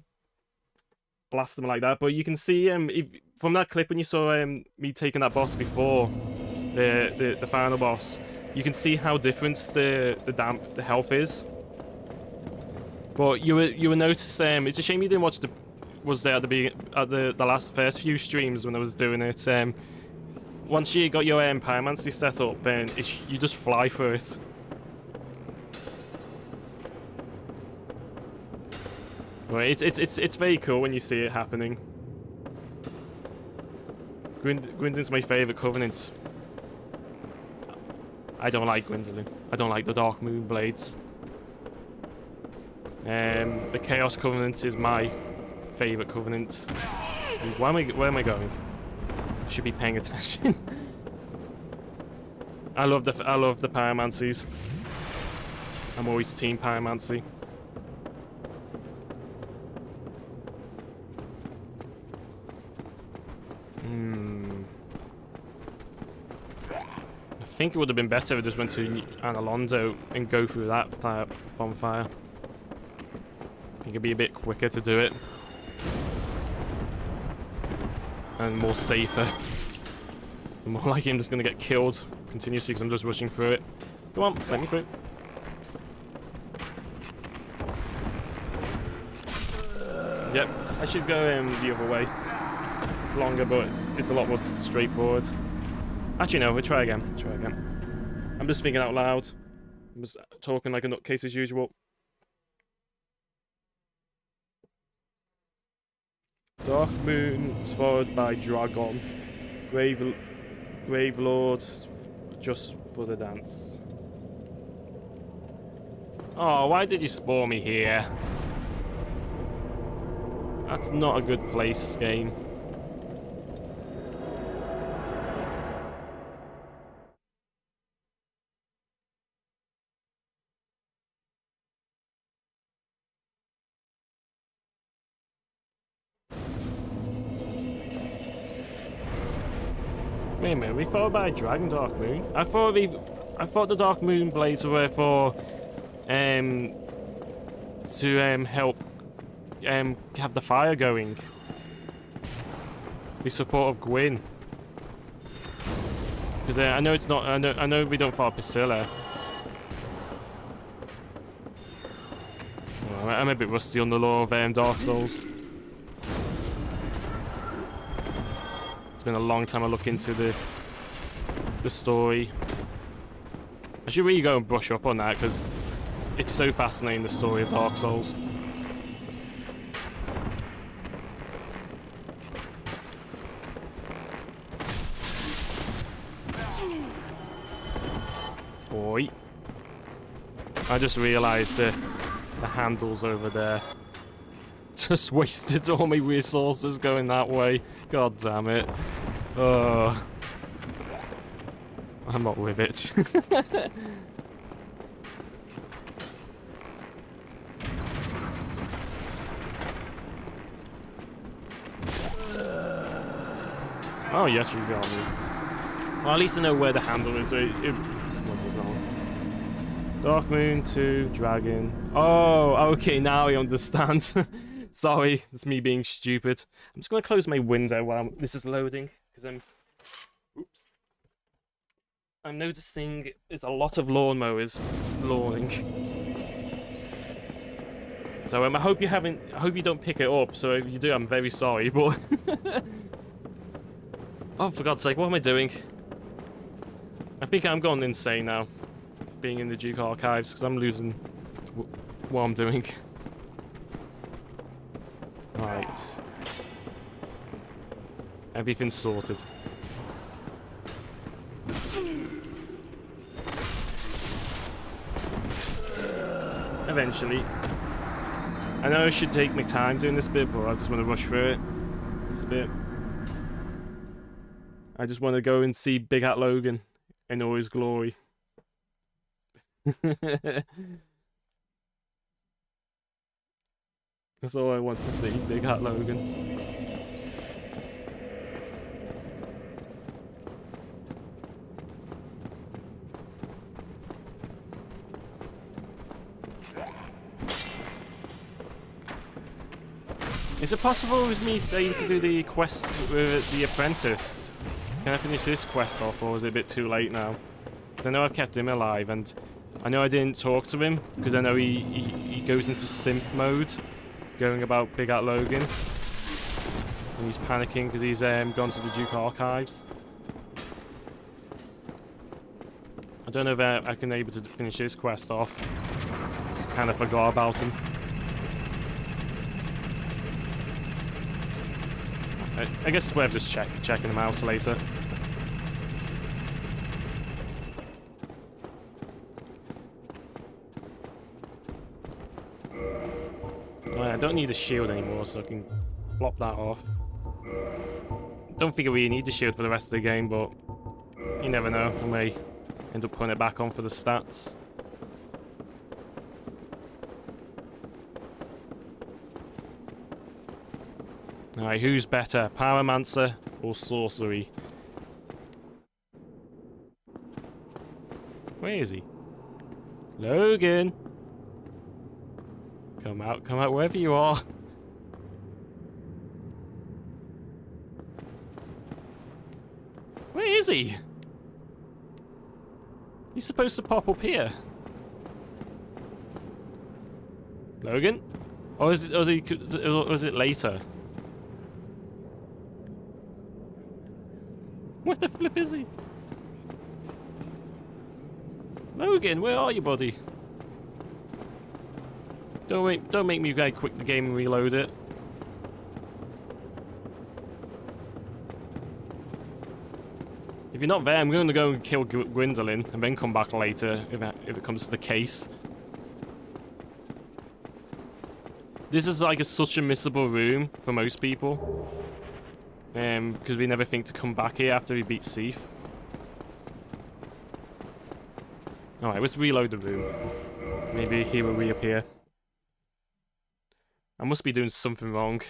blast him like that. But you can see from that clip when you saw me taking that boss before, the final boss, you can see how different the health is. But you will notice it's a shame you didn't watch was there at the first few streams when I was doing it. Once you got your pyromancy set up, then you just fly through it. Well, it's very cool when you see it happening. Gwendolyn's my favourite Covenant. I don't like Gwendolyn. I don't like the Dark Moon Blades. The Chaos Covenant is my favourite Covenant. Where am I going? I should be paying attention. I love the pyromancies. I'm always team pyromancy. I think it would have been better if I just went to Anor Londo and go through that bonfire. I think it'd be a bit quicker to do it. And more safer. So more like I'm just going to get killed continuously because I'm just rushing through it. Come on, let me through. Yep, I should go the other way. Longer, but it's a lot more straightforward. Actually, no, we'll try again. I'm just thinking out loud. I'm just talking like a nutcase as usual. Dark Moon is followed by Dragon. Grave Lord, just for the dance. Oh, why did you spawn me here? That's not a good place, game. Wait a minute, we fought by a dragon Dark Moon? I thought the Dark Moon blades were for to help have the fire going. The support of Gwyn. Because I know it's not. I know we don't fight Priscilla. Oh, I'm a bit rusty on the lore of Dark Souls. It's been a long time I look into the story. I should really go and brush up on that because it's so fascinating, the story of Dark Souls. Boy. I just realised the handles over there. Just wasted all my resources going that way. God damn it. I'm not with it. Oh, you actually got me. Well, at least I know where the handle is. So what's it called? Dark Moon 2, Dragon. Oh, okay, now I understand. Sorry, it's me being stupid. I'm just gonna close my window while this is loading, because oops. I'm noticing there's a lot of lawnmowers lawning. So I hope you don't pick it up. So if you do, I'm very sorry. But oh, for God's sake, what am I doing? I think I'm going insane now, being in the Duke Archives, because I'm losing what I'm doing. Right. Everything's sorted. Eventually. I know I should take my time doing this bit, but I just want to rush through it. This bit. I just want to go and see Big Hat Logan in all his glory. That's all I want to see, Big Hat Logan. Is it possible with me to do the quest with the apprentice? Can I finish this quest off, or is it a bit too late now? Because I know I've kept him alive, and I know I didn't talk to him, because I know he goes into simp mode, going about Big Hat Logan. And he's panicking because he's gone to the Duke Archives. I don't know if I can able to finish this quest off. Just kind of forgot about him. I guess it's worth just checking them out later. Oh, I don't need a shield anymore, so I can plop that off. Don't think I really need the shield for the rest of the game, but you never know. I may end up putting it back on for the stats. Alright, who's better? Pyromancer or sorcery? Where is he? Logan! Come out wherever you are. Where is he? He's supposed to pop up here. Logan? Or is it later? Where the flip is he? Logan, where are you, buddy? Don't make me go quick the game and reload it. If you're not there, I'm going to go and kill Gwendolyn and then come back later if it comes to the case. This is like such a missable room for most people. Because we never think to come back here after we beat Seath. Alright, let's reload the room. Maybe he will reappear. I must be doing something wrong.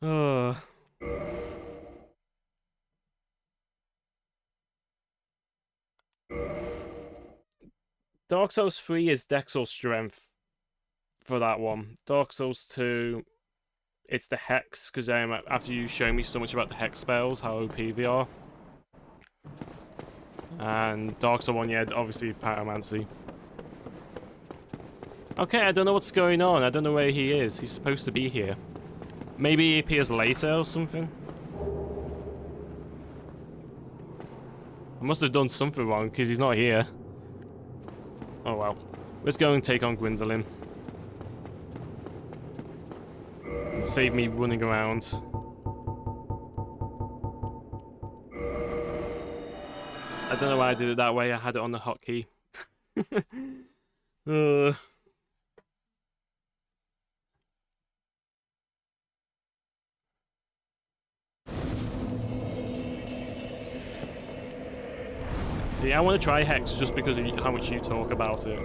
Oh. Dark Souls 3 is Dex or Strength for that one. Dark Souls 2, it's the Hex, because after you show me so much about the Hex spells, how OP they are. And Dark Souls 1, yeah, obviously Pyromancy. Okay, I don't know what's going on. I don't know where he is. He's supposed to be here. Maybe he appears later or something. I must have done something wrong because he's not here. Oh well. Let's go and take on Gwendolyn. And save me running around. I don't know why I did it that way. I had it on the hotkey. See, I want to try Hex just because of how much you talk about it.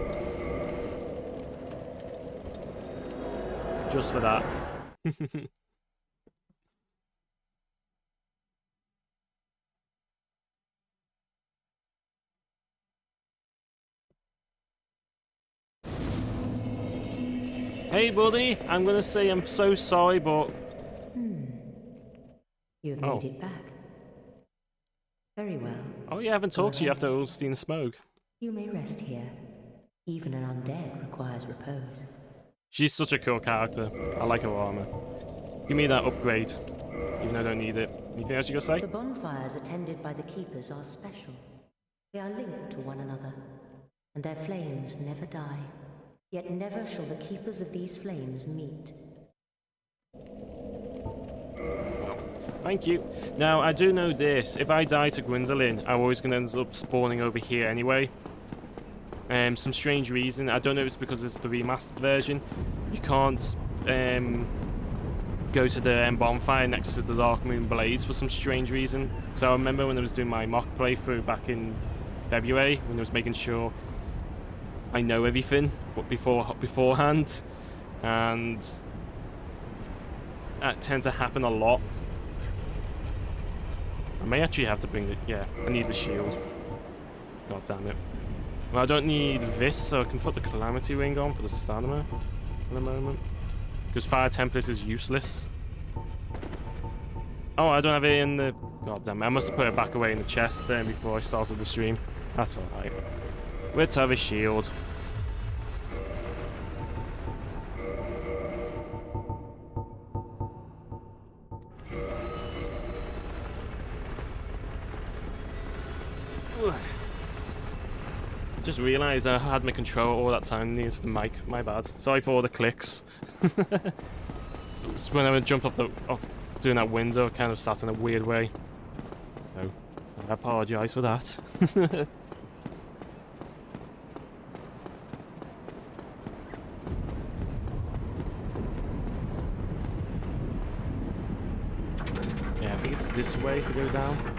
Just for that. Hey buddy, I'm gonna say I'm so sorry, but... You've made it back. Very well. Oh yeah, I haven't talked to you after Ulstein's smoke. You may rest here. Even an undead requires repose. She's such a cool character. I like her armor. Give me that upgrade, even though I don't need it. Anything else you gotta say? The bonfires attended by the keepers are special. They are linked to one another, and their flames never die. Yet never shall the keepers of these flames meet. Thank you. Now, I do know this. If I die to Gwendolyn, I'm always going to end up spawning over here anyway. Some strange reason. I don't know if it's because it's the remastered version. You can't go to the bonfire next to the Dark Moon Blaze for some strange reason. So I remember when I was doing my mock playthrough back in February, when I was making sure I know everything beforehand. And that tends to happen a lot. I may actually have to bring it. Yeah, I need the shield. God damn it. Well, I don't need this, so I can put the Calamity Ring on for the stamina for the moment. Because Fire Template is useless. Oh, I don't have it in the... God damn it. I must have put it back away in the chest then before I started the stream. That's alright. Let's have a shield. Just realised I had my controller all that time near the mic. My bad. Sorry for all the clicks. So when I jumped off doing that window, I kind of sat in a weird way. So I apologise for that. Yeah, I think it's this way to go down.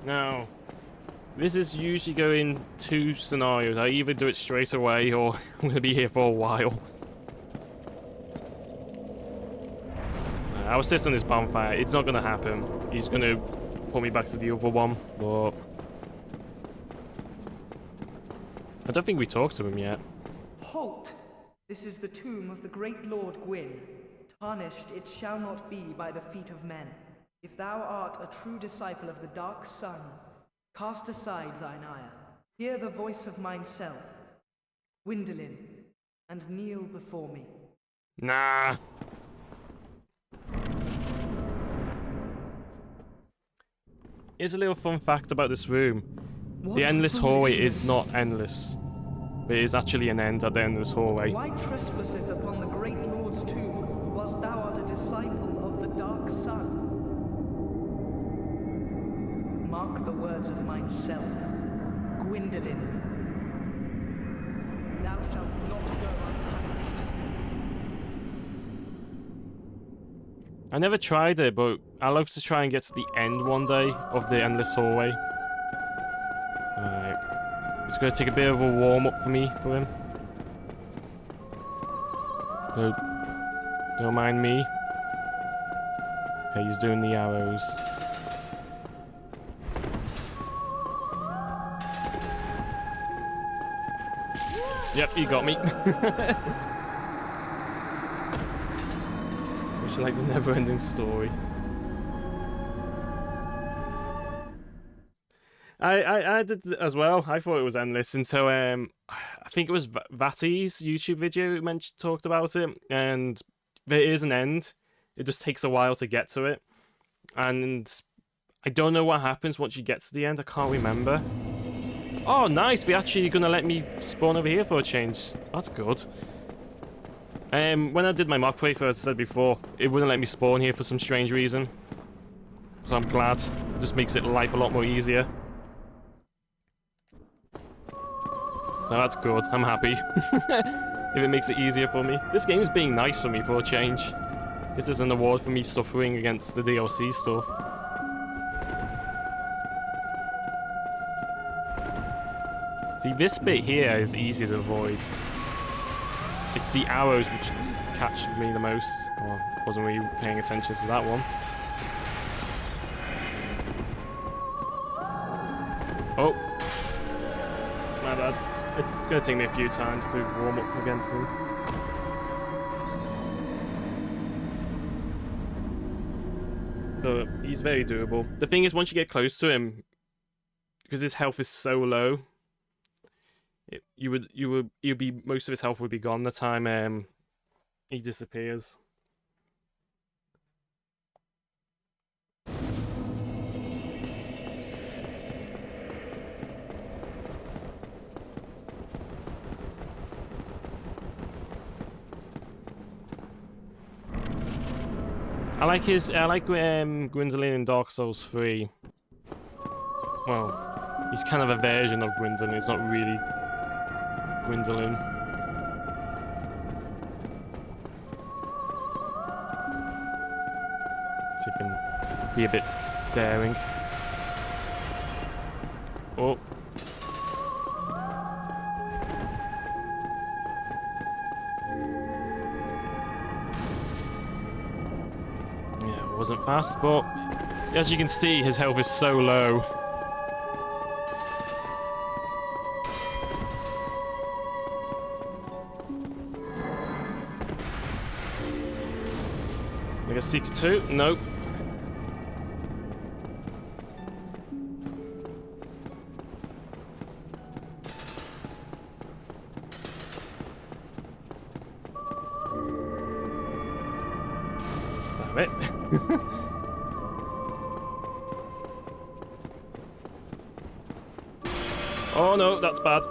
Now, this is usually going two scenarios. I either do it straight away or I'm going to be here for a while. I will sit on this bonfire. It's not going to happen. He's going to pull me back to the other one, but... I don't think we talked to him yet. Halt! This is the tomb of the great Lord Gwyn. Tarnished it shall not be by the feet of men. If thou art a true disciple of the Dark Sun, cast aside thine ire. Hear the voice of mine self, Gwyndolin, and kneel before me. Nah. Here's a little fun fact about this room. The endless hallway is not endless. There is actually an end at the end of this hallway. Why trespasseth upon the great Lord's tomb, whilst thou art a disciple of the Dark Sun? Mark the words of mine self, Gwyndolin. Thou shalt not go unpunished. I never tried it, but I love to try and get to the end one day of the endless hallway. Alright. It's going to take a bit of a warm-up for him. No, don't mind me. Okay, he's doing the arrows. Yep, he got me. Which is like the never-ending story. I did as well. I thought it was endless until I think it was Vati's YouTube video talked about it, and there is an end. It just takes a while to get to it, and I don't know what happens once you get to the end. I can't remember. Oh, nice! They're actually gonna let me spawn over here for a change. That's good. When I did my mock playthrough, as I said before, it wouldn't let me spawn here for some strange reason. So I'm glad. It just makes life a lot more easier. So that's good. I'm happy. If it makes it easier for me. This game's being nice for me for a change. This is an award for me suffering against the DLC stuff. See, this bit here is easy to avoid. It's the arrows which catch me the most. Well, wasn't really paying attention to that one. Oh. My bad. It's going to take me a few times to warm up against him. But he's very doable. The thing is, once you get close to him, because his health is so low, you'd be most of his health would be gone the time he disappears. I like Gwyndolin in Dark Souls 3. Well, he's kind of a version of Gwyndolin. It's not really Gwyndolin. See if he can be a bit daring. Oh. Yeah, it wasn't fast, but as you can see, his health is so low. Like a 6-2? Nope. Damn it. Oh no, that's bad.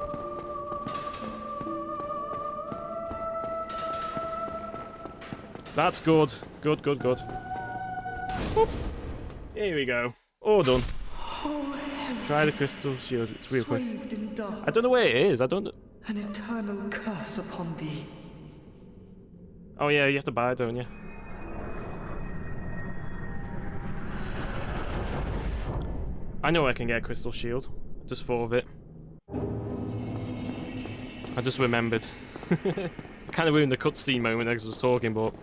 That's good. Good, good, good. Whoop. Here we go. All done. Try the crystal shield. It's real quick. I don't know where it is. I don't know. An eternal curse upon thee. Oh yeah, you have to buy it, don't you? I know I can get a crystal shield. Just thought of it. I just remembered. Kind of ruined the cutscene moment as I was talking, but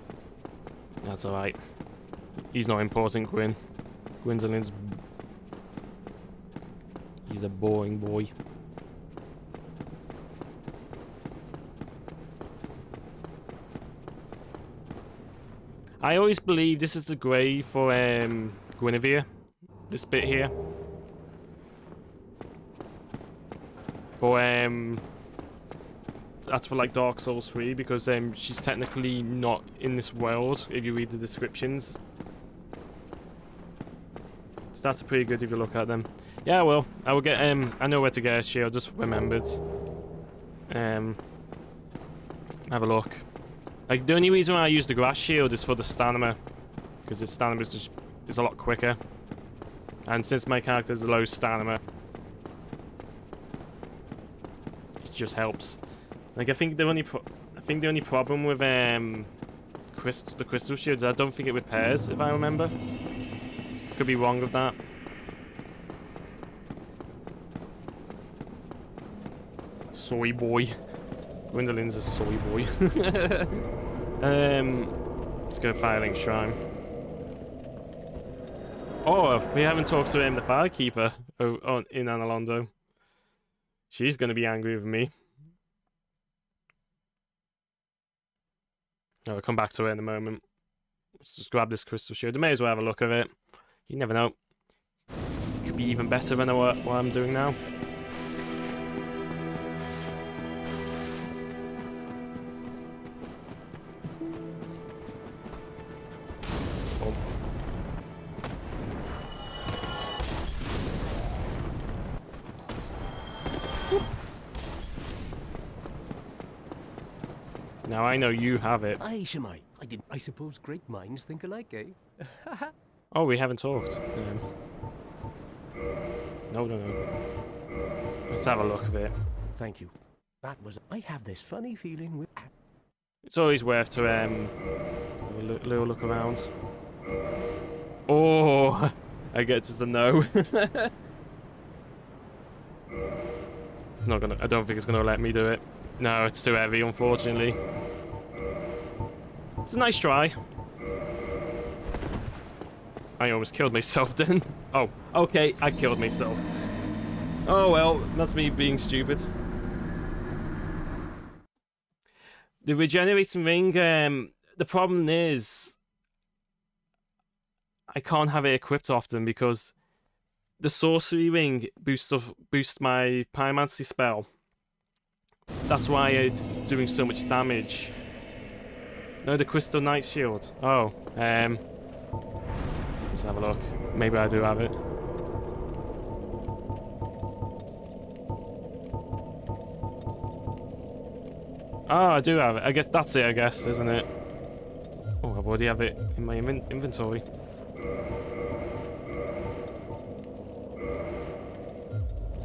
that's alright. He's not important, Gwyndolin's... He's a boring boy. I always believe this is the grave for Guinevere. This bit here. But that's for like Dark Souls 3 because she's technically not in this world if you read the descriptions. So that's pretty good if you look at them. Yeah, well, I will get I know where to get a shield, just remembered. Have a look. Like the only reason why I use the grass shield is for the stamina. Because the stamina is a lot quicker. And since my character has low stamina, it just helps. Like I think the only problem with the crystal shields, I don't think it repairs, if I remember. Could be wrong with that. Soy boy. Gwendolyn's a soy boy. Let's go Firelink Shrine. Oh, we haven't talked to the Firekeeper in Anor Londo. She's gonna be angry with me. I'll come back to her in a moment. Let's just grab this crystal shield. I may as well have a look at it. You never know. It could be even better than what I'm doing now. Oh. Now I know you have it. Aye, Shemai. I suppose great minds think alike, eh? Oh, we haven't talked. No. Let's have a look at it. Thank you. That was... I have this funny feeling with... It's always worth to have a little look around. Oh, I guess it's a no. It's not gonna... I don't think it's gonna let me do it. No, it's too heavy, unfortunately. It's a nice try. I almost killed myself then. Oh, okay, I killed myself. Oh well, that's me being stupid. The regenerating ring, the problem is I can't have it equipped often because the sorcery ring boosts my pyromancy spell. That's why it's doing so much damage. No, the Crystal Knight Shield. Oh, let's have a look. Maybe I do have it. Oh, I do have it. I guess that's it, I guess, isn't it? Oh, I've already have it in my inventory.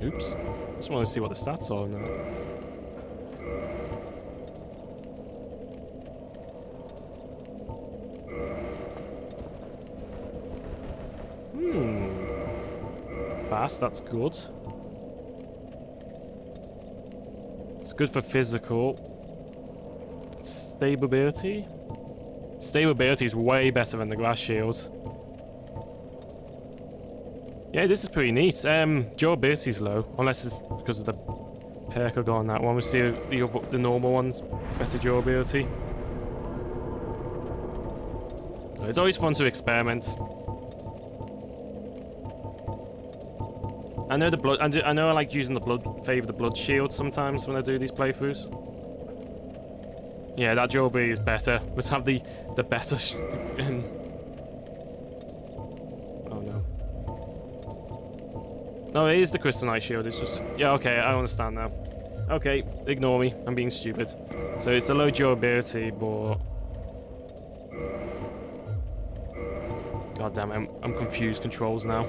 Oops. Just want to see what the stats are now. Bass, that's good. It's good for physical. Stability? Stability is way better than the grass shields. Yeah, this is pretty neat. Durability's low, unless it's because of the perk I got on that one. We see the normal ones, better durability. It's always fun to experiment. I know the blood. I know I like using the blood shield sometimes when I do these playthroughs. Yeah, that durability is better. Let's have the better. Oh no. No, it is the Crystal Knight Shield. It's just... Yeah, okay, I understand now. Okay, ignore me. I'm being stupid. So it's a low durability, but... God damn it, I'm confused controls now.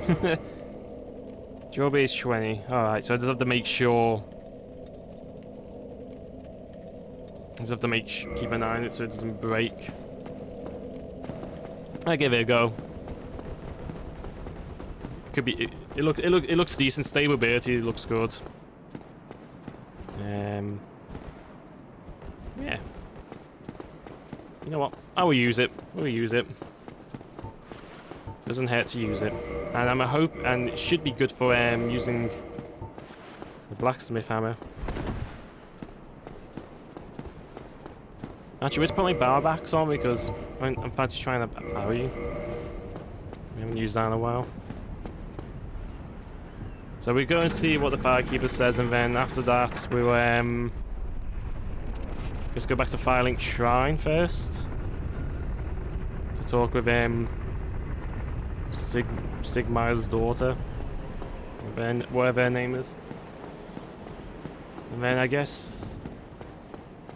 Durability is 20. Alright, so I just have to make sure... I just have to keep an eye on it so it doesn't break. I'll give it a go. Could be... It looks decent. Stability looks good. Yeah. You know what? I will use it. We'll use it. Doesn't hurt to use it. And and it should be good for using the blacksmith hammer. Actually, let's put my barrel backs on because I'm fancy trying to parry. haven't used that in a while. So we go and see what the Firekeeper says, and then after that we'll let's go back to Firelink Shrine first to talk with Sigmar's daughter, and then whatever her name is. And then I guess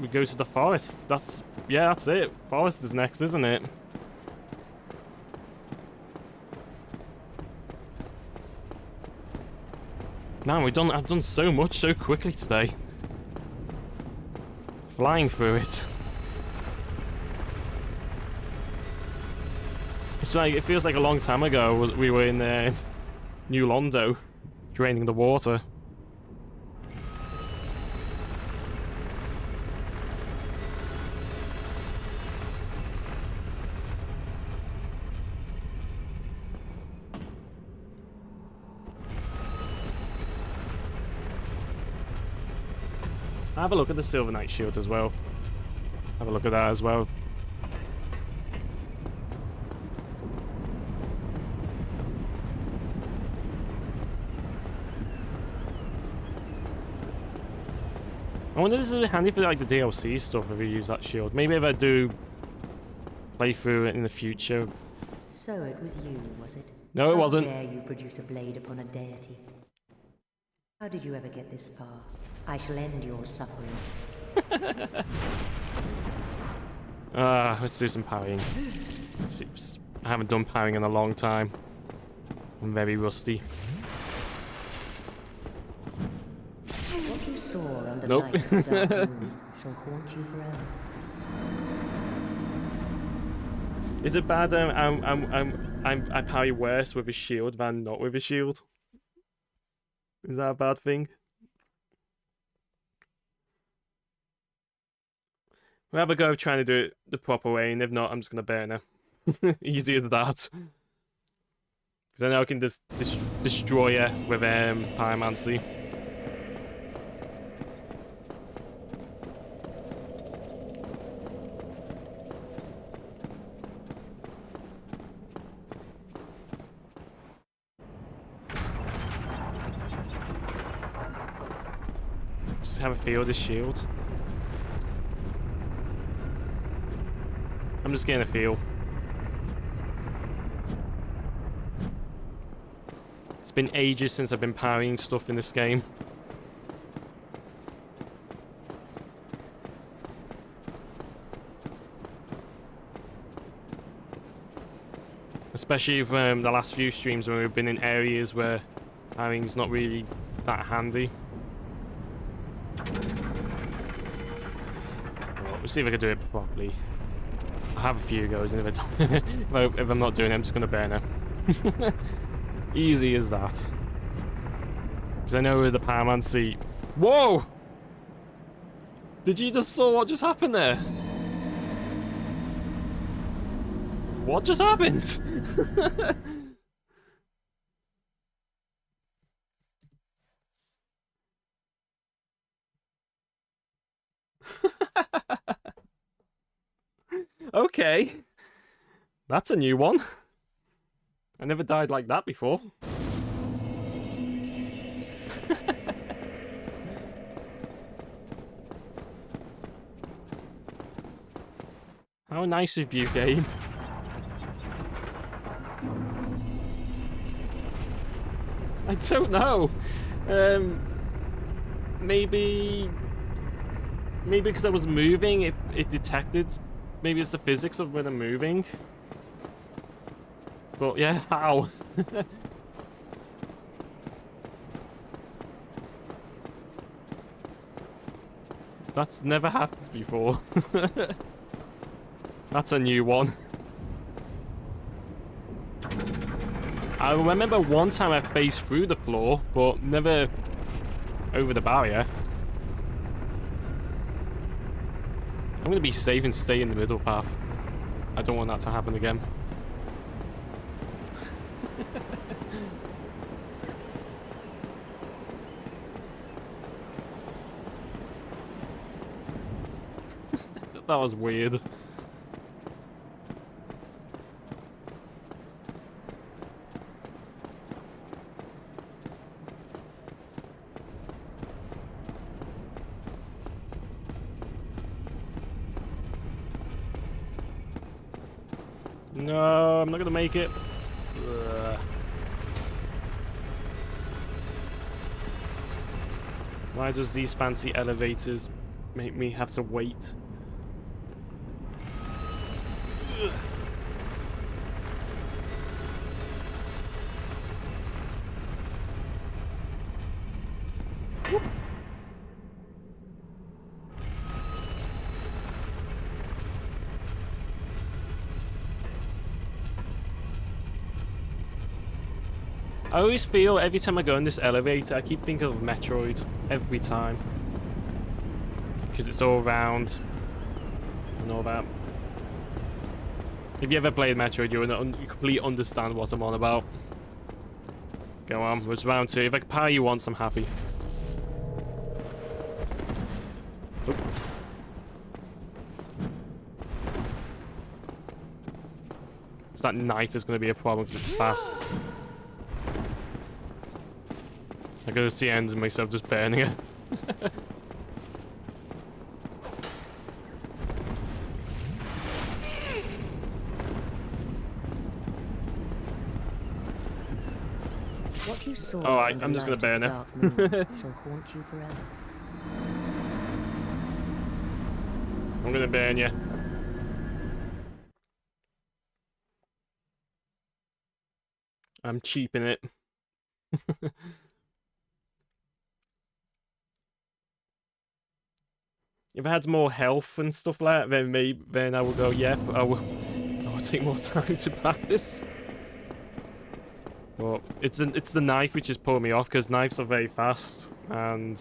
we go to the forest. That's it. Forest is next, isn't it? Man, I've done so much so quickly today. Flying through it. It's like, it feels like a long time ago we were in New Londo, draining the water. Have a look at the Silver Knight shield as well. Have a look at that as well. I wonder if this is handy for like the DLC stuff if we use that shield. Maybe if I do play through it in the future. So it was you, was it? No, it wasn't. How dare you produce a blade upon a deity? How did you ever get this far? I shall end your suffering. Let's do some parrying. I haven't done parrying in a long time. I'm very rusty. What you saw under nope. light of the dark moon shall haunt you forever. Is it bad I parry worse with a shield than not with a shield? Is that a bad thing? We'll have a go of trying to do it the proper way, and if not, I'm just going to burn her. Easy as that. Because I know I can just destroy her with Pyromancy. Just have a feel of this shield. I'm just getting a feel. It's been ages since I've been parrying stuff in this game. Especially from the last few streams when we've been in areas where parrying's not really that handy. Well, we'll see if I can do it properly. I'll have a few goes, and if I don't, if I'm not doing it, I'm just gonna burn her. Easy as that. Because I know with the Pyromancy. Whoa! Did you just saw what just happened there? What just happened? Okay. That's a new one. I never died like that before. How nice of you, game. I don't know. Maybe because I was moving, it detected. Maybe it's the physics of when I'm moving. But yeah, how? That's never happened before. That's a new one. I remember one time I faced through the floor, but never over the barrier. I'm gonna be safe and stay in the middle path. I don't want that to happen again. That was weird. no, I'm not gonna make it. Ugh. Why does these fancy elevators make me have to wait? Ugh. I always feel every time I go in this elevator, I keep thinking of Metroid every time. Because it's all round and all that. If you ever played Metroid, you completely understand what I'm on about. Go on, it's round 2. If I can power you once, I'm happy. Oop. So that knife is going to be a problem because it's fast. I can see ends of myself just burning it. What you saw Alright, I'm just gonna burn it. Shall haunt you forever. I'm gonna burn you. I'm cheaping it. If I had more health and stuff like that, then I would go, yep, I will take more time to practice. But it's the knife which is pulling me off, because knives are very fast, and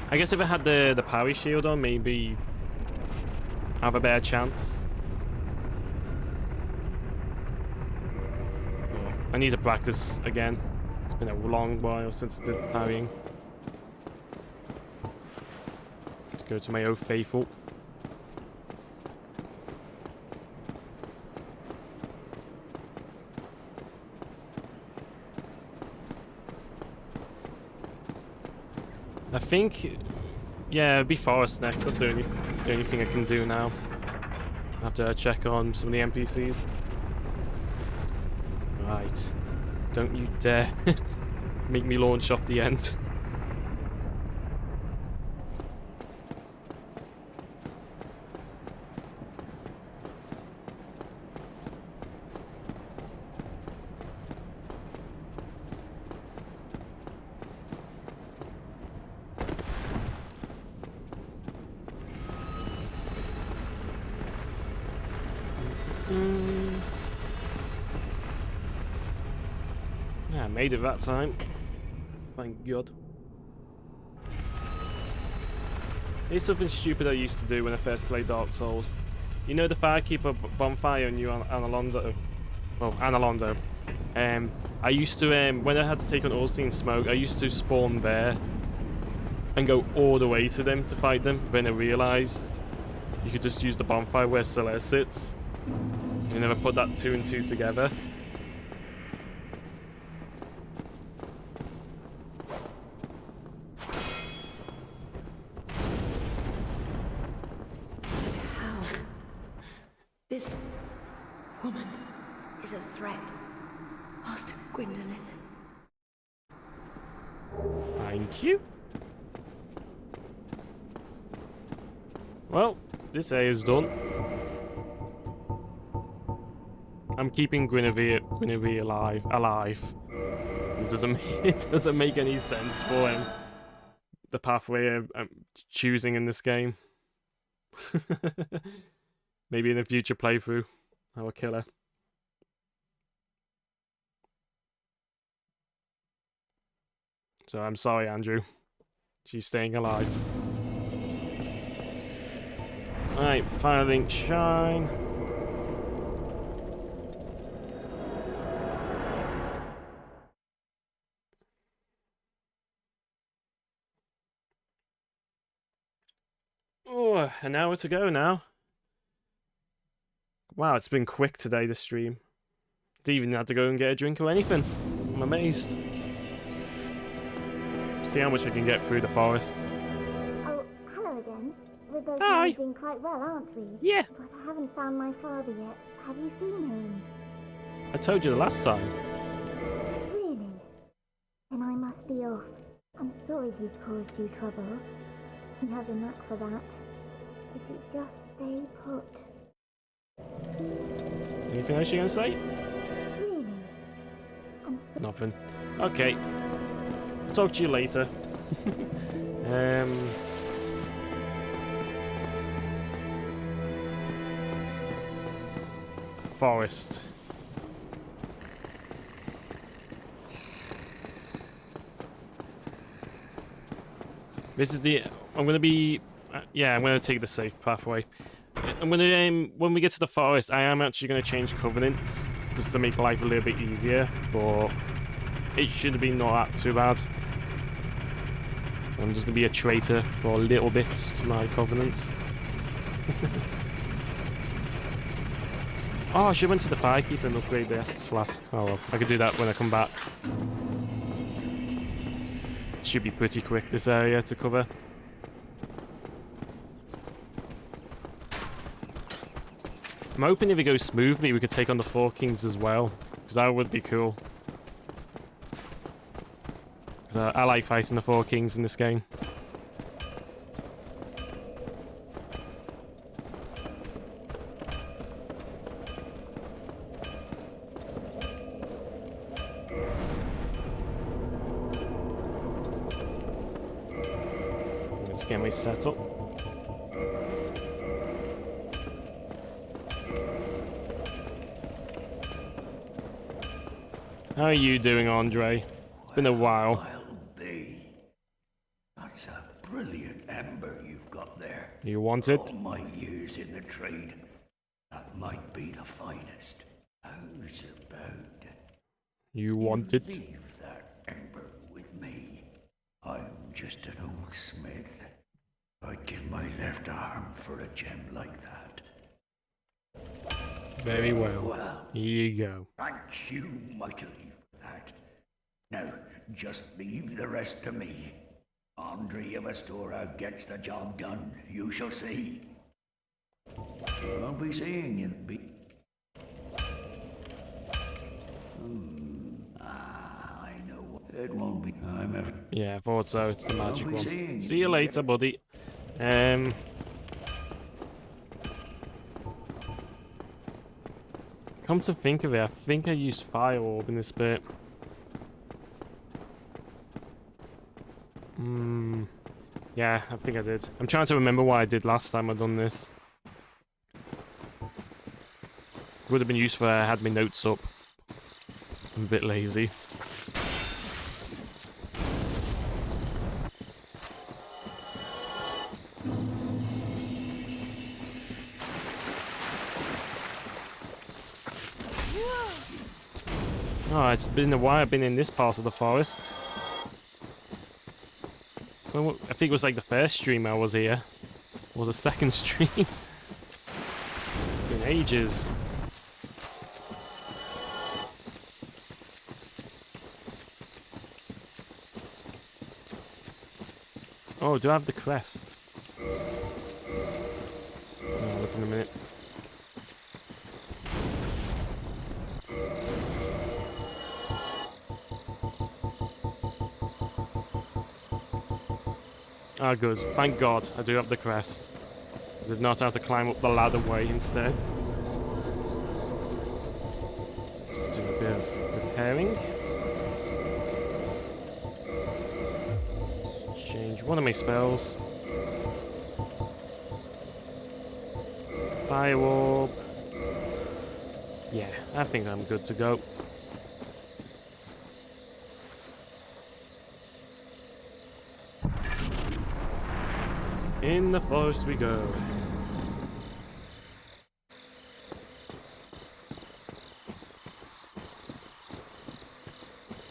I guess if I had the parry shield on, maybe I have a better chance. But I need to practice again. It's been a long while since I did parrying. Go to my old faithful. I think, yeah, it'll be forest next. That's the only thing I can do now. I have to check on some of the NPCs. Right, don't you dare make me launch off the end. Yeah, I made it that time. Thank God. Here's something stupid I used to do when I first played Dark Souls. You know the Firekeeper bonfire in Anor Londo? Well, Anor Londo. I used to, when I had to take on Unseen Smoke, I used to spawn there and go all the way to them to fight them. Then I realised you could just use the bonfire where Celeste sits. I never put that 2 and 2 together. But how? This woman is a threat. Master Gwendolyn. Thank you. Well, this area is done. I'm keeping Guinevere alive. It doesn't make any sense for the pathway I'm choosing in this game. Maybe in a future playthrough, I will kill her. So I'm sorry, Andrew. She's staying alive. Right, Firelink Shrine. Oh, an hour to go now. Wow, it's been quick today, the stream. Didn't even have to go and get a drink or anything. I'm amazed. See how much I can get through the forest. Oh, hello again. We're both Hi. doing quite well, aren't we? Yeah. But I haven't found my father yet. Have you seen him? I told you the last time. Really? Then I must be off. I'm sorry he's caused you trouble. He has a knack for that. If you just stay put. Anything else you're gonna say? Really? Nothing. Okay. I'll talk to you later. Forest. This is the. I'm gonna be. Yeah, I'm gonna take the safe pathway. I'm gonna. When we get to the forest, I am actually gonna change covenants just to make life a little bit easier, but it should be not too bad. So I'm just gonna be a traitor for a little bit to my covenant. Oh, I should went to the firekeeper and upgrade the Estus flask. Oh well, I could do that when I come back. Should be pretty quick, this area to cover. I'm hoping if it goes smoothly we could take on the Four Kings as well, because that would be cool. Because I like fighting the Four Kings in this game. Let's get me set up. How are you doing, Andre? It's been a while. I'll be. That's a brilliant ember you've got there. You want it? All my years in the trade, that might be the finest. How's about? You want it? Leave that ember with me. I'm just an old smith. I'd give my left arm for a gem like that. Very well. Well, Here you go. thank you mightily for that. Now, just leave the rest to me. Andre of Astora gets the job done. You shall see. I'll be seeing you. I know it won't be. Yeah, I thought so. It's the magic I'll be one. seeing See you later, buddy. Come to think of it, I think I used Fire Orb in this bit. Yeah, I think I did. I'm trying to remember what I did last time I done this. Would have been useful if I had my notes up. I'm a bit lazy. Oh, it's been a while I've been in this part of the forest. Well, I think it was like the first stream I was here. Or the second stream. It's been ages. Oh, do I have the crest? I'll look in a minute. Ah, good. Thank God I do have the crest. I did not have to climb up the ladder way instead. Just do a bit of repairing. Just change one of my spells. Fire Orb. Yeah, I think I'm good to go. In the forest we go.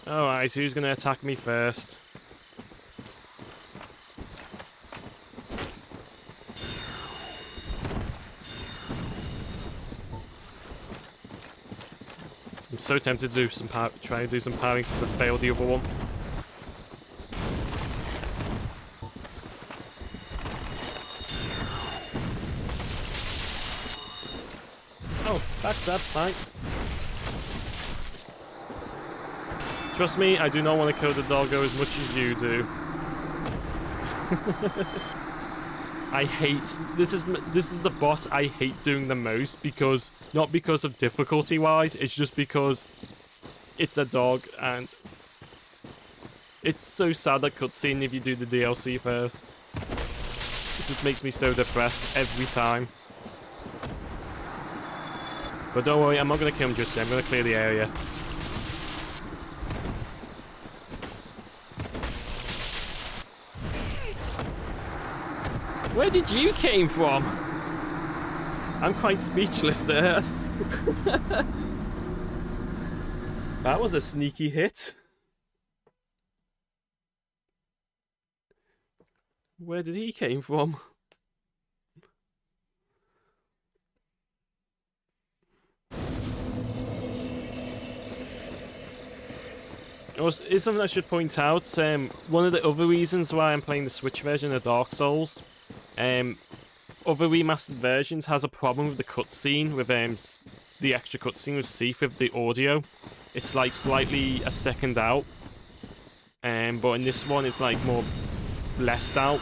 Alright, so who's gonna attack me first? I'm so tempted to do some try to do some parrying since I failed the other one. Accept, fine. Trust me, I do not want to kill the doggo as much as you do. I hate this is the boss I hate doing the most, because not because of difficulty wise, it's just because it's a dog and it's so sad that cutscene if you do the DLC first. It just makes me so depressed every time. But don't worry, I'm not gonna kill him just yet, I'm gonna clear the area. Where did you came from? I'm quite speechless there. That was a sneaky hit. Where did he came from? Also, is something I should point out. One of the other reasons why I'm playing the Switch version of Dark Souls, other remastered versions has a problem with the cutscene, with the extra cutscene with Seath with the audio. It's like slightly a second out, but in this one it's like more blessed out.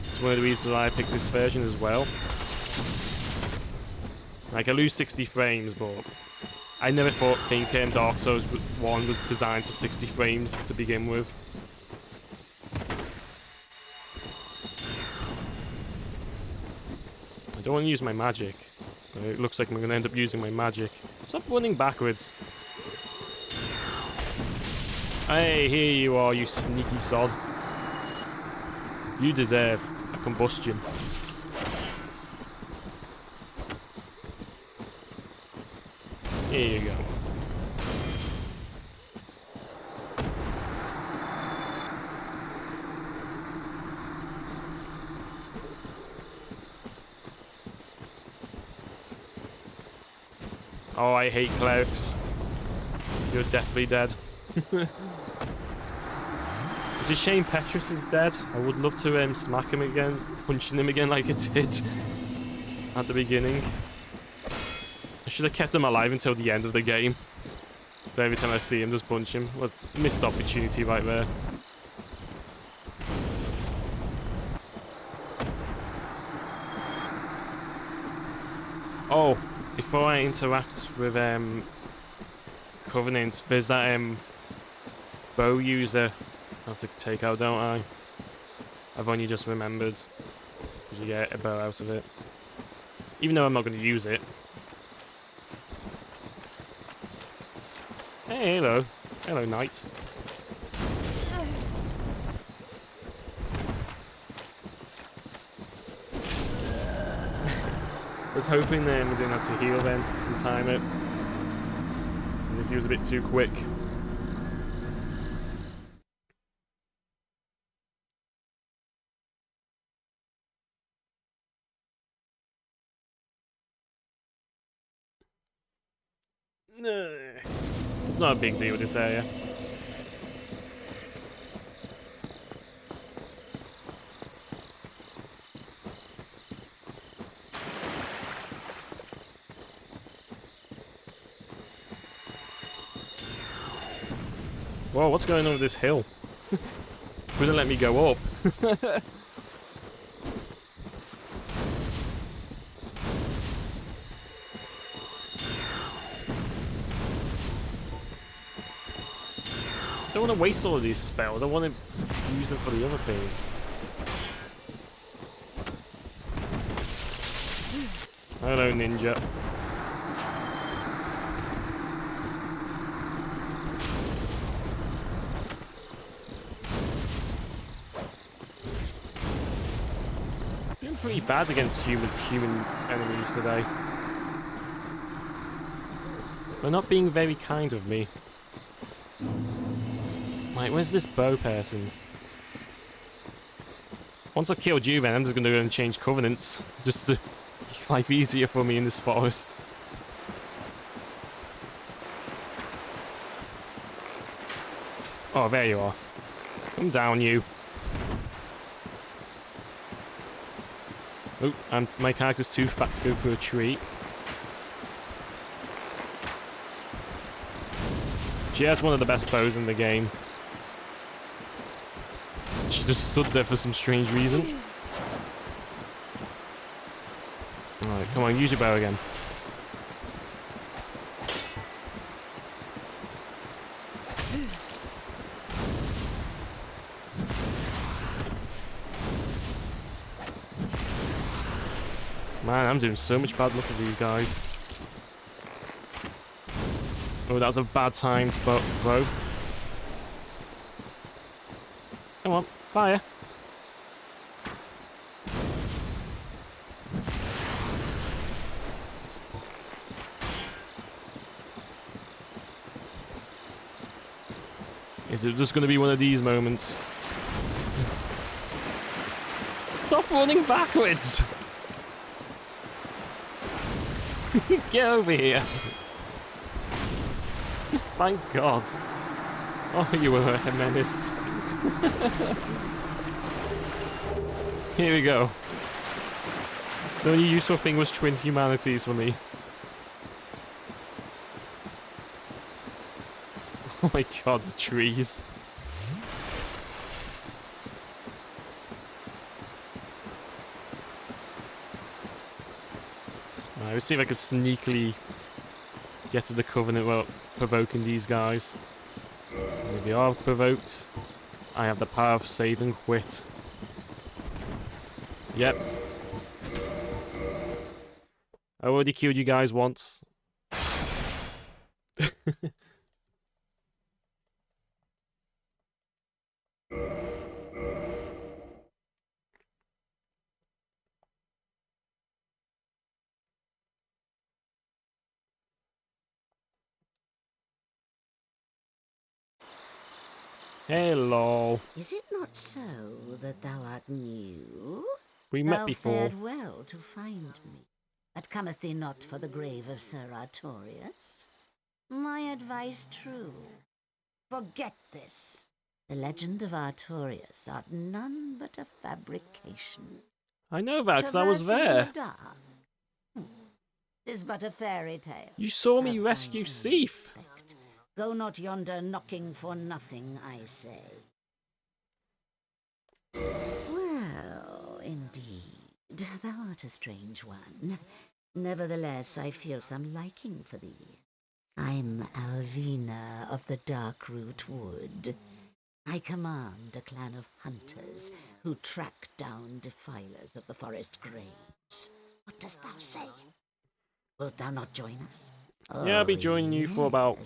It's one of the reasons why I picked this version as well. Like, I lose 60 frames, but I never think Dark Souls 1 was designed for 60 frames to begin with. I don't want to use my magic, but it looks like I'm going to end up using my magic. Stop running backwards. Hey, here you are, you sneaky sod. You deserve a combustion. Here you go. Oh, I hate clerics. You're definitely dead. It's a shame Petrus is dead. I would love to smack him again, punching him again like it did at the beginning. I should have kept him alive until the end of the game. So every time I see him, just punch him. Was a missed opportunity right there. Oh, before I interact with Covenant, there's that bow user I have to take out, don't I? I've only just remembered. You get a bow out of it. Even though I'm not going to use it. Hey, hello. Hello, knight. I was hoping we didn't have to heal then and time it. Because he was a bit too quick. No. It's not a big deal, this area. Whoa, what's going on with this hill? Wouldn't let me go up. I don't want to waste all of these spells. I want to use them for the other things. Hello, ninja. Doing pretty bad against human enemies today. They're not being very kind of me. Right, where's this bow person? Once I've killed you, then I'm just going to go and change covenants. Just to make life easier for me in this forest. Oh, there you are. Come down, you. Oh, and my character's too fat to go through a tree. She has one of the best bows in the game. She just stood there for some strange reason. Alright, come on, use your bow again. Man, I'm doing so much bad luck with these guys. Oh, that was a bad timed bow throw. Come on, fire. Is it just going to be one of these moments? Stop running backwards! Get over here! Thank God. Oh, you were a menace. Here we go. The only useful thing was twin humanities for me. Oh my God, the trees. Alright, let's see if I can sneakily get to the Covenant without provoking these guys. And if you are provoked, I have the power of save and quit. Yep. I already killed you guys once. Hello. Is it not so that thou art new? We met before. Thou fared well to find me. But cometh thee not for the grave of Sir Artorius? My advice true. Forget this. The legend of Artorius art none but a fabrication. I know that because I was there. Tis but a fairy tale. You saw me rescue Seath. Go not yonder knocking for nothing, I say. Well, indeed, thou art a strange one. Nevertheless, I feel some liking for thee. I'm Alvina of the Darkroot Wood. I command a clan of hunters who track down defilers of the forest graves. What dost thou say? Wilt thou not join us? Yeah, I'll be joining you for about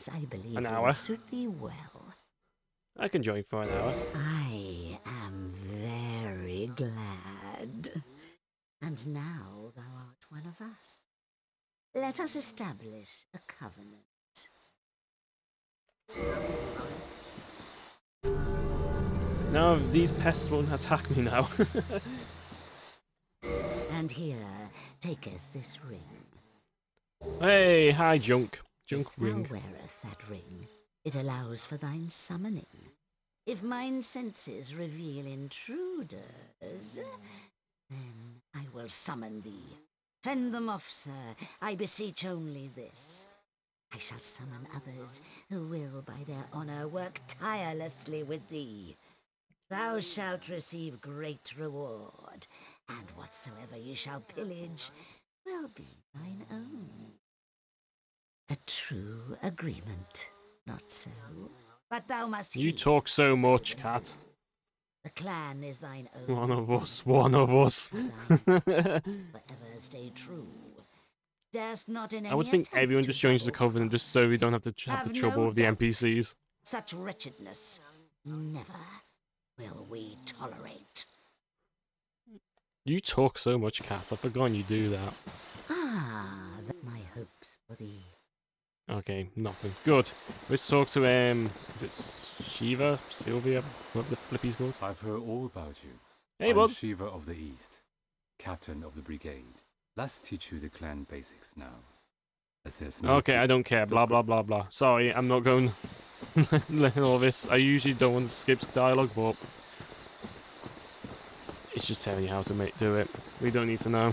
an hour. Suit thee well. I can join for an hour. I am very glad. And now thou art one of us. Let us establish a covenant. No, these pests won't attack me now. And here taketh this ring. Hey, hi, Junk. Junk if ring. Thou wearest that ring, it allows for thine summoning. If mine senses reveal intruders, then I will summon thee. Fend them off, sir. I beseech only this. I shall summon others who will, by their honor, work tirelessly with thee. Thou shalt receive great reward, and whatsoever ye shall pillage will be thine own. A true agreement, not so? But thou must You talk so much, cat. The clan is thine own. One of us, one of us. Forever stay true. Darest not in I would think everyone just joins the Covenant just so we don't have to have the trouble with the NPCs. Such wretchedness never will we tolerate. You talk so much, cat. I've forgotten you do that. My hopes for thee. Okay, nothing. Good. Let's talk to, is it Shiva? Sylvia? Whatever the flippy's called? I've heard all about you. Hey, I'm bud. Shiva of the East, captain of the brigade. Let's teach you the clan basics now. Okay, I don't care. Blah, blah, blah, blah. Sorry, I'm not going all this. I usually don't want to skip dialogue, but it's just telling you how to do it. We don't need to know.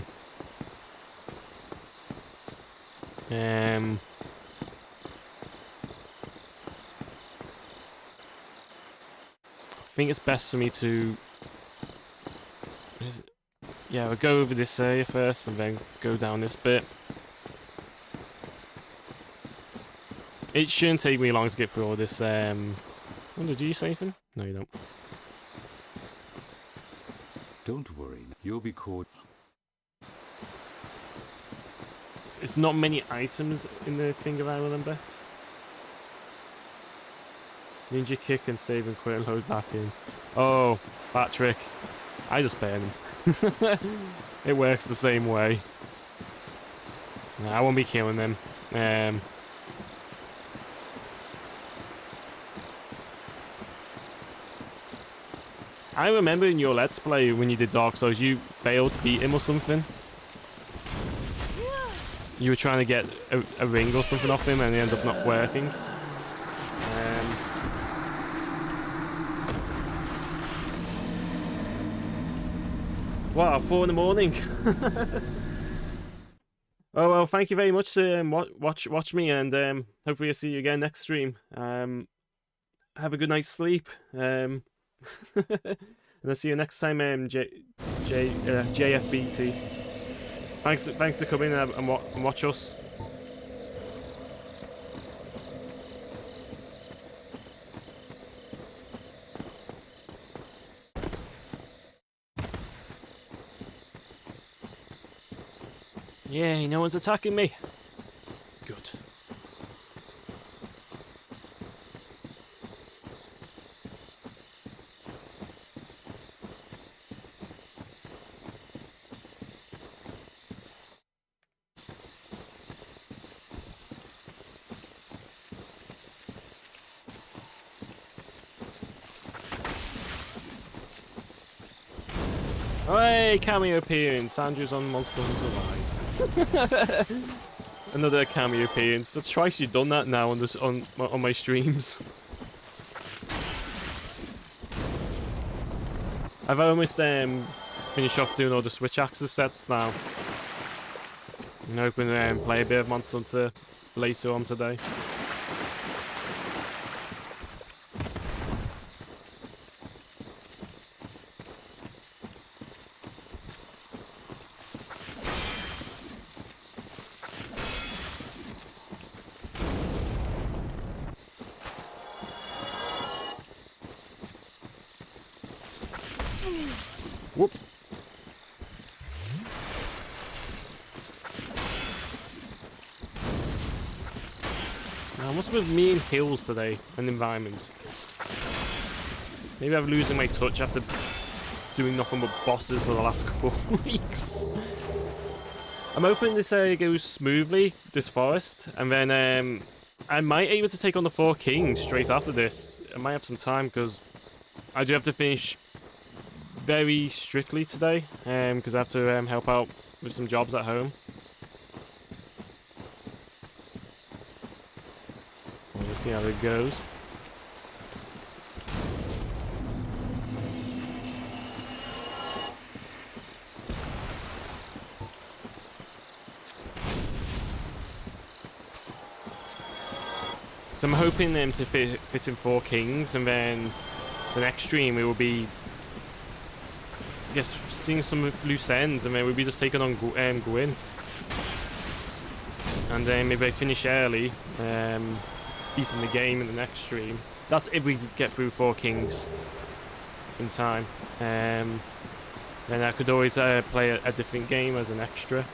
think it's best for me to... Yeah, we'll go over this area first and then go down this bit. It shouldn't take me long to get through all this. Did you say anything? No, you don't. Don't worry, you'll be caught. It's not many items in the thing, if I remember. Ninja kick and save and quit and load back in. Oh, that trick. I just ban him. It works the same way. Nah, I won't be killing them. I remember in your Let's Play when you did Dark Souls, you failed to beat him or something. You were trying to get a ring or something off him and it ended up not working. Wow, 4 in the morning. Oh well, thank you very much to watch me, and hopefully I'll see you again next stream. Have a good night's sleep. And I'll see you next time, JFBT. Thanks for coming and watch us. Yay, no one's attacking me. Good. Hey, cameo appearance. Andrew's on Monster Hunter Rise. Another cameo appearance. That's twice you've done that now on my streams. I've almost finished off doing all the Switch Access sets now. I'm hoping to play a bit of Monster Hunter later on today. Whoop. Now, what's with me and hills today and environment? Maybe I'm losing my touch after doing nothing but bosses for the last couple of weeks. I'm hoping this area goes smoothly, this forest, and then I might be able to take on the 4 kings straight after this. I might have some time because I do have to finish very strictly today, because I have to help out with some jobs at home. We'll see how it goes. So I'm hoping them to fit in 4 kings, and then the next stream it will be, I guess, seeing some loose ends, and then we'll be just taking on Gwyn. And then maybe I finish early, beating the game in the next stream. That's if we get through 4 kings in time. Then I could always play a different game as an extra.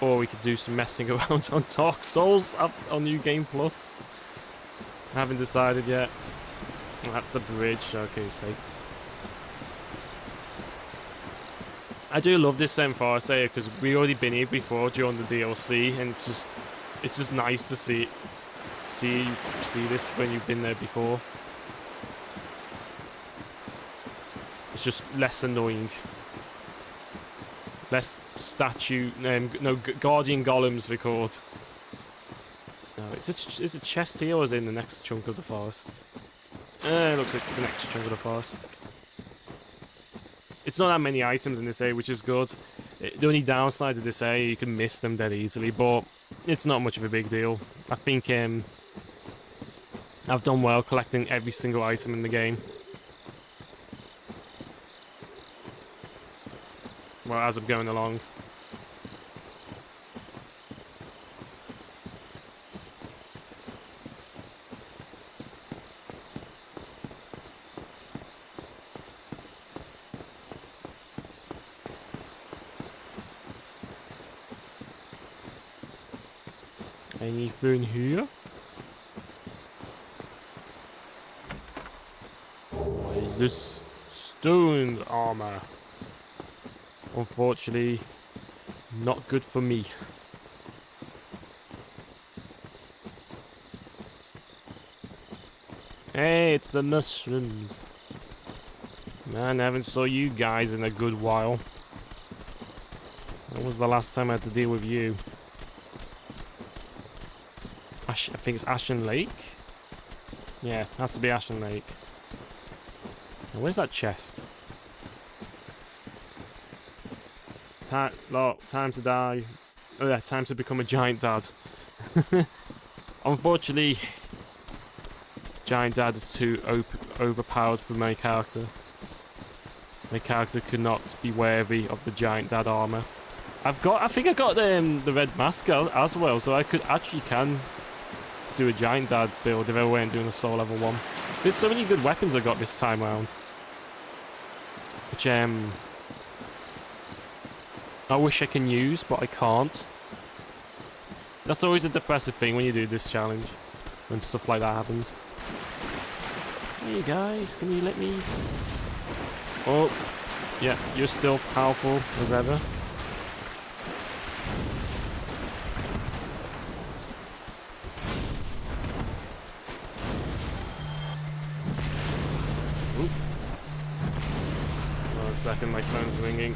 Or we could do some messing around on Dark Souls on New Game Plus. I haven't decided yet. Well, that's the bridge, okay, so. I do love this forest area because we already been here before during the DLC, and it's just nice to see this when you've been there before. It's just less annoying. Less statue, no, guardian golems they're called. No, is it chest here or is it in the next chunk of the forest? It looks like it's the next chunk of the forest. It's not that many items in this area, which is good. The only downside of this area, you can miss them dead easily, but it's not much of a big deal. I think, I've done well collecting every single item in the game. Well, as I'm going along. Anything here? What is this? Stone armor. Unfortunately, not good for me. Hey, it's the mushrooms. Man, I haven't saw you guys in a good while. When was the last time I had to deal with you? I think it's Ashen Lake? Yeah, has to be Ashen Lake. Now, where's that chest? Time to die. Oh yeah, time to become a giant dad. Unfortunately, giant dad is too overpowered for my character. My character could not be worthy of the giant dad armor. I think I got the red mask as well, so I can do a giant dad build if I weren't doing a soul level 1. There's so many good weapons I got this time around. Which I wish I can use, but I can't. That's always a depressive thing when you do this challenge. When stuff like that happens. Hey guys, can you let me... Oh, yeah, you're still powerful as ever. Oop. 1 second, my phone's ringing.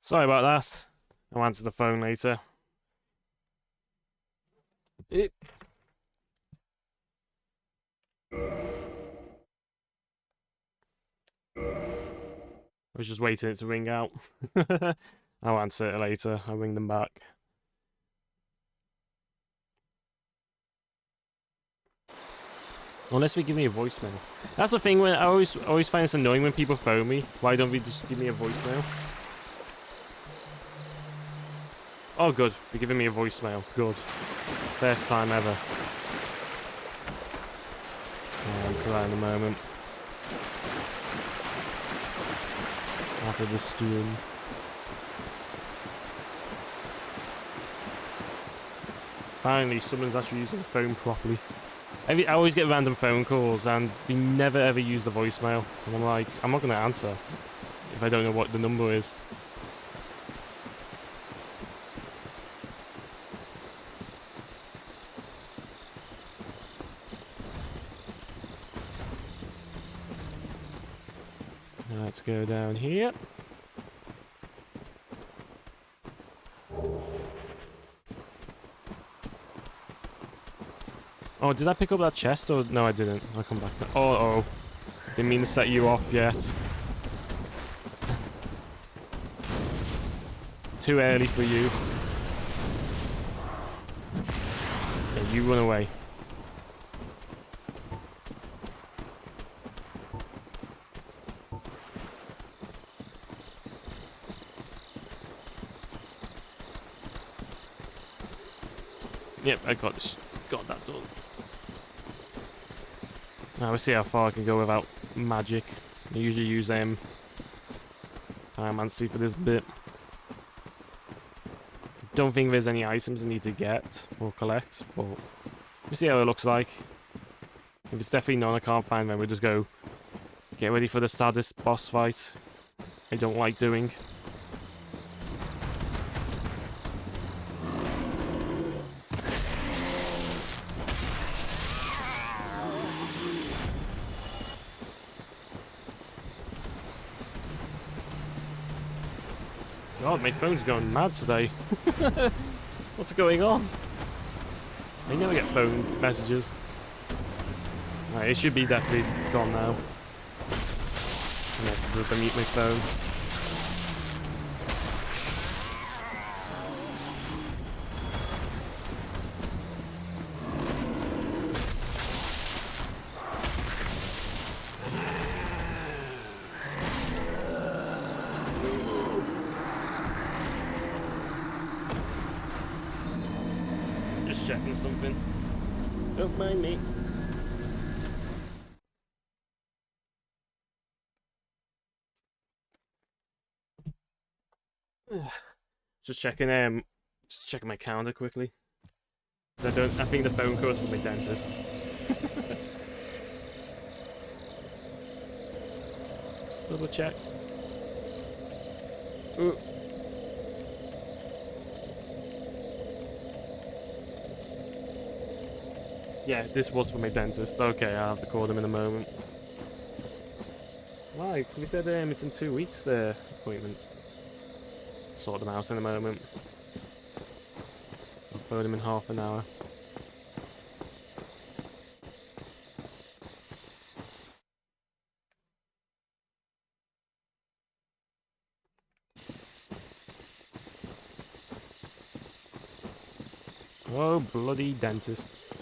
Sorry about that. I'll answer the phone later. I was just waiting it to ring out. I'll answer it later. I'll ring them back. Unless they give me a voicemail. That's the thing when I always find this annoying when people phone me. Why don't we just give me a voicemail? Oh, good. They're giving me a voicemail. Good. First time ever. I'll answer that in a moment. After the storm. Finally, someone's actually using the phone properly. I always get random phone calls and we never ever use the voicemail. And I'm like, I'm not going to answer if I don't know what the number is. Let's go down here. Oh, did I pick up that chest or no I didn't? I'll come back to oh. Didn't mean to set you off yet. Too early for you. Yeah, you run away. Yep, I got that done. Now we'll see how far I can go without magic. I usually use pyromancy for this bit. Don't think there's any items I need to get or collect, but we'll see how it looks like. If it's definitely none I can't find, then we'll just go get ready for the saddest boss fight I don't like doing. God, my phone's going mad today. What's going on? I never get phone messages. Right, it should be definitely gone now. I have to just unmute my phone. Just checking something. Don't mind me. Just checking my calendar quickly. I think the phone calls from my dentist. Just double check. Ooh. Yeah, this was for my dentist. Okay, I'll have to call them in a moment. Why? Because we said it's in 2 weeks, the appointment. Sort them out in a moment. I'll phone him in half an hour. Oh, bloody dentists.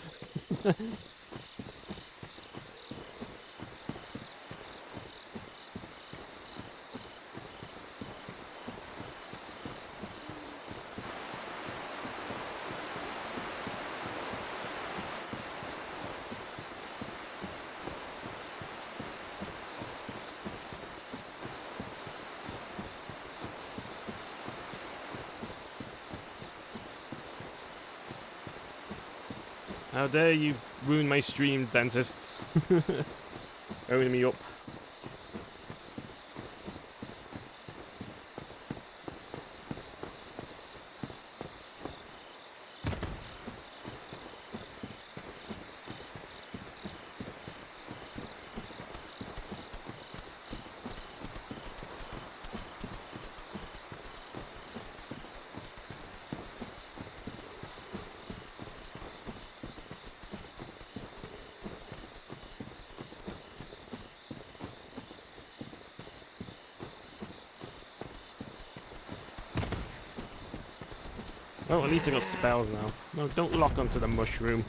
How dare you ruin my stream, dentists. Owning me up. Oh, at least I got spells now. No, don't lock onto the mushroom.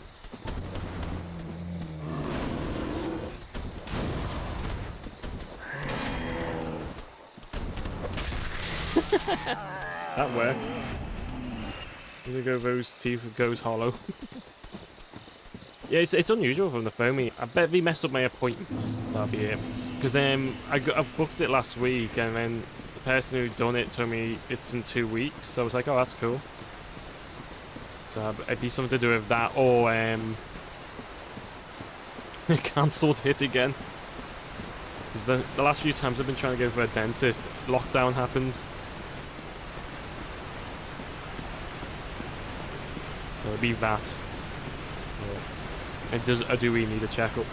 That worked. I'm gonna go those teeth goes hollow. Yeah, it's unusual from the foamy. I bet they messed up my appointment. That'll be it. Because I booked it last week, and then the person who done it told me it's in 2 weeks. So I was like, oh, that's cool. So it'd be something to do with that, or cancelled it again. Because the last few times I've been trying to go for a dentist, lockdown happens. So it'd be that. I do really need a checkup.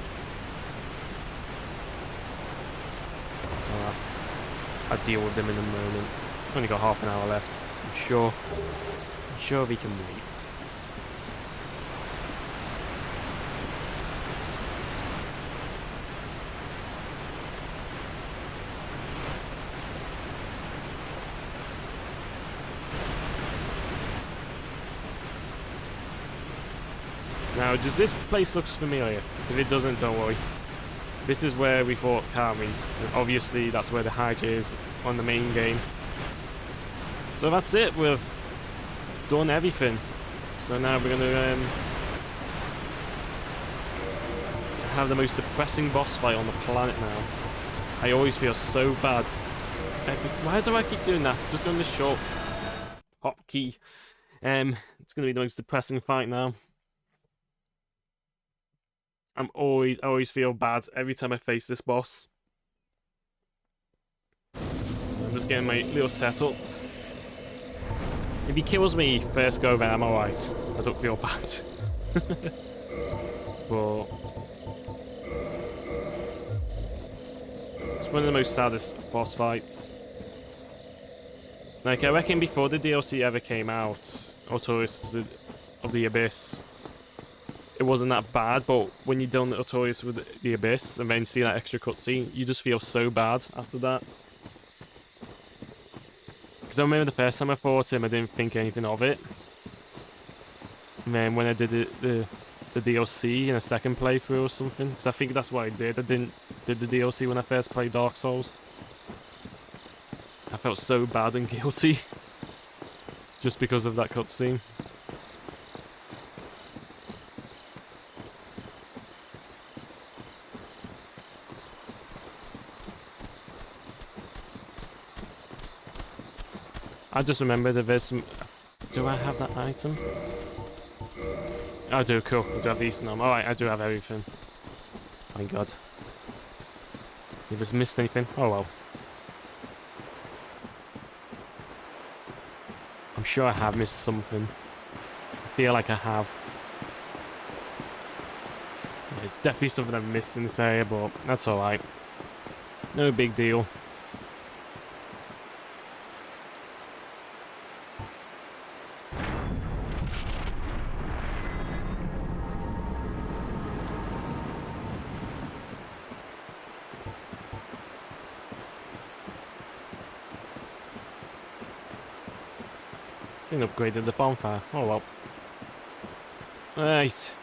I'll deal with them in a moment. Only got half an hour left. I'm sure we can wait. Now, does this place look familiar? If it doesn't, don't worry. This is where we fought Carmeet, and obviously that's where the hide is on the main game. So that's it, we've done everything. So now we're gonna have the most depressing boss fight on the planet now. I always feel so bad. Why do I keep doing that? Just doing the short hotkey. It's gonna be the most depressing fight now. I always feel bad every time I face this boss. So I'm just getting my little setup. If he kills me first go, then I'm alright. I don't feel bad. But it's one of the most saddest boss fights. Like, I reckon before the DLC ever came out, or Tourists of the Abyss, it wasn't that bad, but when you're done Tourists with the Abyss, and then see that extra cutscene, you just feel so bad after that. Because I remember the first time I fought him, I didn't think anything of it. And then when I did the DLC in a second playthrough or something, because I think that's what I did. I did the DLC when I first played Dark Souls. I felt so bad and guilty just because of that cutscene. I just remember that there's some... Do I have that item? I do, cool. I do have the Eastern Arm. Alright, I do have everything. Thank God. If it's missed anything, oh well. I'm sure I have missed something. I feel like I have. It's definitely something I've missed in this area, but that's alright. No big deal. Didn't upgrade the bonfire. Oh well. Right.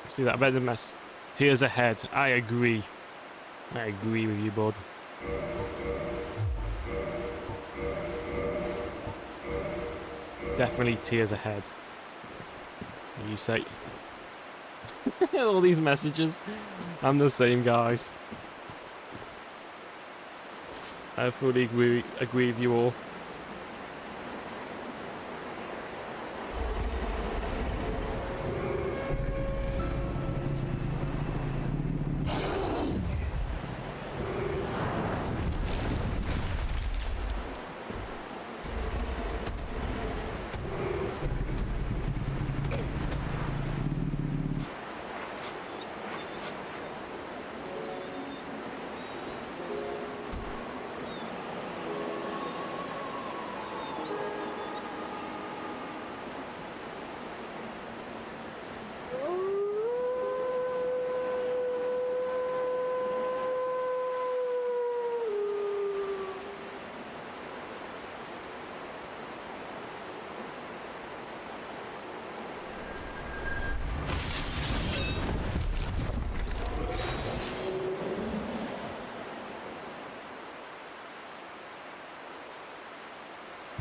See that better mess. Tears ahead. I agree. I agree with you, bud. Definitely tears ahead. You say. All these messages. I'm the same, guys. I fully agree with you all.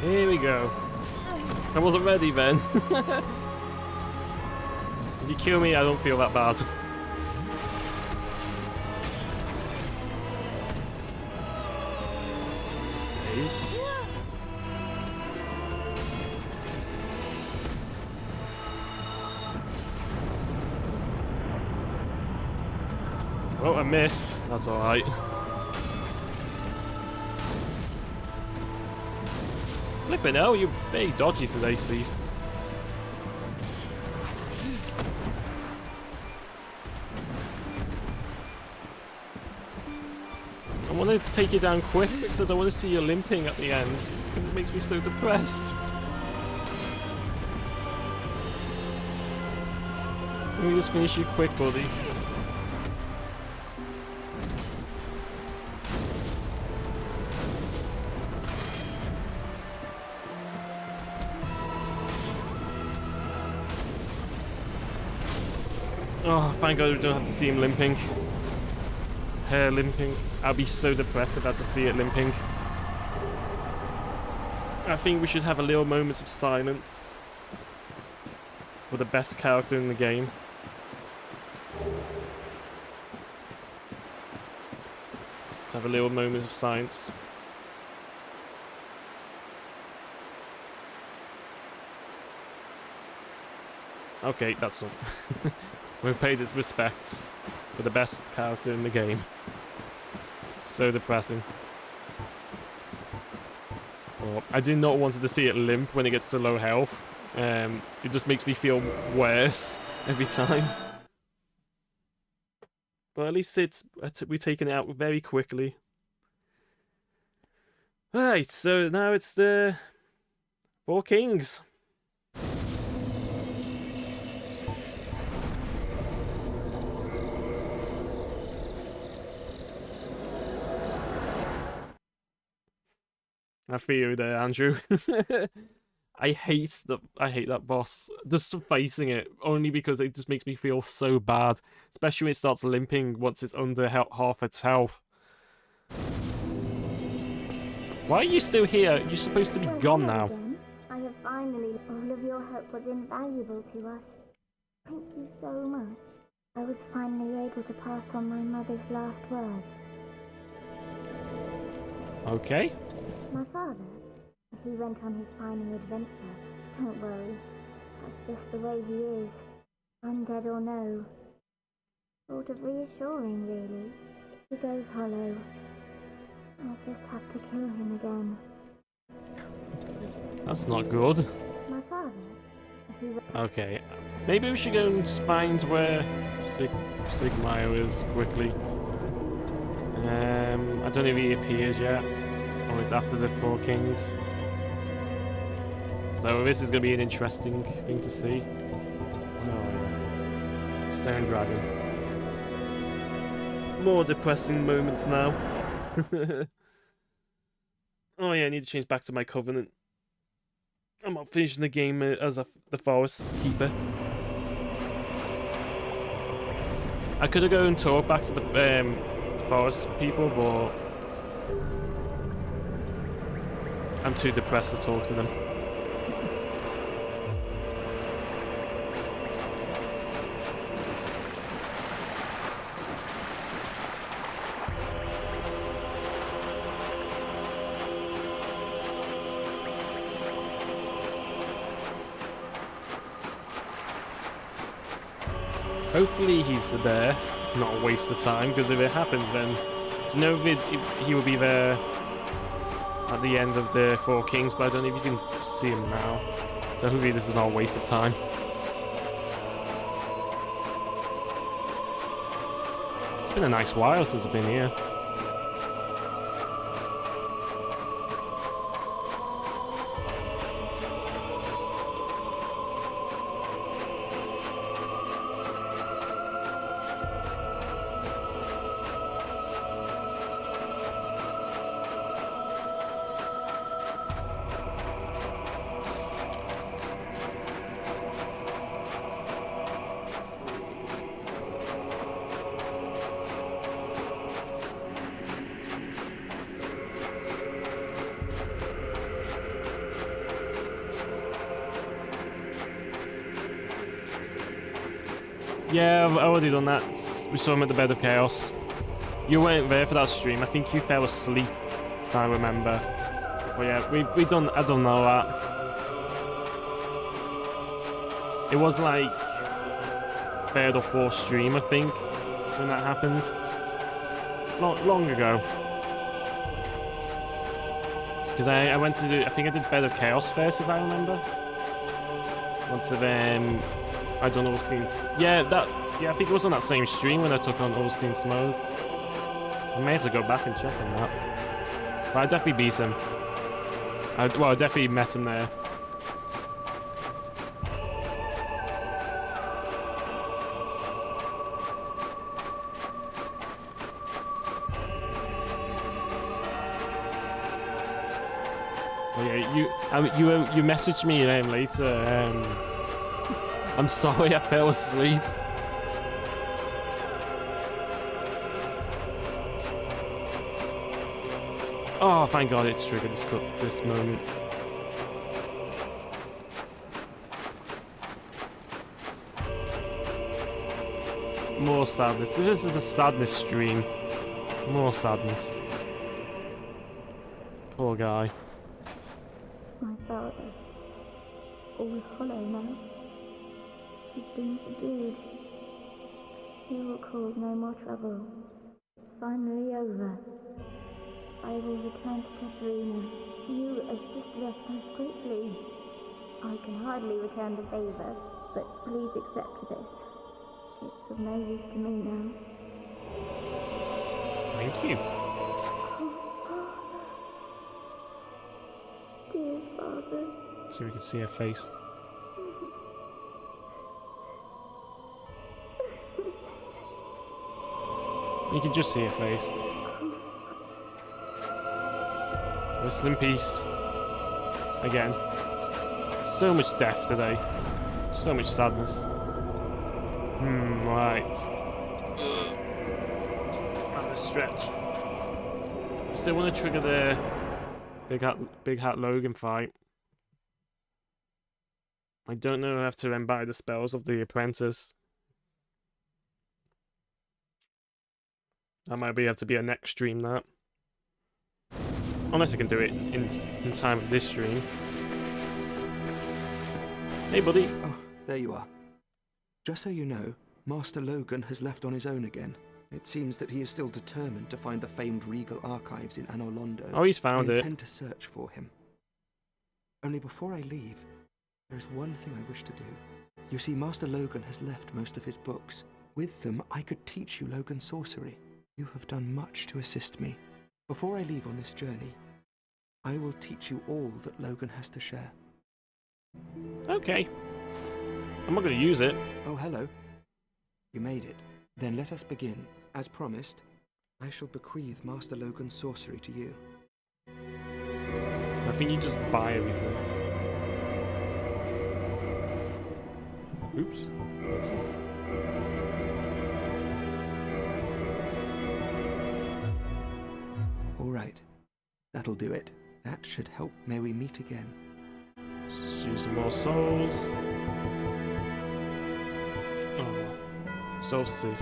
Here we go. I wasn't ready then. If you kill me, I don't feel that bad. Stays. Oh, I missed. That's alright. Flipping hell, you're very dodgy today, Steve. I wanted to take you down quick because I don't want to see you limping at the end, because it makes me so depressed. Let me just finish you quick, buddy. Oh, thank God we don't have to see him limping. Hair limping. I'll be so depressed if I had to see it limping. I think we should have a little moments of silence for the best character in the game. To have a little moment of silence. Okay, that's all. We've paid its respects for the best character in the game. So depressing. But I do not want to see it limp when it gets to low health. It just makes me feel worse every time. But at least we've taken it out very quickly. Right, so now it's the Four Kings. I feel you there, Andrew. I hate that boss. Just facing it, only because it just makes me feel so bad. Especially when it starts limping once it's under half its health. Why are you still here? You're supposed to be gone now. Again. I have finally. All of your help was invaluable to us. Thank you so much. I was finally able to pass on my mother's last words. Okay. My father, he went on his final adventure. Don't worry, that's just the way he is. Undead or no. Sort of reassuring, really. He goes hollow. I'll just have to kill him again. That's not good. My father, he Okay. Maybe we should go and find where Sigmire is quickly. I don't know if he appears yet. Or it's after the Four Kings. So this is going to be an interesting thing to see. Oh yeah. Stone Dragon. More depressing moments now. Oh yeah, I need to change back to my Covenant. I'm not finishing the game as the Forest Keeper. I could have gone and talked back to the Forest people, but I'm too depressed to talk to them. Hopefully he's there, not a waste of time, because if it happens then... There's no vid if he will be there at the end of the Four Kings, but I don't know if you can see him now. So hopefully this is not a waste of time. It's been a nice while since I've been here. Yeah, I've already done that. We saw him at the Bed of Chaos. You weren't there for that stream. I think you fell asleep, if I remember. But yeah, I don't know that. It was like third or fourth stream, I think, when that happened. Long ago. Because I went to do, I think I did Bed of Chaos first, if I remember. Once of I done Ulstein's. Yeah, I think it was on that same stream when I took on Ulstein Smoke. I may have to go back and check on that. But I definitely beat him. I definitely met him there. Oh yeah, you messaged me later. I'm sorry, I fell asleep. Oh, thank God it's triggered this moment. More sadness. This is a sadness stream. More sadness. Poor guy. My father, all hollow now. He's been subdued. He will cause no more trouble. It's finally over. I will return to Katerina. You assisted us so quickly. I can hardly return the favor, but please accept this. It's of no use to me now. Thank you. Dear Father. See if we can see her face. You can just see her face. Rest in peace. Again. So much death today. So much sadness. Right. And the stretch. I still want to trigger the Big Hat Logan fight. I don't know if I have to imbibe the spells of the apprentice. That might have to be a next stream, that. Unless I can do it in time of this stream. Hey, buddy. Oh, there you are. Just so you know, Master Logan has left on his own again. It seems that he is still determined to find the famed regal archives in Anor Londo. Oh, he's found it. I intend to search for him. Only before I leave, there is one thing I wish to do. You see, Master Logan has left most of his books. With them, I could teach you Logan sorcery. You have done much to assist me. Before I leave on this journey, I will teach you all that Logan has to share. Okay. I'm not going to use it. Oh, hello. You made it. Then let us begin. As promised, I shall bequeath Master Logan's sorcery to you. So I think you just buy everything. Oops. That's all. All right. That'll do it. That should help. May we meet again. Let's use some more souls. Oh. Soul Sea.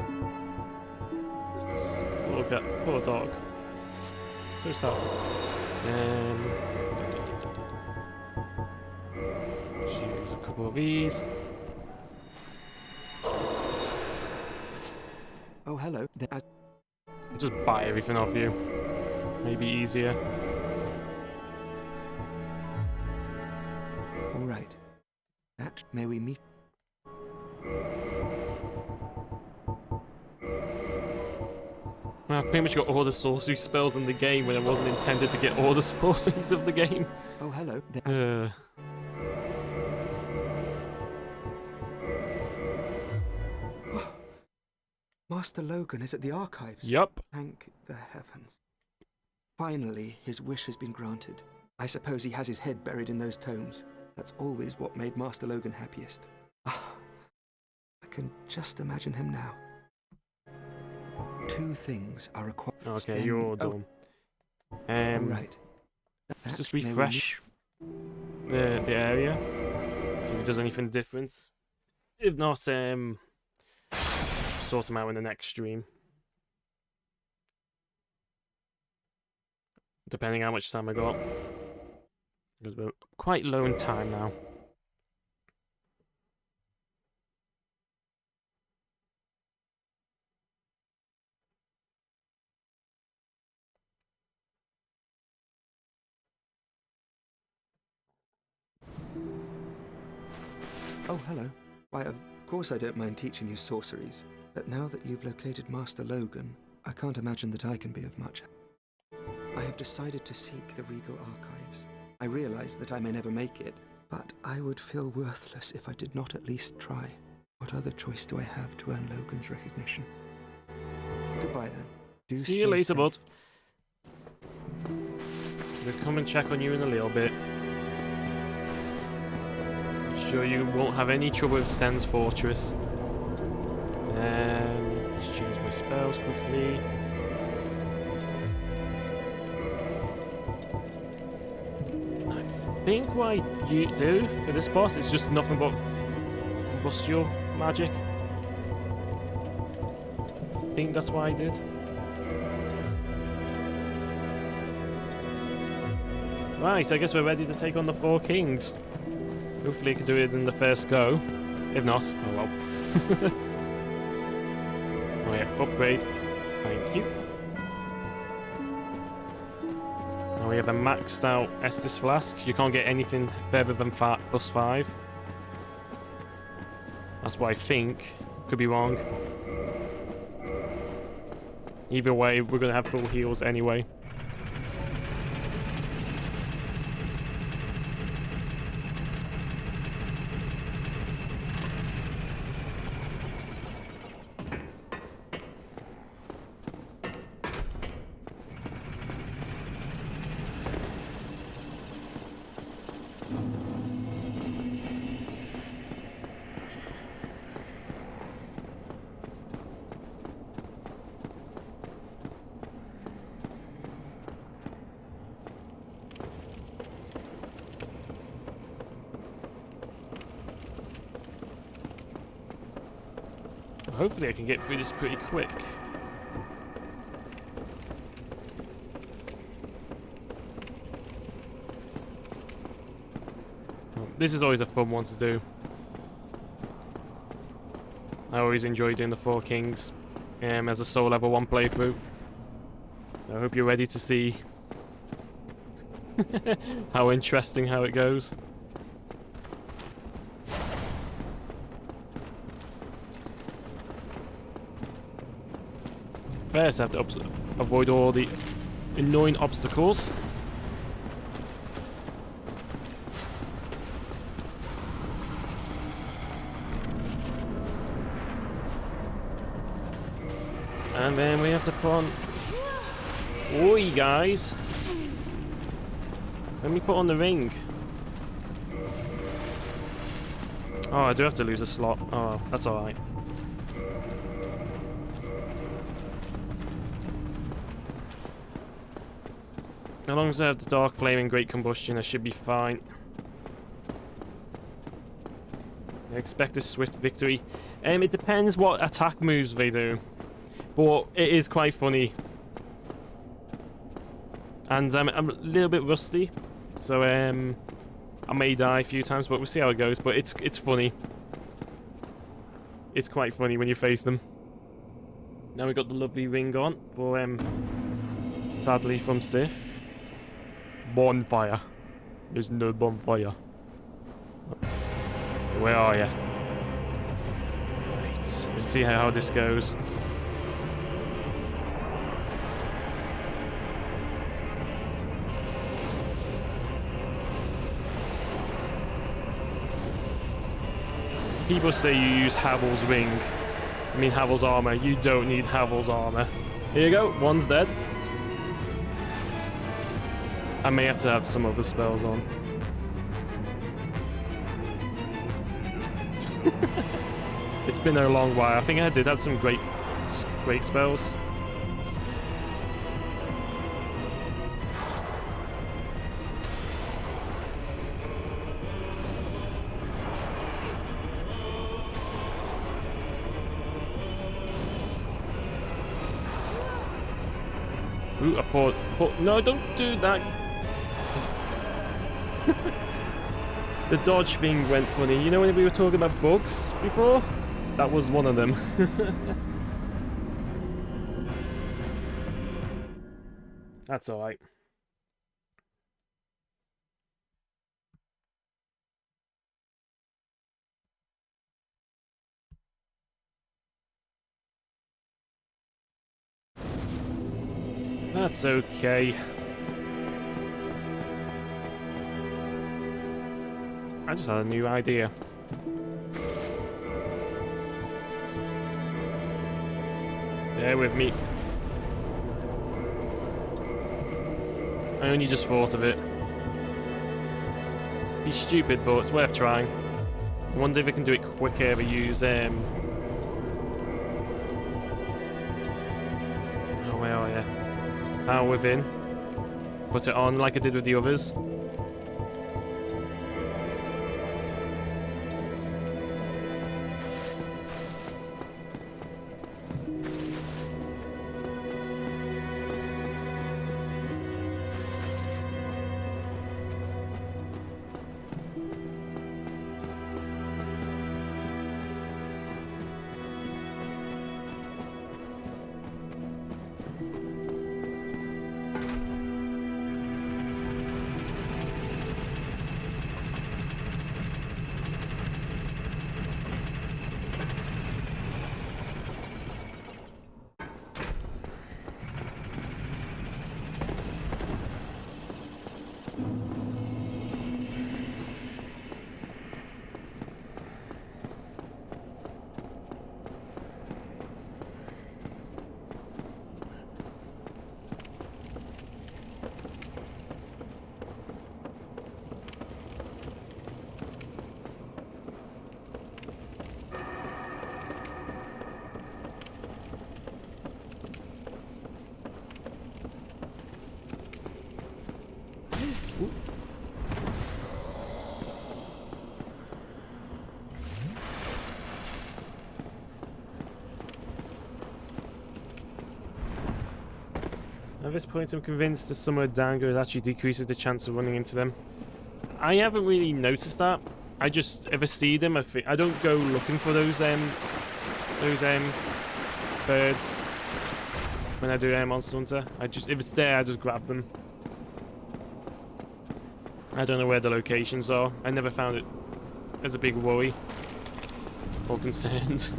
Poor dog. So sad. Let's use a couple of these. Oh, hello. I'll just buy everything off you. Maybe easier. All right. That may we meet. Well, I pretty much got all the sorcery spells in the game when I wasn't intended to get all the sorceries of the game. Oh, hello. Master Logan is at the archives. Yup. Thank the heavens. Finally, his wish has been granted. I suppose he has his head buried in those tomes. That's always what made Master Logan happiest. Ah, I can just imagine him now. 2 things are required. Okay, you're all done. Right. Let's just refresh the area. See if it does anything different. If not, sort them out in the next stream. Depending how much time I got. Because we're quite low in time now. Oh, hello. Why, of course I don't mind teaching you sorceries. But now that you've located Master Logan, I can't imagine that I can be of much help. I have decided to seek the Regal Archives. I realize that I may never make it, but I would feel worthless if I did not at least try. What other choice do I have to earn Logan's recognition? Goodbye then. Do see you later, safe. bud. We'll come and check on you in a little bit. Sure you won't have any trouble with Sten's Fortress. Let's change my spells quickly. I think what you do for this boss is just nothing but combustible magic. I think that's what I did. Right, I guess we're ready to take on the 4 kings. Hopefully I can do it in the first go. If not, oh well. Oh yeah, upgrade. Thank you. Now we have a maxed out Estus Flask. You can't get anything further than +5. That's what I think. Could be wrong. Either way, we're going to have full heals anyway. hopefully I can get through this pretty quick. This is always a fun one to do. I always enjoy doing the Four Kings as a Soul Level 1 playthrough. I hope you're ready to see how interesting how it goes. First I have to avoid all the annoying obstacles. And then we have to put on... Oi, guys! Let me put on the ring. Oh, I do have to lose a slot. Oh, that's alright. As long as I have the Dark Flame and Great Combustion, I should be fine. I expect a swift victory. It depends what attack moves they do. But it is quite funny. And I'm a little bit rusty. So I may die a few times, but we'll see how it goes. But it's funny. It's quite funny when you face them. Now we got the lovely ring on for sadly from Sif. Bonfire. There's no bonfire. Where are you? Right. Let's see how this goes. People say you use Havel's ring. I mean Havel's armor. You don't need Havel's armor. Here you go. One's dead. I may have to have some other spells on. It's been a long while. I think I did have some great spells. Ooh, I poured. No, don't do that. The dodge thing went funny. You know when we were talking about bugs before? That was one of them. That's alright. That's okay. I just had a new idea. Bear with me. I only just thought of it. Be stupid, but it's worth trying. I wonder if we can do it quicker if we use oh, where are you? Power within. Put it on like I did with the others. At this point, I'm convinced the summer danger actually decreases the chance of running into them. I haven't really noticed that. I just, if I see them, I don't go looking for those birds when I do Monster Hunter. If it's there, I just grab them. I don't know where the locations are. I never found it as a big worry or concerned.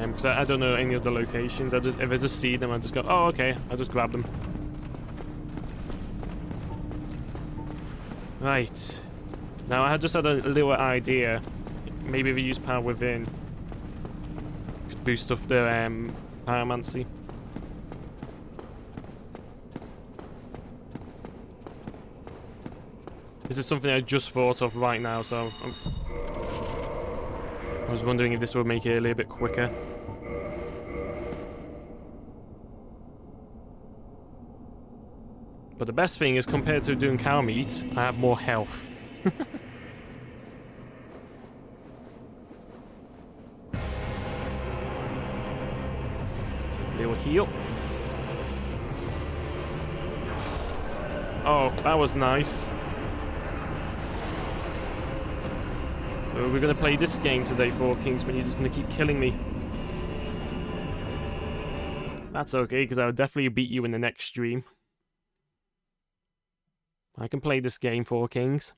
Because I don't know any of the locations. If I just see them, I just go, oh, okay, I'll just grab them. Right. Now, I just had a little idea. Maybe if we use Power Within, could boost up the Pyromancy. This is something I just thought of right now, so I was wondering if this would make it a little bit quicker. But the best thing is, compared to doing cow meat, I have more health. So a little heal. Oh, that was nice. So we're gonna play this game today, Four Kings, when you're just gonna keep killing me. That's okay, because I'll definitely beat you in the next stream. I can play this game, Four Kings.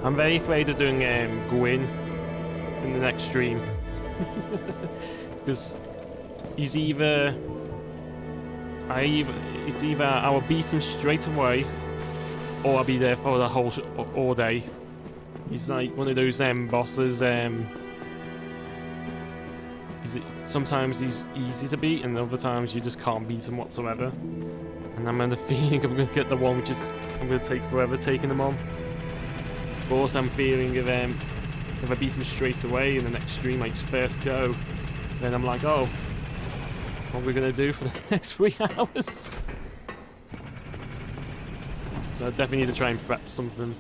I'm very afraid of doing Gwyn in the next stream. Because he's either... It's either I'll beat him straight away, or I'll be there for the whole all day. He's like one of those bosses. Sometimes he's easy to beat, and other times you just can't beat him whatsoever. And I'm under the feeling I'm going to get the one which is I'm going to take forever taking them on. But also I'm feeling if I beat him straight away in the next stream, like first go, then I'm like, oh. What are we going to do for the next 3 hours? So I definitely need to try and prep something.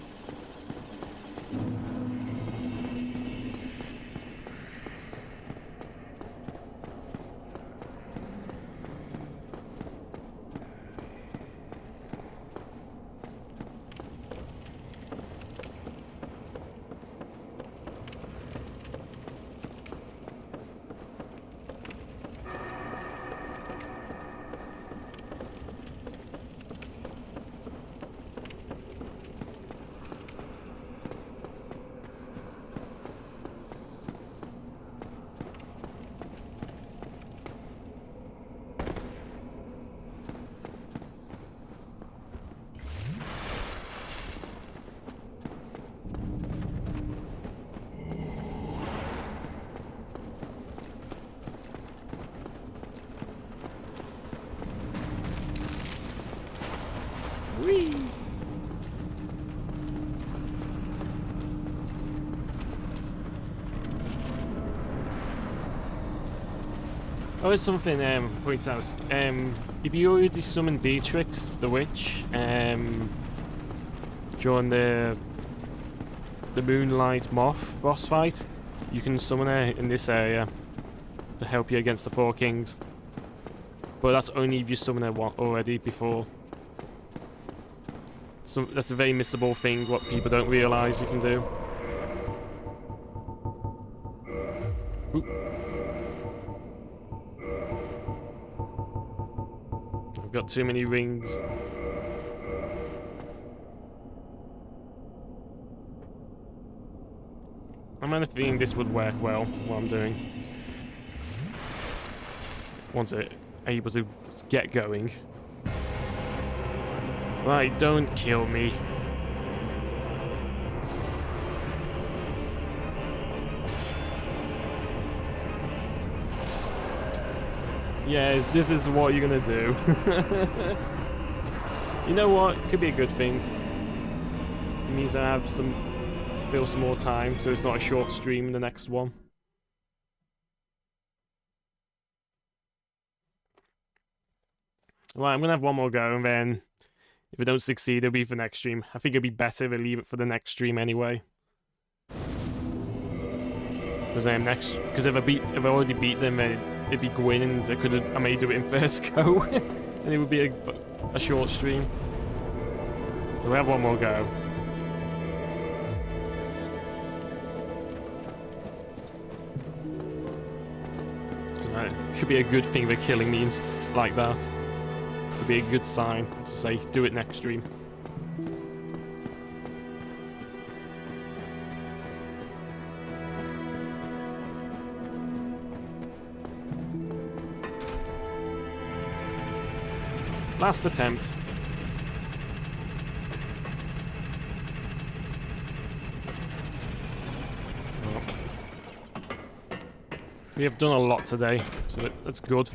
Oh, there's something point out. If you already summoned Beatrix, the witch, during the Moonlight Moth boss fight, you can summon her in this area to help you against the Four Kings. But that's only if you summon her already before. So that's a very missable thing, what people don't realise you can do. Oop. I've got too many rings. I'm kind of feeling this would work well, what I'm doing. Once I'm able to get going. Right, don't kill me. Yes, this is what you're gonna do. You know what? Could be a good thing. It means I have some fill some more time so it's not a short stream in the next one. Right, I'm gonna have one more go, and then if I don't succeed, it'll be for next stream. I think it'd be better if I leave it for the next stream anyway. Because if I already beat them, then it'd be Gwyn, and I may do it in first go, and it would be a short stream. So we have one more go. Right. Could be a good thing they're killing me like that. Could be a good sign to say, do it next stream. Last attempt. We have done a lot today, so that's good.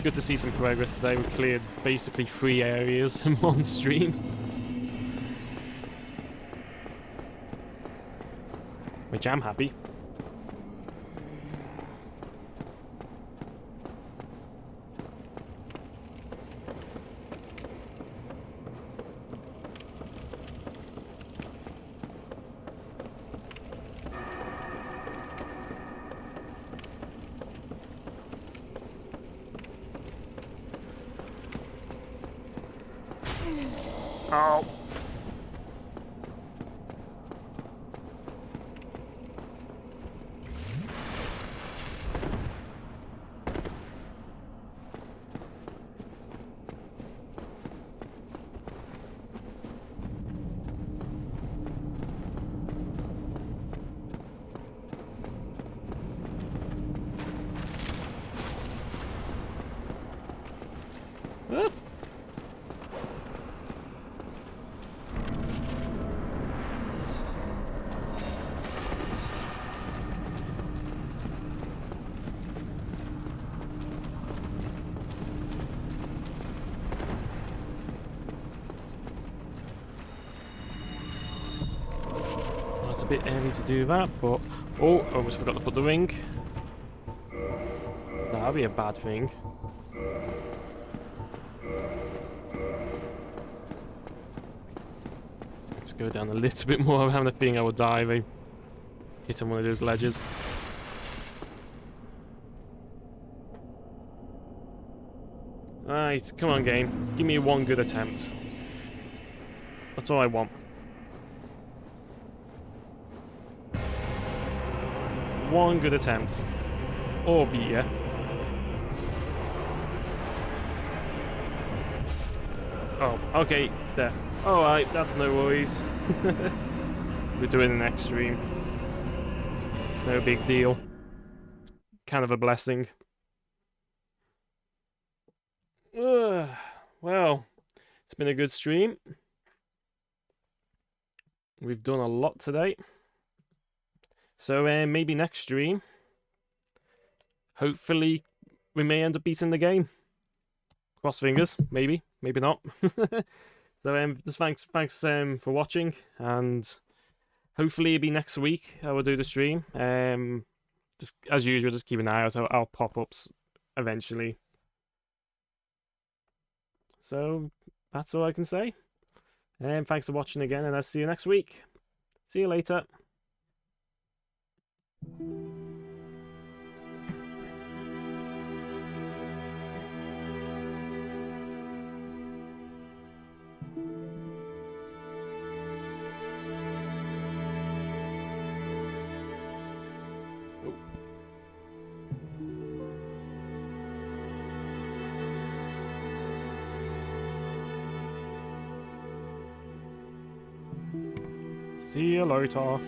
Good to see some progress today. We cleared basically 3 areas in one stream. Which I'm happy. Oh. Ah. It's a bit early to do that, but... Oh, I almost forgot to put the ring. That'd be a bad thing. Let's go down a little bit more. I'm having a feeling I will die if I hit on one of those ledges. Right, come on game. Give me one good attempt. That's all I want. One good attempt. Or beat ya. Oh, okay, death. Alright, that's no worries. We're doing the next stream. No big deal. Kind of a blessing. Well, it's been a good stream. We've done a lot today. So maybe next stream, hopefully we may end up beating the game. Cross fingers, maybe not. So just thanks for watching, and hopefully it'll be next week I will do the stream. Just as usual, just keep an eye out. I'll pop ups eventually. So that's all I can say. Thanks for watching again, and I'll see you next week. See you later. See you later.